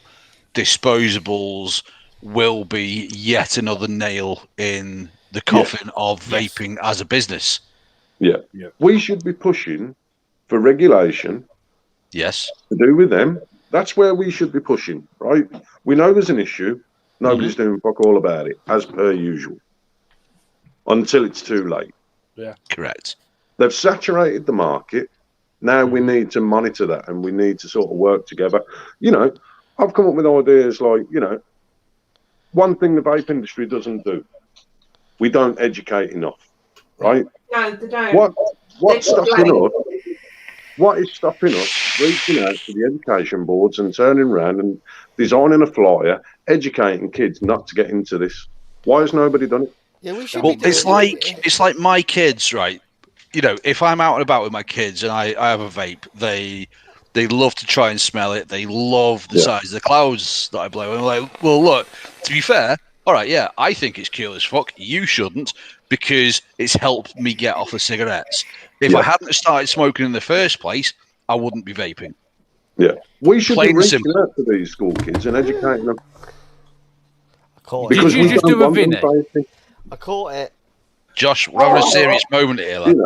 disposables will be yet another nail in the coffin of vaping as a business. Yeah. We should be pushing for regulation Yes. to do with them. That's where we should be pushing, right? We know there's an issue. Nobody's doing fuck all about it, as per usual, until it's too late. Correct. They've saturated the market. Now we need to monitor that, and we need to sort of work together. I've come up with ideas like, one thing the vape industry doesn't do, we don't educate enough, right? No, they don't. What's They stopping blame. us? What is stopping us reaching out to the education boards and turning around and designing a flyer, educating kids not to get into this? Why has nobody done it? Yeah, we should Well, be doing it's like my kids, right? If I'm out and about with my kids and I have a vape, they love to try and smell it. They love the size of the clouds that I blow. And I'm like, well, look, to be fair, all right, yeah, I think it's cool as fuck. You shouldn't, because it's helped me get off the cigarettes. If I hadn't started smoking in the first place, I wouldn't be vaping. Yeah, we should Plain be and reaching simple. out to these school kids and educating them. I caught it. Did you we just don't do a want them Vinny? vaping, I caught it. Josh, we're having a serious moment here, lad.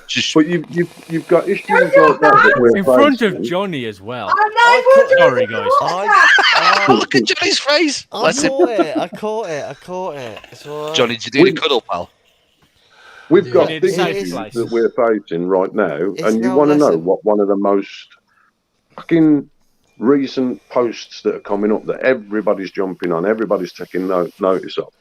Just But you've got issues like that we're In front of facing. Johnny as well. I know. Sorry, guys. look at Johnny's face. I Let him. caught it. It's all right. Johnny, did you need a cuddle, pal? We've got need big a safe issues place. that we're facing right now, It's and you no want to know lesson. what one of the most fucking recent posts that are coming up that everybody's jumping on, everybody's taking notice of.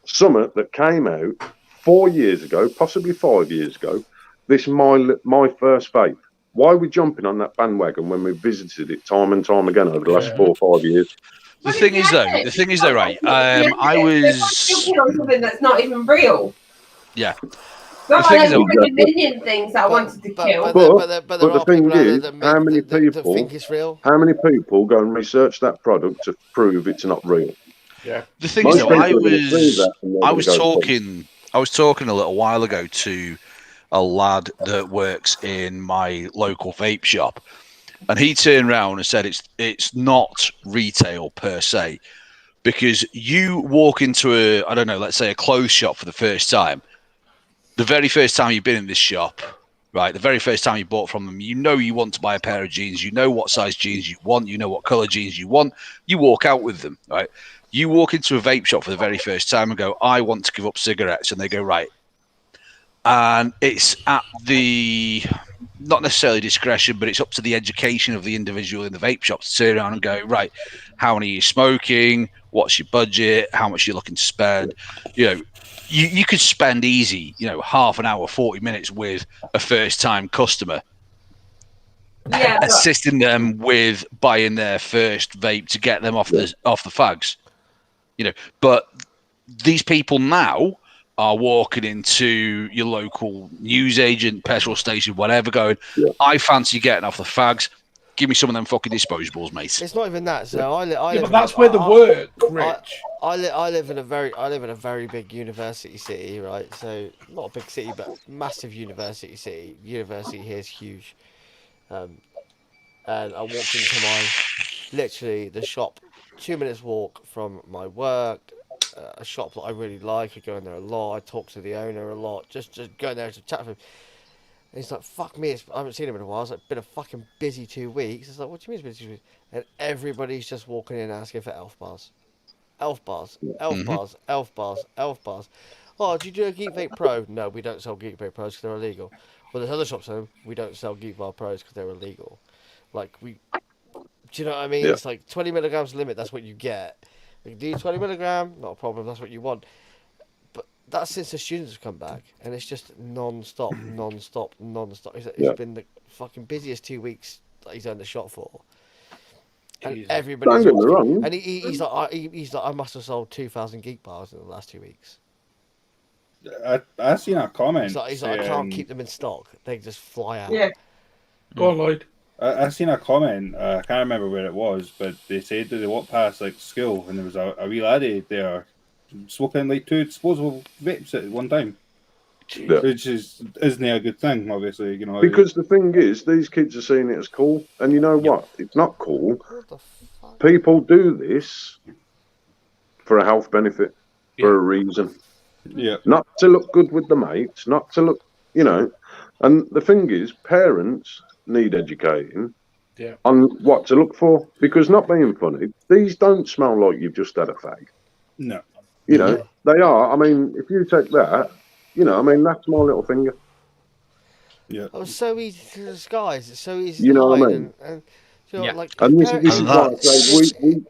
Something that came out 4 years ago, possibly 5 years ago. This my first vape. Why are we jumping on that bandwagon when we've visited it time and time again over the last 4 or 5 years? The thing is, though, right? I was. Jumping on something that's not even real. Yeah. Not The thing like is, them though- 100 million things that I wanted to kill. But there the are thing people out there is, that how many that people- think it's real. How many people go and research that product to prove it's not real? The thing Most is, though, people I are gonna see was. that and they're I gonna was go, talking. I was talking a little while ago to a lad that works in my local vape shop, and he turned around and said it's not retail per se, because you walk into let's say a clothes shop for the first time. The very first time you've been in this shop, right? The very first time you bought from them, you want to buy a pair of jeans. You know what size jeans you want. You know what color jeans you want. You walk out with them, right? You walk into a vape shop for the very first time and go, I want to give up cigarettes. And they go, right. And it's at the, not necessarily discretion, but it's up to the education of the individual in the vape shop to turn around and go, right, how many are you smoking? What's your budget? How much are you looking to spend? You could spend easy, half an hour, 40 minutes with a first-time customer, Yeah, but assisting them with buying their first vape to get them off the fags. But these people now are walking into your local newsagent, petrol station, whatever, going, I fancy getting off the fags. Give me some of them fucking disposables, mate. It's not even that. So I live but in that's a- where the I- work, Rich. I live in a very big university city, right? So not a big city, but massive university city. University here is huge. And I walked into literally the shop, 2 minutes walk from my work. A shop that I really like. I go in there a lot. I talk to the owner a lot. Just go in there to chat with him. And he's like, "Fuck me, I haven't seen him in a while." It's like, been a fucking busy 2 weeks. It's like, "What do you mean it's been 2 weeks?" And everybody's just walking in asking for elf bars. Elf bars, elf bars, elf bars, elf bars. Oh, do you do a Geek Vape Pro? No, we don't sell Geek Vape Pros because they're illegal. Well, there's other shops home. We don't sell Geek Bar Pros because they're illegal. Like, do you know what I mean? Yeah. It's like 20 milligrams limit, that's what you get. You do 20 milligram, not a problem, that's what you want. But that's since the students have come back, and it's just non-stop, non-stop, non-stop. It's been the fucking busiest 2 weeks that he's done the shop for. And Jesus. everybody's Don't get me walking. wrong. And he's like, I must have sold 2,000 geek bars in the last 2 weeks. I seen a comment. He's like, I can't keep them in stock. They just fly out. Yeah. Go on, Lloyd. I seen a comment. I can't remember where it was, but they said that they walked past like school and there was a wee laddie there smoking like 2 disposable vapes at one time, Yeah. which isn't a good thing, obviously. You know, Because the thing is, these kids are seeing it as cool, and you know what? It's not cool. What the fuck? People do this for a health benefit, for a reason. yeah, Not to look good with the mates, not to look, you know. And the thing is, parents need educating on what to look for. Because, not being funny, these don't smell like you've just had a fag. no, You know, they are. I mean, if you take that, you know, I mean, that's my little finger. yeah. Oh, it's so easy to disguise. It's so easy You to know what I hide. mean? And you know, Yeah. like, And this parents- is why I say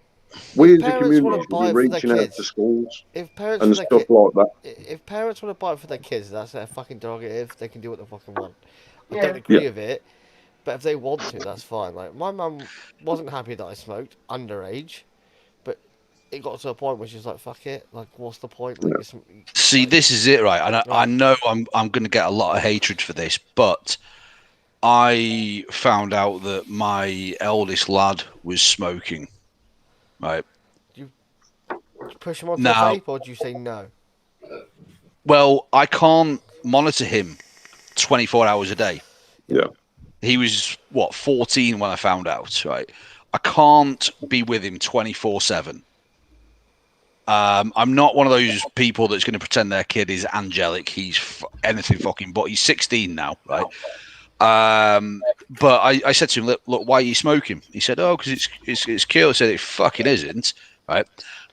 we as a parents community wanna should buy be it for their reaching out kids. to schools if parents and for their stuff like that. if parents want to buy it for their kids, that's their fucking prerogative. They can do what they fucking want. I Yeah. don't agree Yeah. with it, but if they want to, that's fine. Like, my mum wasn't happy that I smoked underage, but it got to a point where she was like, "Fuck it, like, what's the point?" Like, it's, See, this is it, right? And I know I'm going to get a lot of hatred for this, but I found out that my eldest lad was smoking. Right. do you push him onto Now- a vape, or do you say no? Well, I can't monitor him 24 hours a day. Yeah. He was, 14 when I found out, right? I can't be with him 24/7. I'm not one of those people that's going to pretend their kid is angelic. He's anything fucking but. He's 16 now, right? But I said to him, look, why are you smoking? He said, oh, because it's cool. I said, it fucking isn't, right?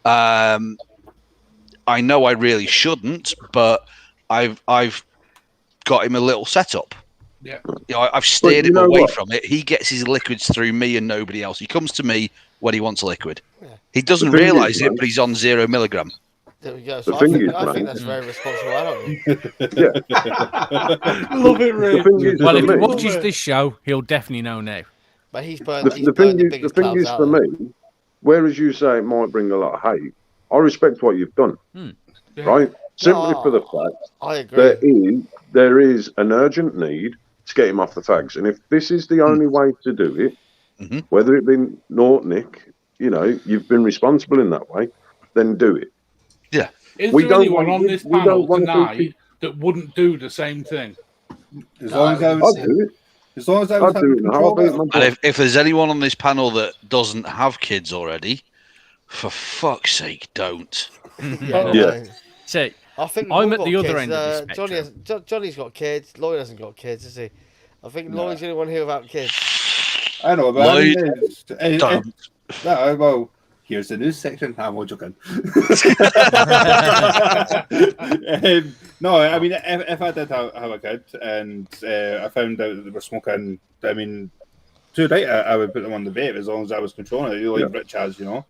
I know I really shouldn't, but I've got him a little setup. Yeah. You know, I've steered you him know away what? from it. He gets his liquids through me and nobody else. He comes to me when he wants a liquid. Yeah. He doesn't The thing is, realise it, man- but he's on 0 milligram. There we go. The So I thing think, is, I think man- that's very responsible. I don't know. Love it, Rich. The thing is, Well, for if he me, watches this show, he'll definitely know now. But he's burned. He's the burned thing the is, biggest the thing clouds is out for there. me, whereas you say it might bring a lot of hate, I respect what you've done, Yeah. right? Simply No, for the fact I agree. there is an urgent need to get him off the fags, and if this is the only way to do it, Mhm. whether it be Nick, you know, you've been responsible in that way, then do it. Is We there don't anyone want- on this we don't panel want to tonight be- that wouldn't do the same thing? As long as I I'll was, do it. as long as I was I'll do having it in a control heartbeat, of my it. And if there's anyone on this panel that doesn't have kids already, for fuck's sake, don't. Yeah. Yeah. See, I think I'm we've at the got other kids. end of the Johnny Johnny's got kids. Lloyd hasn't got kids, has he? I think Lloyd's the only one here without kids. I know, but I mean, Don't. well, here's the news section. I'm all joking. No, I mean, if I did have a kid and I found out that they were smoking, I mean, too right, I would put them on the vape as long as I was controlling it, like Rich has, you know.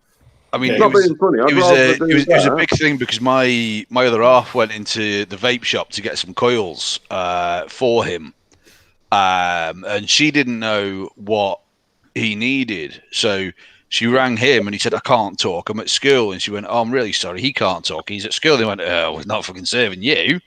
I mean, Yeah, it Not was, being funny. I'd it was rather a do it was a that. big thing because my other half went into the vape shop to get some coils for him, and she didn't know what he needed. So She rang him and he said, I can't talk. I'm at school. And she went, oh, I'm really sorry. He can't talk. He's at school. And he went, oh, we're not fucking serving you.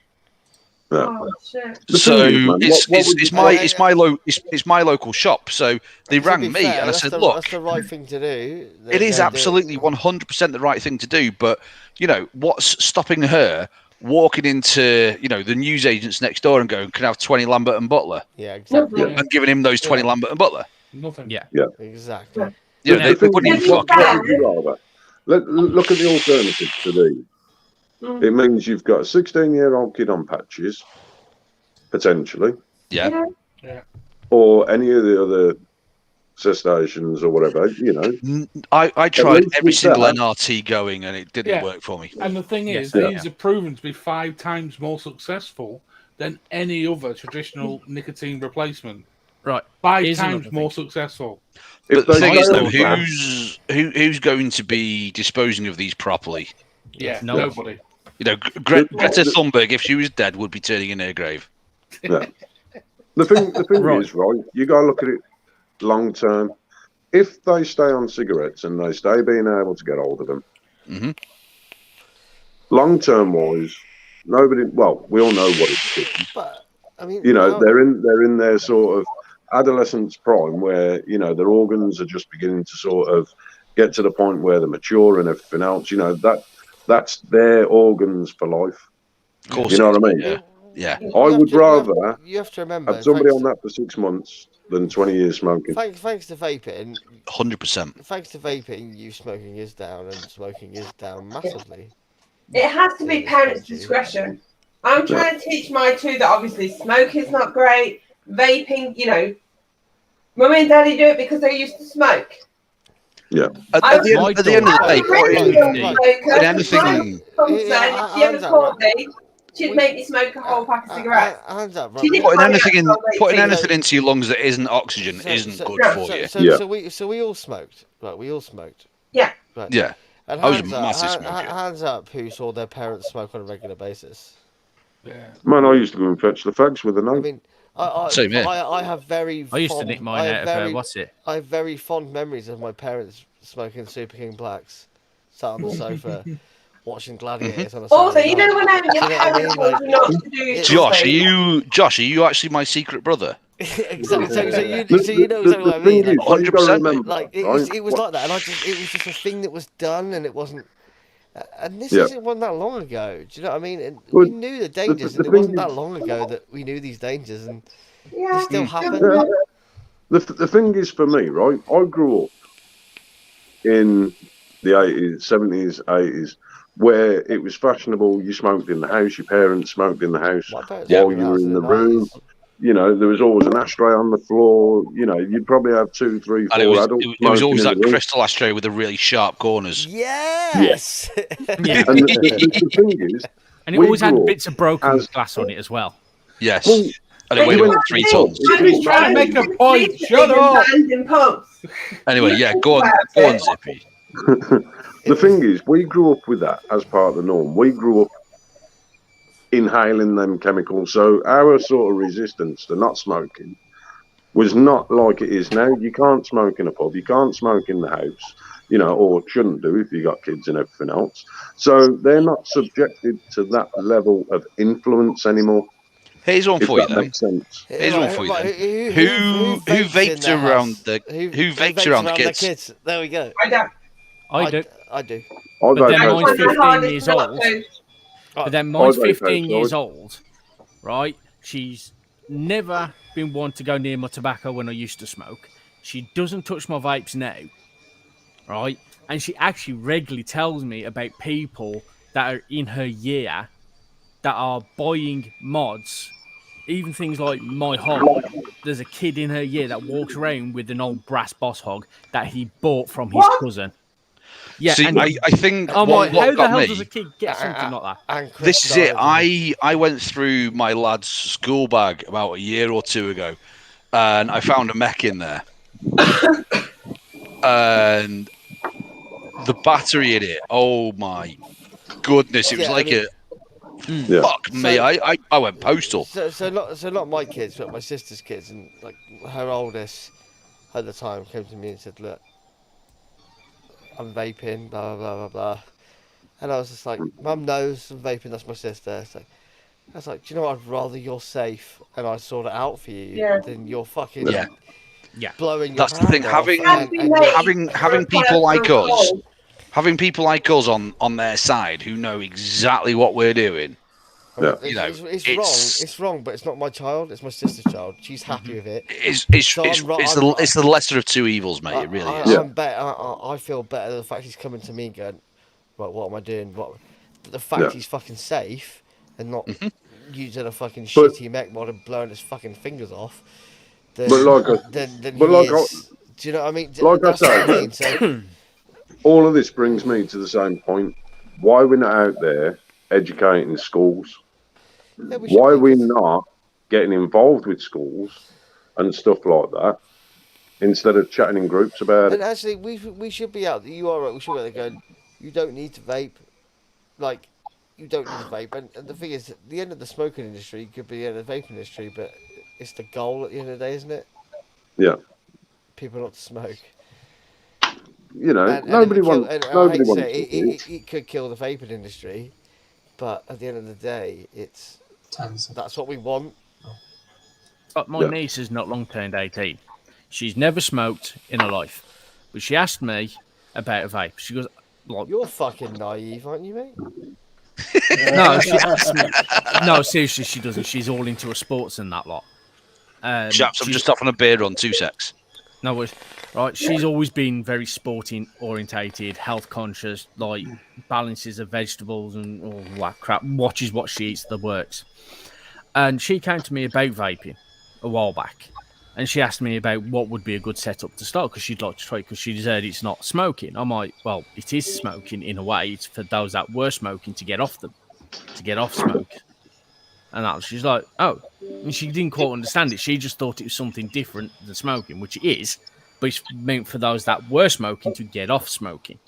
Oh, shit. So is, it's my local shop. So they rang me and I said, look, that's the right thing to do. it is absolutely 100% the right thing to do. But, you know, what's stopping her walking into, you know, the newsagents next door and going, can I have 20 Lambert and Butler? Yeah, exactly. And giving him those 20 Lambert and Butler. Nothing. Yeah. Exactly. You know, they wouldn't even fuck what would you rather? Look at the alternative to these. It means you've got a 16-year-old kid on patches, potentially. Yeah. Or any of the other cessations or whatever, you know. I tried every single NRT going and it didn't work for me. And the thing is, these are proven to be 5 times more successful than any other traditional nicotine replacement. Right. 5 times more successur. But the thing is, though, who's going to be disposing of these properly? Yeah, nobody. You know, Greta Thunberg, if she was dead, would be turning in her grave. Yeah. The thing is, right, you got to look at it long term. If they stay on cigarettes and they stay being able to get hold of them, long term wise, nobody. Well, we all know what it's doing. But I mean, you know, they're in their sort of adolescence prime where, you know, their organs are just beginning to sort of get to the point where they're mature and everything else. You know, that's their organs for life. Of course, you know what I mean? Yeah. I would rather you have to remember have somebody on that for 6 months than 20 years smoking. Thanks to vaping, 100%. Thanks to vaping, you smoking is down and smoking is down massively. It has to be parents' discretion. I'm trying to teach my 2 that obviously smoking's not great. Vaping, you know, mummy and daddy do it because they used to smoke. Yeah. At the end of the day, she'd make me smoke a whole pack of cigarettes. Putting anything into your lungs that isn't oxygen isn't good for you. So we all smoked. Right, we all smoked. Yeah. Right. Yeah. And I was a massive smoker. Hands up who saw their parents smoke on a regular basis. Yeah. Man, I used to go and fetch the fags with a knife. I mean, Same here. I have very. I used to nick mine out of what's it? I have very fond memories of my parents smoking Super King Blacks, sat on the sofa, watching Gladiators on a Also, Saturday you know night. when your parents told you not to do Josh, are you actually my secret brother? Exactly. So you know exactly what I mean. 100%. Like it was like that, and it was just a thing that was done, and it wasn't. And this wasn't that long ago. Do you know what I mean? And we knew the dangers, and it wasn't that long ago that we knew these dangers, and they still happen. The thing is, for me, right, I grew up in the 80s, 70s, 80s, where it was fashionable. You smoked in the house, your parents smoked in the house while you were in the room. You know, there was always an ashtray on the floor. You know, you'd probably have 2, 3, 4 adults. It was always that crystal ashtray with the really sharp corners. Yes. And the thing is, and it always had bits of broken glass on it as well. Yes. And it weighed about 3 tons. He's trying to make a point. Shut up. Anyway, yeah, go on, Zippy. The thing is, we grew up with that as part of the norm. We grew up inhaling them chemicals, so our sort of resistance to not smoking was not like it is now. You can't smoke in a pub, you can't smoke in the house, you know, or shouldn't do if you got kids and everything else. So they're not subjected to that level of influence anymore. Here's one for you, then. Makes sense. Here's one for you, then. Who vapes around the kids? There we go. I do. But then mine's 15 years old. But then mine's 15 years old, right? She's never been one to go near my tobacco when I used to smoke. She doesn't touch my vapes now, right? And she actually regularly tells me about people that are in her year that are buying mods, even things like my hog. There's a kid in her year that walks around with an old brass boss hog that he bought from his cousin. Yeah, see, I think how what the got hell me, does a kid get something like that? This is it. I went through my lad's school bag about a year or 2 ago, and I found a mech in there, and the battery in it. Oh my goodness! It was fuck me. I went postal. So not my kids, but my sister's kids, and like her oldest at the time came to me and said, "Look, I'm vaping, blah, blah, blah, blah, blah. And I was just like, Mum knows I'm vaping, that's my sister. So I was like, do you know what? I'd rather you're safe and I sort it out for you Yeah. than you're fucking Yeah. blowing your That's the thing. hand off. Having people like us, having people like us on their side who know exactly what we're doing. Yeah. It's, You know, it's wrong. It's wrong, but it's not my child. It's my sister's child. She's happy with it. It's I'm the lesser of two evils, mate. It really is. I feel better the fact he's coming to me going, right, what am I doing? But the fact he's fucking safe and not using a fucking shitty mech mod and blowing his fucking fingers off. Then, But like I- then but he like I- is. Do you know what I mean? Like I That's what I say, mean. So, all of this brings me to the same point. Why we're not out there educating schools? yeah, we should Why are we because- not getting involved with schools and stuff like that instead of chatting in groups about And it? actually, we should be out. You are right. We should be out there going. You don't need to vape. Like, you don't need to vape. And the thing is, the end of the smoking industry could be the end of the vaping industry, but it's the goal at the end of the day, isn't it? Yeah. People not to smoke. You know, And nobody it would kill, wants. and I Nobody hate to wants say it, it. it could kill the vaping industry, but at the end of the day, that's what we want. My niece has not long turned 18. She's never smoked in her life, but she asked me about a vape. She goes, like, You're fucking naive, aren't you, mate? no, she asked me. No, seriously, she doesn't. She's all into her sports and that lot. Chaps, I'm just off on a beer run. 2 secs. No worries. Right, she's always been very sporting orientated, health conscious, like balances of vegetables and all that crap. Watches what she eats, the works. And she came to me about vaping a while back, and she asked me about what would be a good setup to start because she'd like to try because she's heard it's not smoking. I'm like, well, it is smoking in a way. It's for those that were smoking to get off them, to get off smoke. And that she's like, oh, and she didn't quite understand it. She just thought it was something different than smoking, which it is, but it's meant for those that were smoking to get off smoking.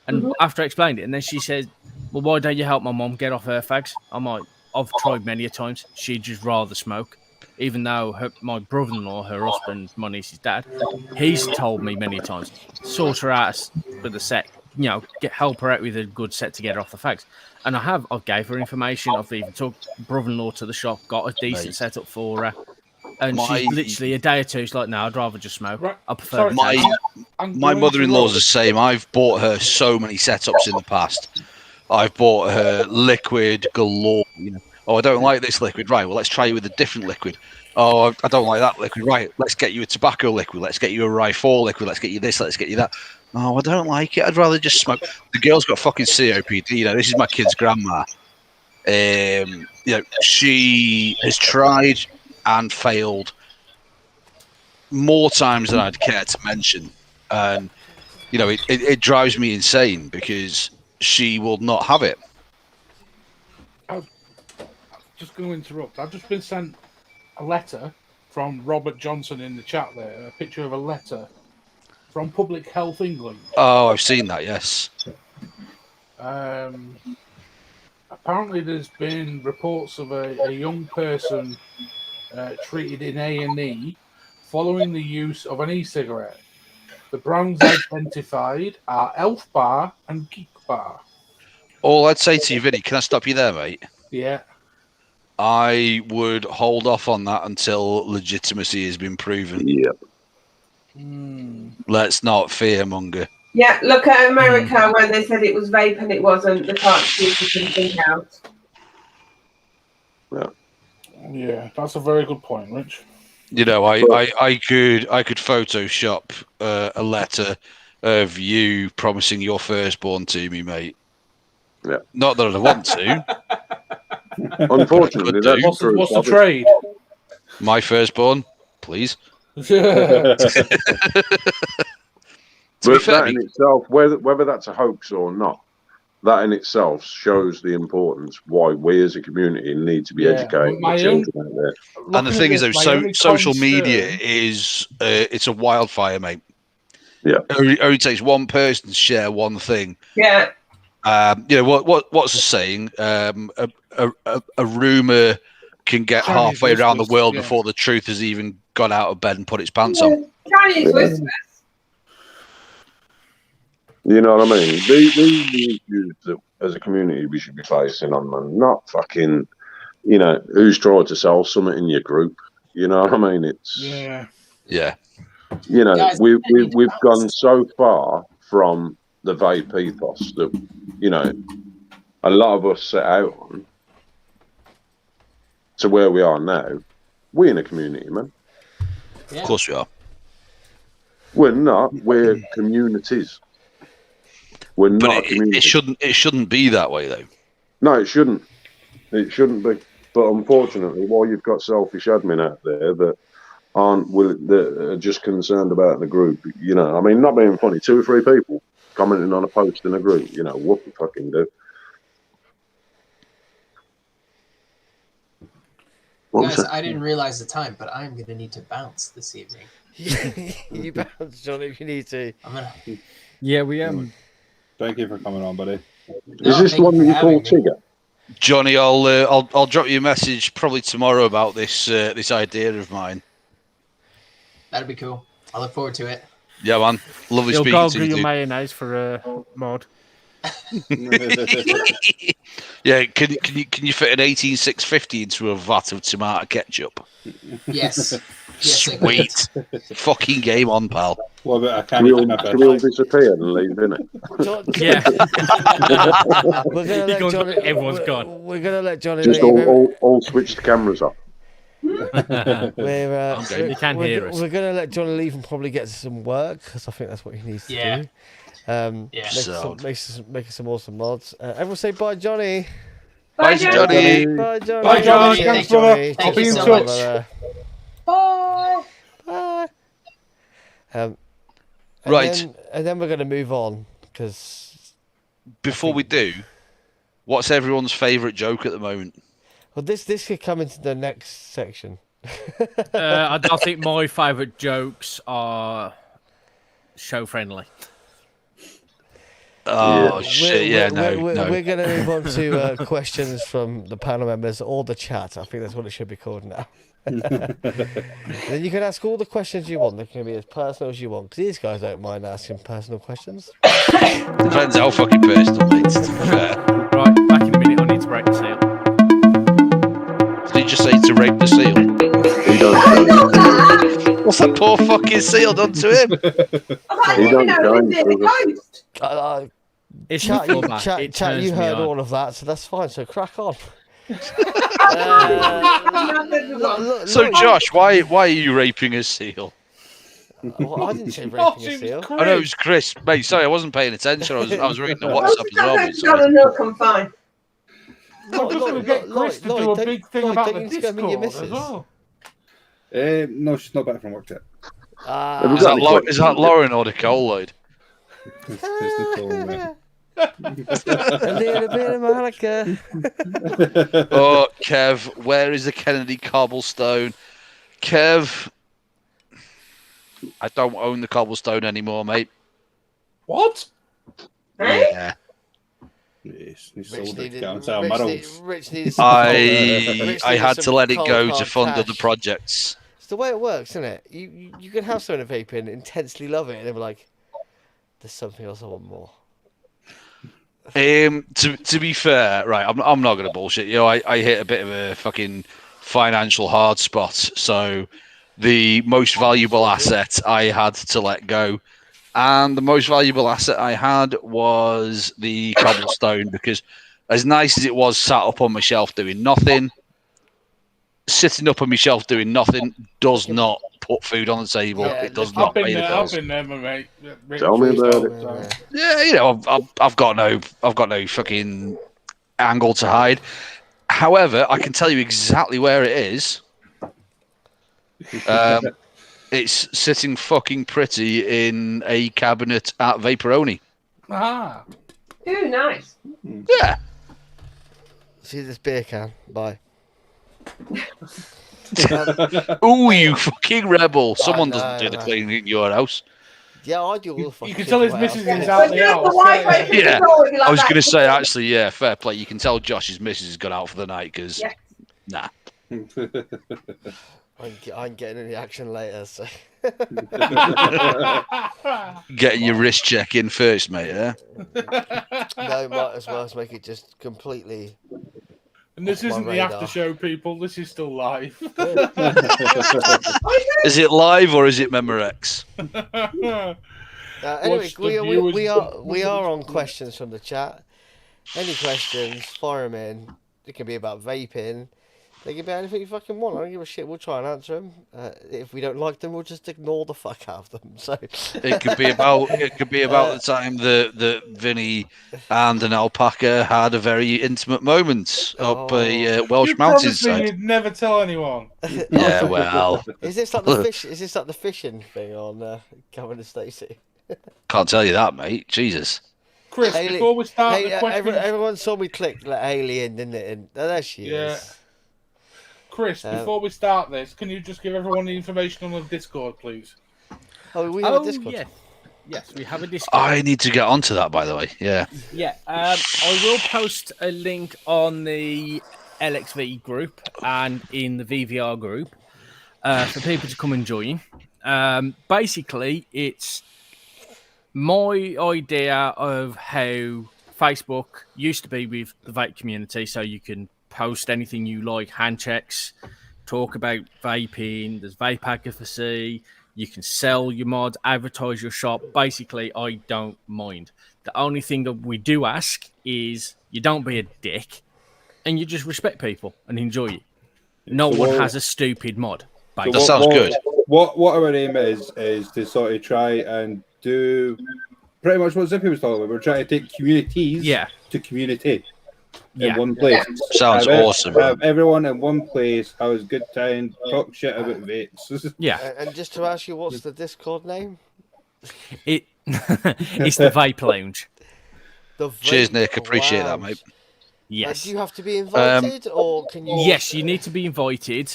And after I explained it, and then she said, well, why don't you help my mom get off her fags? I'm like, I've tried many a times. She'd just rather smoke. Even though my brother-in-law, her husband, my niece's dad, he's told me many times, sort her out with a set, help her out with a good set to get her off the fags. And I gave her information. I've even took brother-in-law to the shop, got a decent setup for her. And she's literally a day or two, she's like, no, I'd rather just smoke. Right. I prefer My mother-in-law's the same. I've bought her so many setups in the past. I've bought her liquid galore. Oh, I don't like this liquid. Right, well, let's try you with a different liquid. Oh, I don't like that liquid. Right, let's get you a tobacco liquid. Let's get you a Rye 4 liquid. Let's get you this. Let's get you that. Oh, I don't like it. I'd rather just smoke. The girl's got fucking COPD. This is my kid's grandma. She has tried and failed more times than I'd care to mention. And, it drives me insane because she will not have it. Just going to interrupt. I've just been sent a letter from Robert Johnson in the chat there, a picture of a letter from Public Health England. Oh, I've seen that, yes. Apparently there's been reports of a young person treated in A&E following the use of an e-cigarette. The brands identified are Elf Bar and Geek Bar. All I'd say to you, Vinny, can I stop you there, mate? Yeah. I would hold off on that until legitimacy has been proven. Yep. Let's not fearmonger. Yeah, look at America when they said it was vape and it wasn't. The cartridges didn't think out. Yeah, that's a very good point, Rich. I could Photoshop a letter of you promising your firstborn to me, mate. Yeah. Not that I want to. Unfortunately, that's true. What's the trade? My firstborn, please. But that in itself, whether that's a hoax or not, that in itself shows the importance why we as a community need to be educating the children out there. And the thing is, though, social media is it's a wildfire, mate. Yeah. It only takes one person to share one thing. Yeah. What's the saying? A rumor can get halfway around the world before the truth has even got out of bed and put its pants on. Chinese whispers. You know what I mean? These are the issues that, as a community, we should be facing on, man. Not fucking, who's trying to sell something in your group. You know what I mean? It's Yeah. Guys, we've gone so far from the vape ethos that a lot of us set out on to where we are now. We're in a community, man. Yeah. Of course we are. We're not. We're communities. We're not a community. It shouldn't be that way though. No, it shouldn't. It shouldn't be. But unfortunately, while you've got selfish admin out there that that are just concerned about the group, I mean, not being funny, 2 or 3 people commenting on a post in a group, what the fucking do? Guys, I didn't realize the time, but I'm going to need to bounce this evening. You bounce, Johnny, if you need to. Yeah, we Thank you for coming on, buddy. Is this the one that you call Tigger? Johnny, I'll drop you a message probably tomorrow about this idea of mine. That'd be cool. I look forward to it. Yeah, man. Lovely You'll speaking go to you. your Dude. mayonnaise for mod. Yeah, can you fit an 18650 into a vat of tomato ketchup? Yes. Yes, I Sweet. Fucking game on, pal. What about a Can we all candy? disappear and leave, innit? Yeah. We're gonna let Johnny. Everyone's gone. We're gonna let Johnny Just leave. all switch the cameras off. We're You can hear us. We're gonna let Johnny leave and probably get some work because I think that's what he needs to do. Yeah. Make some awesome mods. Everyone say bye, Johnny. Bye, Johnny. Bye, Johnny. Bye, Johnny. Thanks, brother. Thank I'll be you in so touch. much. Bye. Bye. And Right. then we're gonna move on because Before we do, what's everyone's favourite joke at the moment? this could come into the next section. I think my favourite jokes are show friendly. Oh shit! Yeah, no. We're going to move on to questions from the panel members or the chat. I think that's what it should be called now. Then you can ask all the questions you want. They can be as personal as you want. Because these guys don't mind asking personal questions. Depends how fucking personal, mate. To be fair. Right, back in a minute. I need to break the seal. Did you just say to rape the seal? He don't What's that poor fucking seal done to him? I He don't don't even know go this is a ghost. It's Chat, not that. chat, It chat, turns you me heard on. all of that, so that's fine. So crack on. Not everyone. So Josh, why are you raping a seal? Well, I didn't say Oh, raping a it seal. was I know it was Chris, mate. Sorry, I wasn't paying attention. I was reading the WhatsApp as well. Mate, John sorry. and Nook, I'm fine. I'm just going to get Chris to do a big thing about the Discord as well. No, she's not back from work yet. Is that Lauren or Nicole, Lloyd? It's Nicole, mate. A little bit of Monica. Oh, Kev, where is the Kennedy cobblestone? Kev, I don't own the cobblestone anymore, mate. What? Yeah. Yes, he Rich sold it. needed, Can't tell Murrells. Rich needed some I had to let it cold go to hard fund other cash. projects. It's the way it works, isn't it? You can have someone vaping, intensely love it, and then be like, "There's something else I want more." To be fair, right, I'm not gonna bullshit you. I hit a bit of a fucking financial hard spot, so the most valuable asset I had to let go, and the most valuable asset I had was the cobblestone, because as nice as it was sat up on my shelf doing nothing, sitting up on my shelf doing nothing does not put food on the table. Yeah, It does I've not been pay the there. I've bills. been there, my mate. Tell me about So- it. Yeah, you know, I've got no fucking angle to hide. However, I can tell you exactly where it is. It's sitting fucking pretty in a cabinet at Vaporoni. Ah. Ooh, nice. Yeah. See this beer can? Bye. Ooh, you fucking rebel! Someone know, doesn't do the I know. cleaning in your house. Yeah, I do all the fucking You can tell his shit missus myself. is out the house. Yeah, I was going to say, actually, yeah, fair play. You can tell Josh's missus has gone out for the night because, Yeah. nah. I'm getting any action later, so. Getting your wrist check in first, mate. Yeah. No, might as well make it just completely. And this Off my isn't the radar. after show, people. This is still live. Is it live or is it Memorex? Anyway, Watch the we are on questions from the chat. Any questions? Fire them in. It can be about vaping. They can be anything you fucking want. I don't give a shit. We'll try and answer them. If we don't like them, we'll just ignore the fuck out of them. So It could be about the time that Vinny and an alpaca had a very intimate moment up a Welsh You promised me mountainside. you'd never tell anyone. Yeah, well, is this like the fish? Is this like the fishing thing on Kevin and Stacey? can't tell you that, mate. Jesus. Chris, Hayley- before we start Hey, the questions, everyone saw me click like alien, didn't it? And there she is. Chris, before we start this, can you just give everyone the information on the Discord, please? Oh, we have a Discord. yeah. Yes, we have a Discord. I need to get onto that, by the way. Yeah. Yeah, I will post a link on the LXV group and in the VVR group for people to come and join. Basically, it's my idea of how Facebook used to be with the vape community, so you can post anything you like, hand checks, talk about vaping, there's vape advocacy, you can sell your mod, advertise your shop. Basically, I don't mind. The only thing that we do ask is you don't be a dick and you just respect people and enjoy it. No one has a stupid mod. That sounds good. What our aim is to sort of try and do pretty much what Zippy was talking about. We're trying to take communities to community in one place. Sounds awesome. Have everyone in one place, have a good time, talk shit about vapes. Yeah. And just to ask you, what's the Discord name? It's the Vape Lounge. The Cheers, Vape Nick. Appreciate that, Lounge. mate. Yes. Do you have to be invited, or can you? Yes, you need to be invited.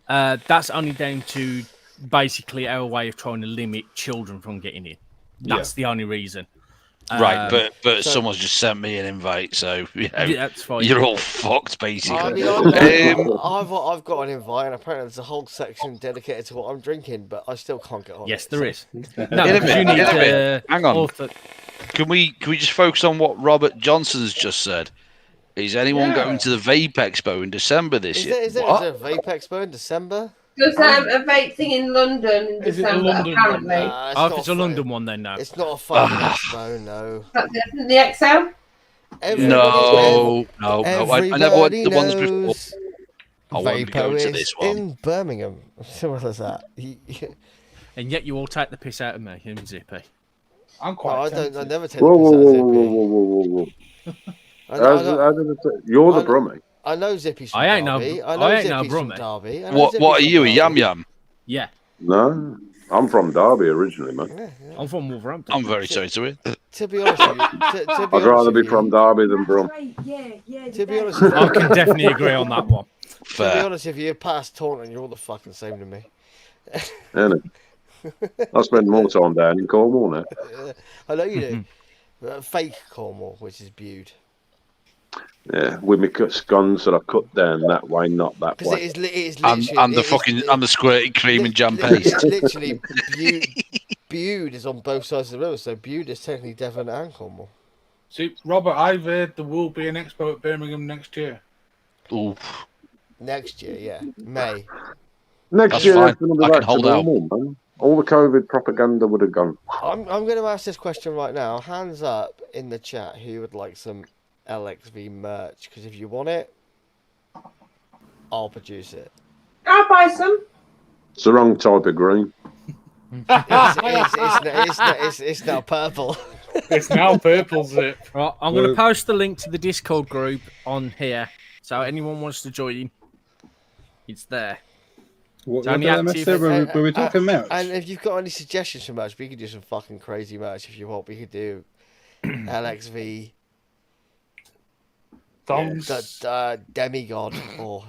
That's only down to basically our way of trying to limit children from getting in. That's the only reason. Right, but someone's just sent me an invite, so that's fine. You're all fucked, basically. I mean, I've got an invite, and apparently there's a whole section dedicated to what I'm drinking, but I still can't get on. Yes, it, there so. is. In a minute. Hang on. author- Can we just focus on what Robert Johnson's just said? Is anyone going to the Vape Expo in December this year? Is there a Vape Expo in December? There's a vape thing in London in Is it the December, London apparently. if it's a London one, then no. It's not a fucking expo, no. That's the XL? No. I never went to the ones before. knows I want to go Vapo to is this one. in Birmingham. Simple as that. And yet you all take the piss out of me and Zippy. I'm No, quite I tempted. never take Whoa, the whoa, piss out whoa, of whoa, Zippy. whoa, whoa. You're the brummy. I know Zippy's from I ain't no- Derby. I know ain't no Zippy's from Brummie. Derby. I know What Zippy's are from you, a Derby. yam yam? Yeah, No, I'm from Derby originally, man. I'm from Wolverhampton. I'm very sorry to hear. To be honest with you, to be I'd rather honest be with from you, Derby than Brum. to be honest with I you, can definitely agree on that one. to be Fair. honest with you, past Taunton, you're all the fucking same to me. Innit? I spend more time down in Cornwall now. I know you do. Fake Cornwall, which is Bude. Yeah, with me scones that I cut down that way, not that Because way. it is And literally... the squirted cream and jam paste. Literally, Bude is on both sides of the river, so Bude is technically Devon and Cornwall. See, Robert, I've heard there will be an expo at Birmingham next year. Ooh, Next year, yeah. May. Next That's year, fine. it's going to be I back can to hold out. normal, man. All the COVID propaganda would have gone. I'm going to ask this question right now. Hands up in the chat who would like some LXV merch, because if you want it, I'll produce it. I'll buy some. It's the wrong type of green. It's now purple. It's now purple, Zip. Right, I'm going to post the link to the Discord group on here, so anyone wants to join, it's there. What only did I miss active- there? Were we talking merch? And if you've got any suggestions for merch, we could do some fucking crazy merch if you want. We could do LXV, Thongs. demigod or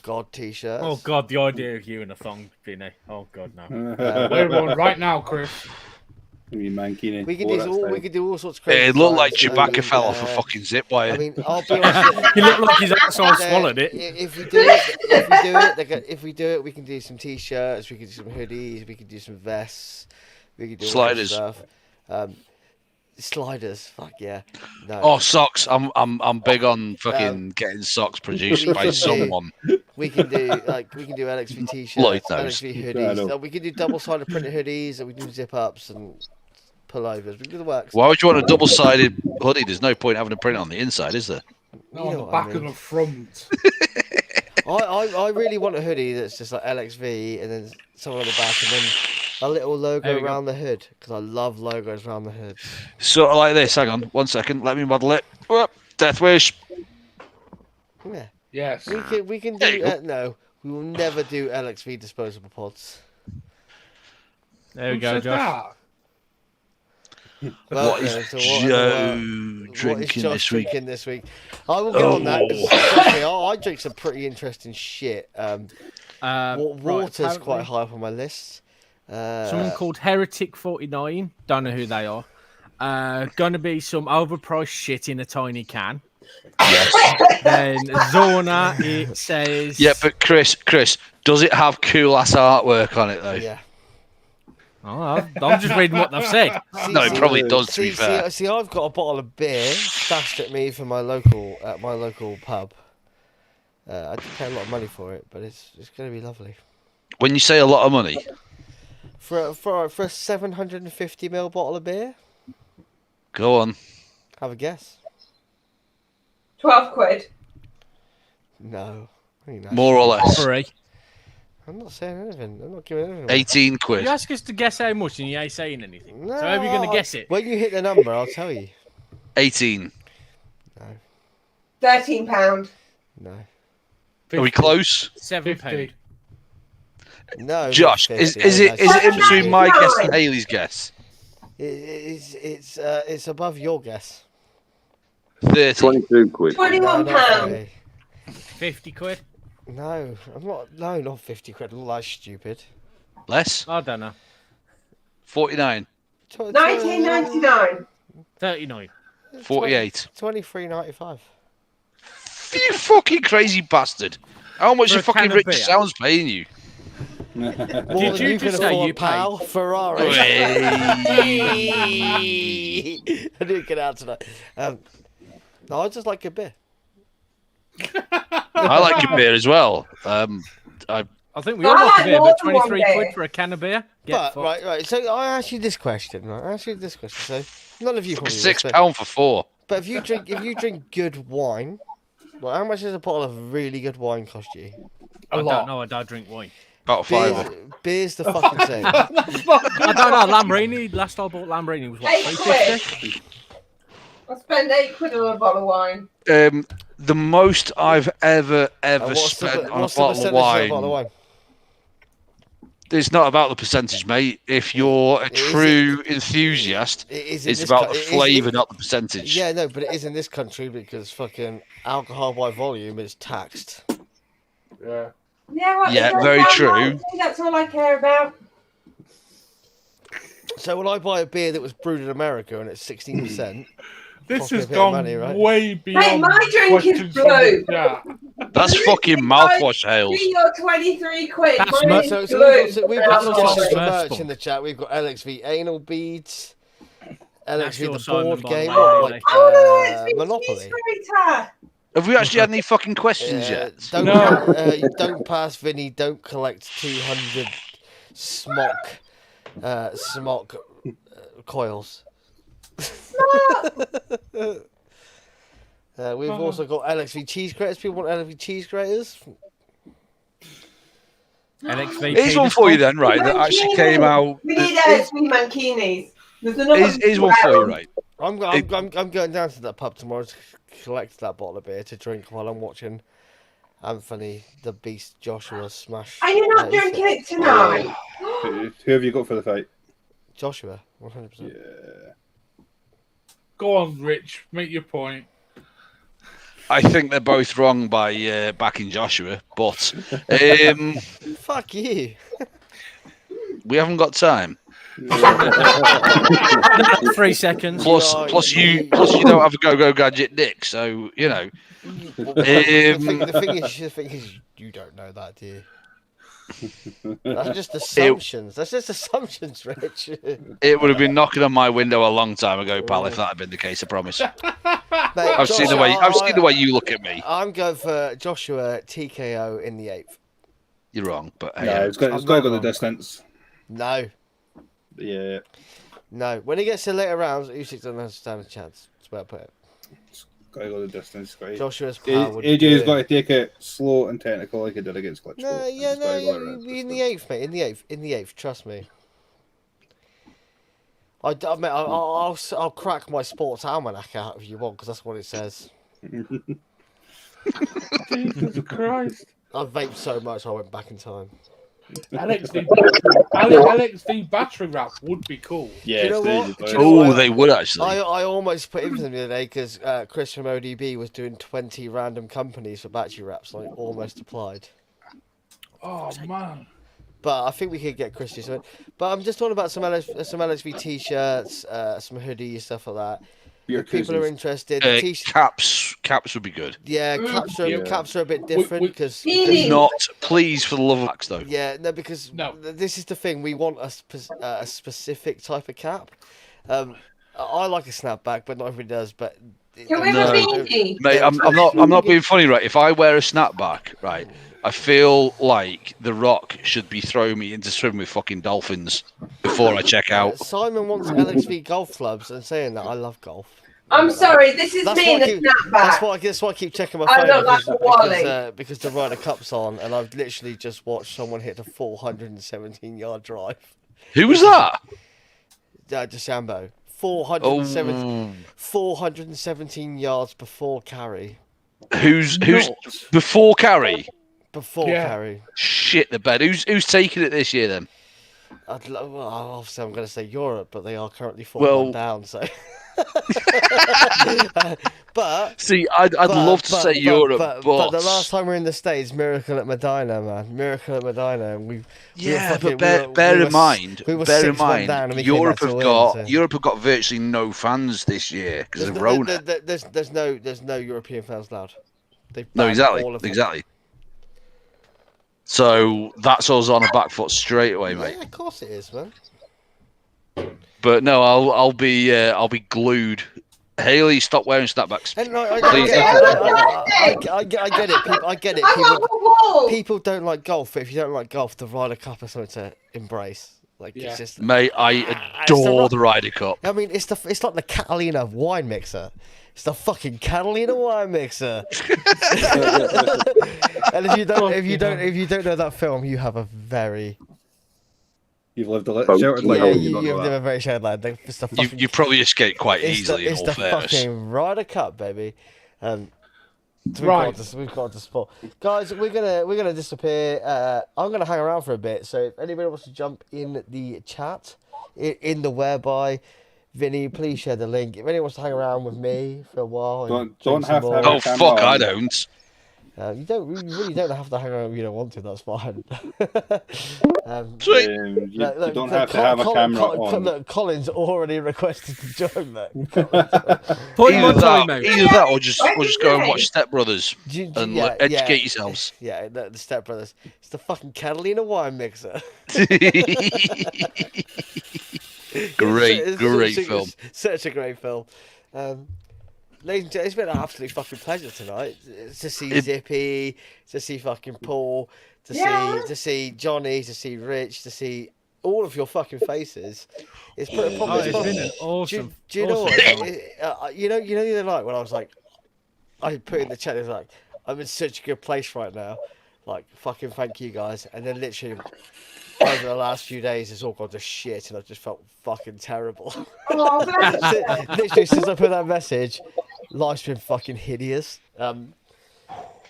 god t-shirts. Oh God, the idea of you in a thong, Vinny. Oh God, no. Wear one right now, Chris. Mankini. We can do all sorts of crazy. It looked like designs. Chewbacca fell off a fucking zip wire. I mean, I'll be honest. He looked like his asshole swallowed it. If we do it, we can do some t-shirts, we can do some hoodies, we can do some vests, we can do all Sliders. sorts of stuff. Sliders, fuck yeah. No. Oh, socks! I'm big on fucking getting socks produced by someone. We can do LXV t-shirts, Lloyd knows. LXV I hoodies. know. We can do double-sided printed hoodies, and we can do zip-ups and pullovers. We can do the works. Why would you want a double-sided hoodie? There's no point having a print on the inside, is there? No, You on know the what I back mean. and the front. I really want a hoodie that's just like LXV and then someone on the back and then a little There logo we go. around the hood because I love logos around the hood. Sort of like this. Hang on, 1 second. Let me model it. Whoop, Death wish. Yeah, Yes. we can There you do go. no. We will never do LXV disposable pods. There we Who go, said Josh. that? Well, What is yeah, so Joe what is drinking Josh this week? drinking this week? I will get on that because trust me, I drink some pretty interesting shit. Water's apparently quite high up on my list. Someone called Heretic49. Don't know who they are. Gonna be some overpriced shit in a tiny can. Yes. Then Zorna, it says. Yeah, but Chris, does it have cool ass artwork on it though? Yeah. Oh, I'm just reading what they've said. No, it probably does. To be fair, See, I've got a bottle of beer stashed at me from my local pub. I did pay a lot of money for it, but it's going to be lovely. when you say a lot of money, For a 750ml bottle of beer, go on. have a guess. 12 quid. No, I think More or less. Free. I'm not saying anything. I'm not giving anything. away. 18 quid. You ask us to guess how much and you ain't saying anything. No, So how are we going to guess it? When you hit the number, I'll tell you. 18. £13. No, Are we close? £7. no. Josh, not is 50, it in between my guess and Haley's guess? It's above your guess. 30. 22 quid. No, £21. not 30. 50 quid? No, I'm not. No, not 50 quid. I'm not stupid. Less? I don't know. 49. 1999. 39. 48. 23.95. You fucking crazy bastard. How much For the a can fucking of Richard beer? Sounds paying you? More Did than you you can just say afford, you pal. Ferrari. Hey. I didn't get out tonight. No, I just like a beer. I like your beer as well. I think we all like a beer, but 23 quid for a can of beer? Get fucked. Right. So I asked you this question. Right? So none of you probably. It's do this, £6 for 4. but if you drink good wine, well, how much does a bottle of really good wine cost you? I A lot. don't know. I don't drink wine. About a fiver. Beer's the fucking same. I don't know. Lambrini. Last I bought Lambrini was what, 8 $3.50? quid. I spend 8 quid on a bottle of wine. The most I've ever What's spent on a what's the bottle of percentage of a wine. bottle of wine? It's not about the percentage, mate. If you're a It is- true enthusiast, It is in it's this about co- the it is- flavour, not the percentage. Yeah, no, but it is in this country because fucking alcohol by volume is taxed. Yeah. Yeah, well, Yeah, it does very sound true. like me, that's all I care about. So when I buy a beer that was brewed in America and it's 16%, This Cost me a has bit of gone money, right? way beyond my drink is questions from the blue. chat. That's fucking mouthwash, Hales. See your 23 quid. That's Mine much- is so blue. we've got That's suggestions also for merch Smurfs in the chat. We've got LXV anal beads, That's LXV your the Simon, board by the game, way, what, Haley. like Oh, no, it's been Monopoly. cheese Have we actually had any fucking questions yet? Don't No. don't pass, Vinny. Don't collect 200 smock coils. We've also got LXV cheese graters. People want LXV cheese graters. LXV. Here's one for you then, right? That actually came out. We need LXV mankinis. There's another. Here's one for you, right? I'm going down to that pub tomorrow to collect that bottle of beer to drink while I'm watching Anthony the Beast Joshua smash. Are you not he's- drinking it tonight? Who have you got for the fight? Joshua, 100%. Yeah. Go on, Rich. Make your point. I think they're both wrong by backing Joshua, but Fuck you. we haven't got time. 3 seconds. Plus you don't have a go-go gadget, Nick. So you know. The thing is, you don't know that, do you? That's just assumptions. That's just assumptions, Rich. It would have been knocking on my window a long time ago, pal. If that had been the case, I promise. Mate, I've seen the way you look at me. I'm going for Joshua TKO in the 8th. You're wrong, but hey, No, it's got to go the distance. No. Yeah. No. When he gets to later rounds, Usyk doesn't stand a chance. That's where I put it. Got to go the distance. Joshua's power would AJ's got to take it slow and technical like he did against Klitschko. No, in the 8th, mate. In the 8th. Trust me. I'll crack my sports almanac out if you want, because that's what it says. Jesus Christ. I vaped so much I went back in time. LXV battery wrap would be cool. Yeah, you know what? They would actually. I almost put in for them the other day because Chris from ODB was doing 20 random companies for battery wraps. I almost applied. Oh man! But I think we could get Chris to something. But I'm just talking about some LXV t-shirts, some hoodies, stuff like that. If people are interested. Caps would be good. Yeah, caps are a bit different because not please for the love of though. Yeah, no, because this is the thing. We want a specific type of cap. I like a snapback, but not everybody does. But can we have a beanie? Mate, I'm not being funny, right? If I wear a snapback, right, I feel like The Rock should be throwing me into swim with fucking dolphins before I check out. Simon wants LXV golf clubs, and saying that I love golf. I'm sorry, this is me in a snapback. That's why I keep checking my I phone. look like a Wally. Because the Ryder Cup's on, and I've literally just watched someone hit a 417-yard drive. Who was that? DeChambeau. 417 yards before carry. Who's before carry? Before carry. Shit the bed. Who's taking it this year then? Obviously I'm going to say Europe, but they are currently 4-1 down. So. But see, I'd love to say Europe, but the last time we were in the States, Miracle at Medina, man, Miracle at Medina, and bear in mind, Europe have got virtually no fans this year because of Rona. There's no European fans allowed. No, exactly. So that's us on a back foot straight away, mate. Yeah, of course it is, man. But no, I'll be glued. Haley, stop wearing snapbacks. I get it. People don't like golf, but if you don't like golf, the Ryder Cup is something to embrace. It's just, mate, I adore the Ryder Cup. I mean, it's like the Catalina wine mixer. It's the fucking Catalina wine mixer. And if you don't know that film, you have a very You've lived a sheltered life. You've lived a very sheltered life. You probably escaped quite easily. It's the fucking Ryder Cup, baby. We've got to sport, guys. We're gonna disappear. I'm gonna hang around for a bit. So if anybody wants to jump in the chat, in the whereby, Vinny, please share the link. If anyone wants to hang around with me for a while, don't have to. Oh fuck, I don't. You really don't have to hang around if you don't want to. That's fine. Sweet. You don't have to have a camera on. Look, Colin's already requested to join that. Either that, or just go and watch Step Brothers and educate yourselves. Yeah, the Step Brothers. It's the fucking Catalina wine mixer. Great film. Such a great film. Ladies and gentlemen, it's been an absolute fucking pleasure tonight to see Zippy, to see fucking Paul, to see Johnny, to see Rich, to see all of your fucking faces. It's been awesome. Do you know what? You know the night when I was like, I put in the chat, it was like, I'm in such a good place right now. Like, fucking thank you guys. And then literally over the last few days, it's all gone to shit, and I just felt fucking terrible. Literally, since I put that message, life's been fucking hideous.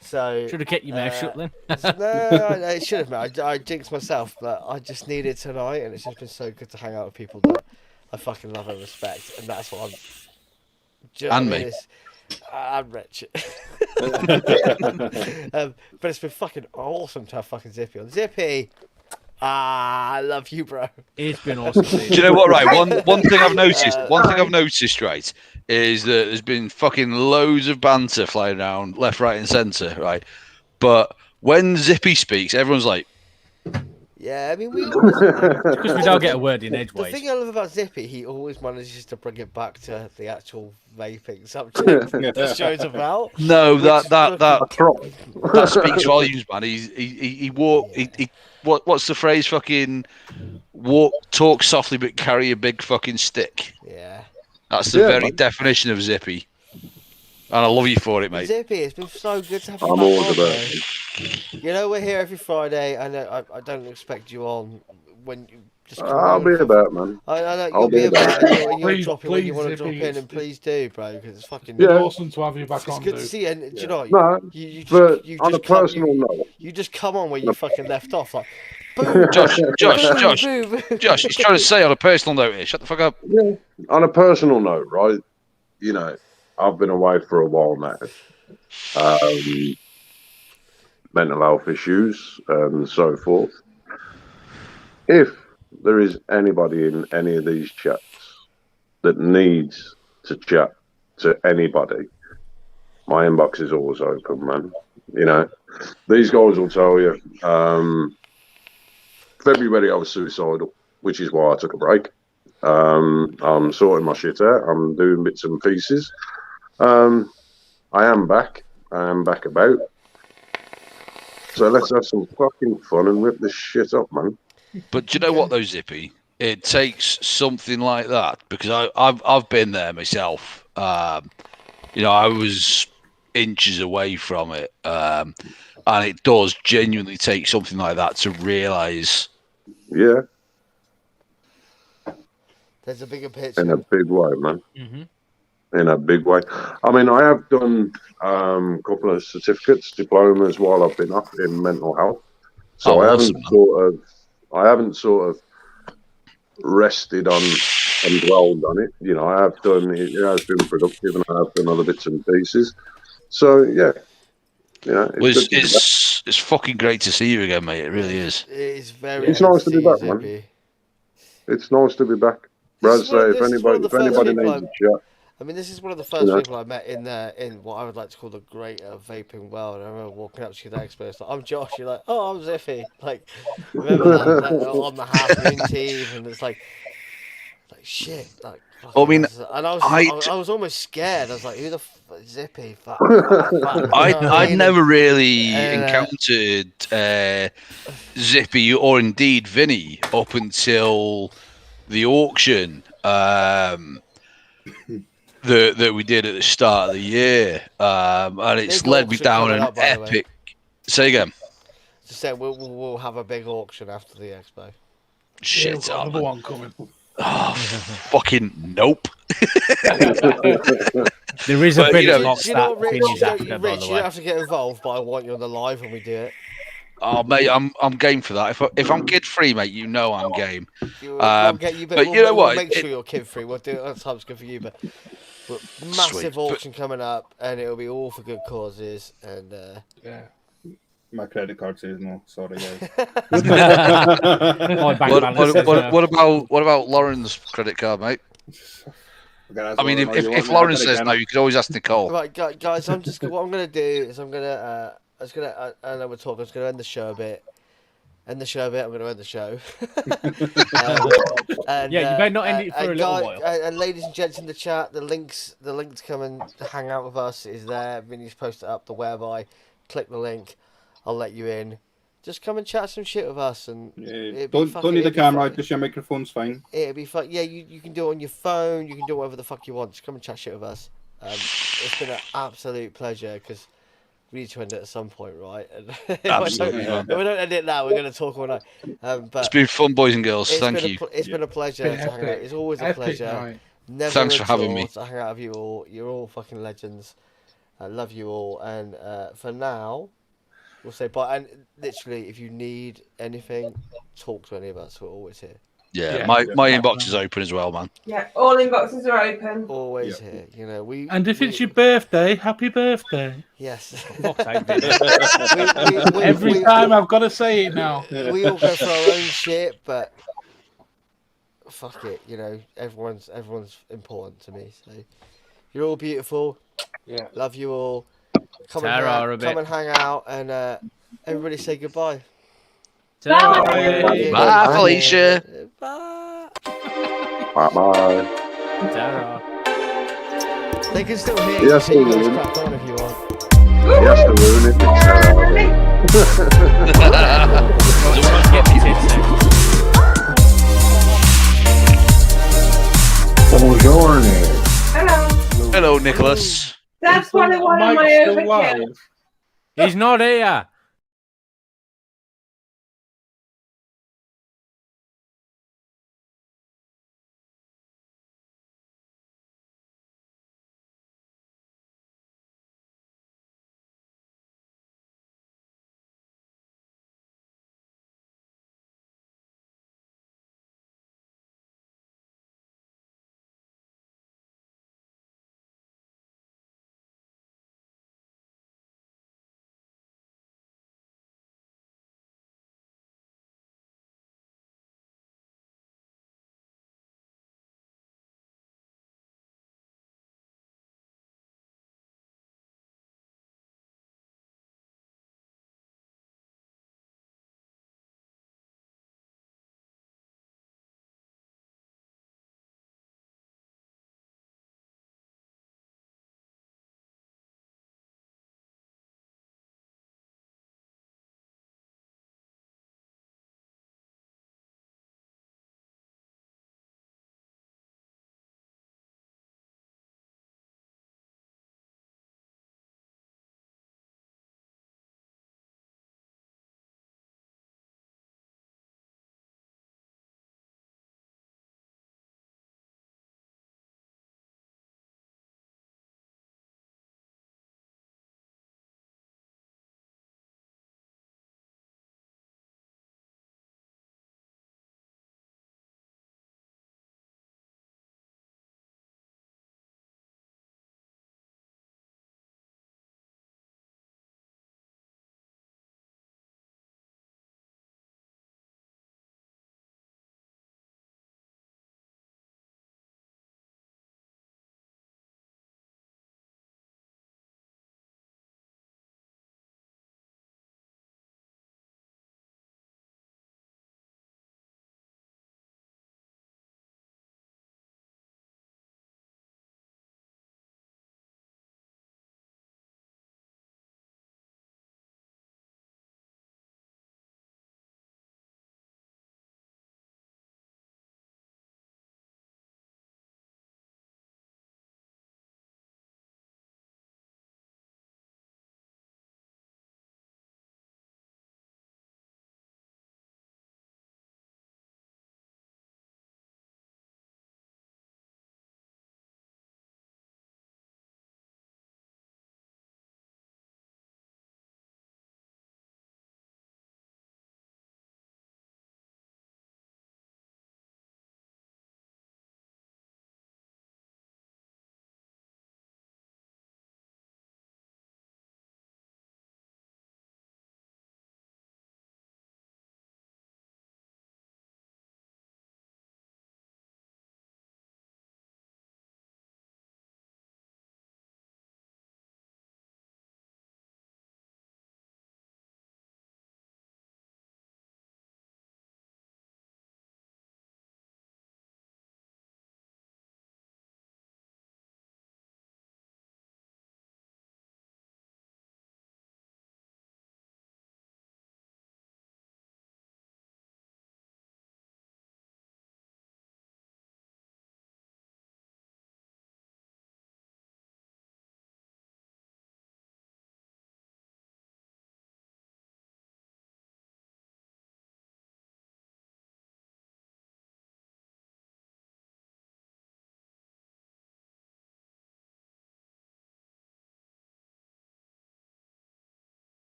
So should have kept your mouth shut then. No, it should have, man. I jinxed myself, but I just needed tonight, and it's just been so good to hang out with people that I fucking love and respect, and that's what I'm. Me. I'm rich. But it's been fucking awesome to have fucking Zippy on. Zippy, I love you, bro. It's been awesome. Do you know what? Right, one thing I've noticed. One thing I've noticed, right, is that there's been fucking loads of banter flying around left, right, and centre, right. But when Zippy speaks, everyone's like, Yeah, I mean, we always. Because we don't get a word in The edgeways. thing I love about Zippy, he always manages to bring it back to the actual vaping subject the show's about. no, that Try. speaks volumes, man. He walk. He what's the phrase? Fucking talk softly, but carry a big fucking stick. Yeah. That's the Yeah, very man. definition of Zippy. And I love you for it, mate. Zippy, it's been so good to have you I'm back all on, about man. You know, we're here every Friday. I know I don't expect you on when you just come I'll on be for- about, man. I know I'll you'll be be about, about. and you'll drop it when you Please, want to drop Zippy, in, it's- and please do, bro, because it's fucking. Yeah. Awesome to have you back It's on, good to dude. see you, and do you know, No, you but just on a come, personal note, you just come on where you fucking left off, like, boom, Josh, boom, boom. Josh. He's trying to say on a personal note here. Shut the fuck up. yeah, on a personal note, right? You know, I've been away for a while now. Mental health issues and so forth. If there is anybody in any of these chats that needs to chat to anybody, my inbox is always open, man. You know, these guys will tell you. February I was suicidal, which is why I took a break. I'm sorting my shit out. I'm doing bits and pieces. I am back. I am back about. So let's have some fucking fun and rip this shit up, man. But do you know what though, Zippy? It takes something like that because I've been there myself. You know, I was inches away from it, and it does genuinely take something like that to realise. Yeah, There's a bigger in picture. a big way, man. Mm-hmm. In a big way. I mean, I have done a couple of certificates, diplomas while I've been up in mental health. So I awesome, haven't sort of rested on and dwelled on it. You know, I have done it. It has been productive, and I have done other bits and pieces. So yeah, you know, Well, it's good to be back. it's fucking great to see you again, mate. It really is. It is very. It's good nice to be see you, back, man. Zippy. It's nice to be back. This Brad, is say one of the if first anybody people needs a chat, I mean, this is one of the first know. people I met in what I would like to call the greater vaping world. I remember walking up to you, the expert, it's like, I'm Josh. You're like, oh, I'm Zippy. Like, remember that on the Half Moon team, and it's like shit. Like, I mean, and I was almost scared. I was like, who the Zippy? Fuck. I'd never really And, encountered Zippy or indeed Vinny up until the auction that we did at the start of the year, and it's Big led me auction down coming an up, by the way. epic. Say again. Just say we'll have a big auction after the expo. Shit, We've got another one coming. Oh, fucking nope. There is a But, bit you of know, like Do you know that what, Rich? finish after, by Rich, the you way. don't have to get involved, but I want you on the live when we do it. Oh, mate, I'm game for that. If I'm kid free, mate, you know I'm game. We'll get you, but you know we'll what? make sure you're kid free. We'll do it at times good for you, but massive Sweet. auction coming up, and it'll be all for good causes. And Yeah. My credit card says no. Sorry, guys. My bank balance says no. what about Lauren's credit card, mate? I mean, if Lauren says no, you could always ask Nicole. right, guys, what I'm gonna do is I know we're talking. I'm just gonna end the show a bit. I'm gonna end the show. And, Yeah, you better not end it for a little guys, while. And ladies and gents in the chat, the links to come and hang out with us is there. Vinny's posted up the whereby. Click the link. I'll let you in. Just come and chat some shit with us, and Don't need the camera. Just your microphone's fine. it'll be fun. Yeah, you can do it on your phone. You can do whatever the fuck you want. Just come and chat shit with us. It's been an absolute pleasure because we need to end it at some point, right? And Absolutely, if we don't end it now, we're going to talk all night. But It's been fun, boys and girls. Thank you. It's been a pleasure Been to hang out. epic. It's always a Epic pleasure. night. Never Thanks a for having chore me. to hang out with you all. You're all fucking legends. I love you all. And for now, we'll say bye. And literally, if you need anything, talk to any of us. We're always here. Yeah, Yeah. my inbox is open as well, man. Yeah, all inboxes are open. Always here. We. And if it's your birthday, happy birthday. Yes. Fuck's sake, Vinny. Every time I've got to say it now. We all go for our own shit, but fuck it. Everyone's important to me. So you're all beautiful. Yeah. Love you all. Come Ta-ra a bit. and hang out, and everybody say goodbye. Ta-ra. Bye. Bye, Felicia. Bye. Bye-bye. Ta-ra. They can still hear you. Yes, So you guys Ian. crack on if you want. Yes, to ruin it. Get me tits out. Buongiorno. Hello. Hello, Nicholas. That's one of Mike's my still overkill. live. He's not here.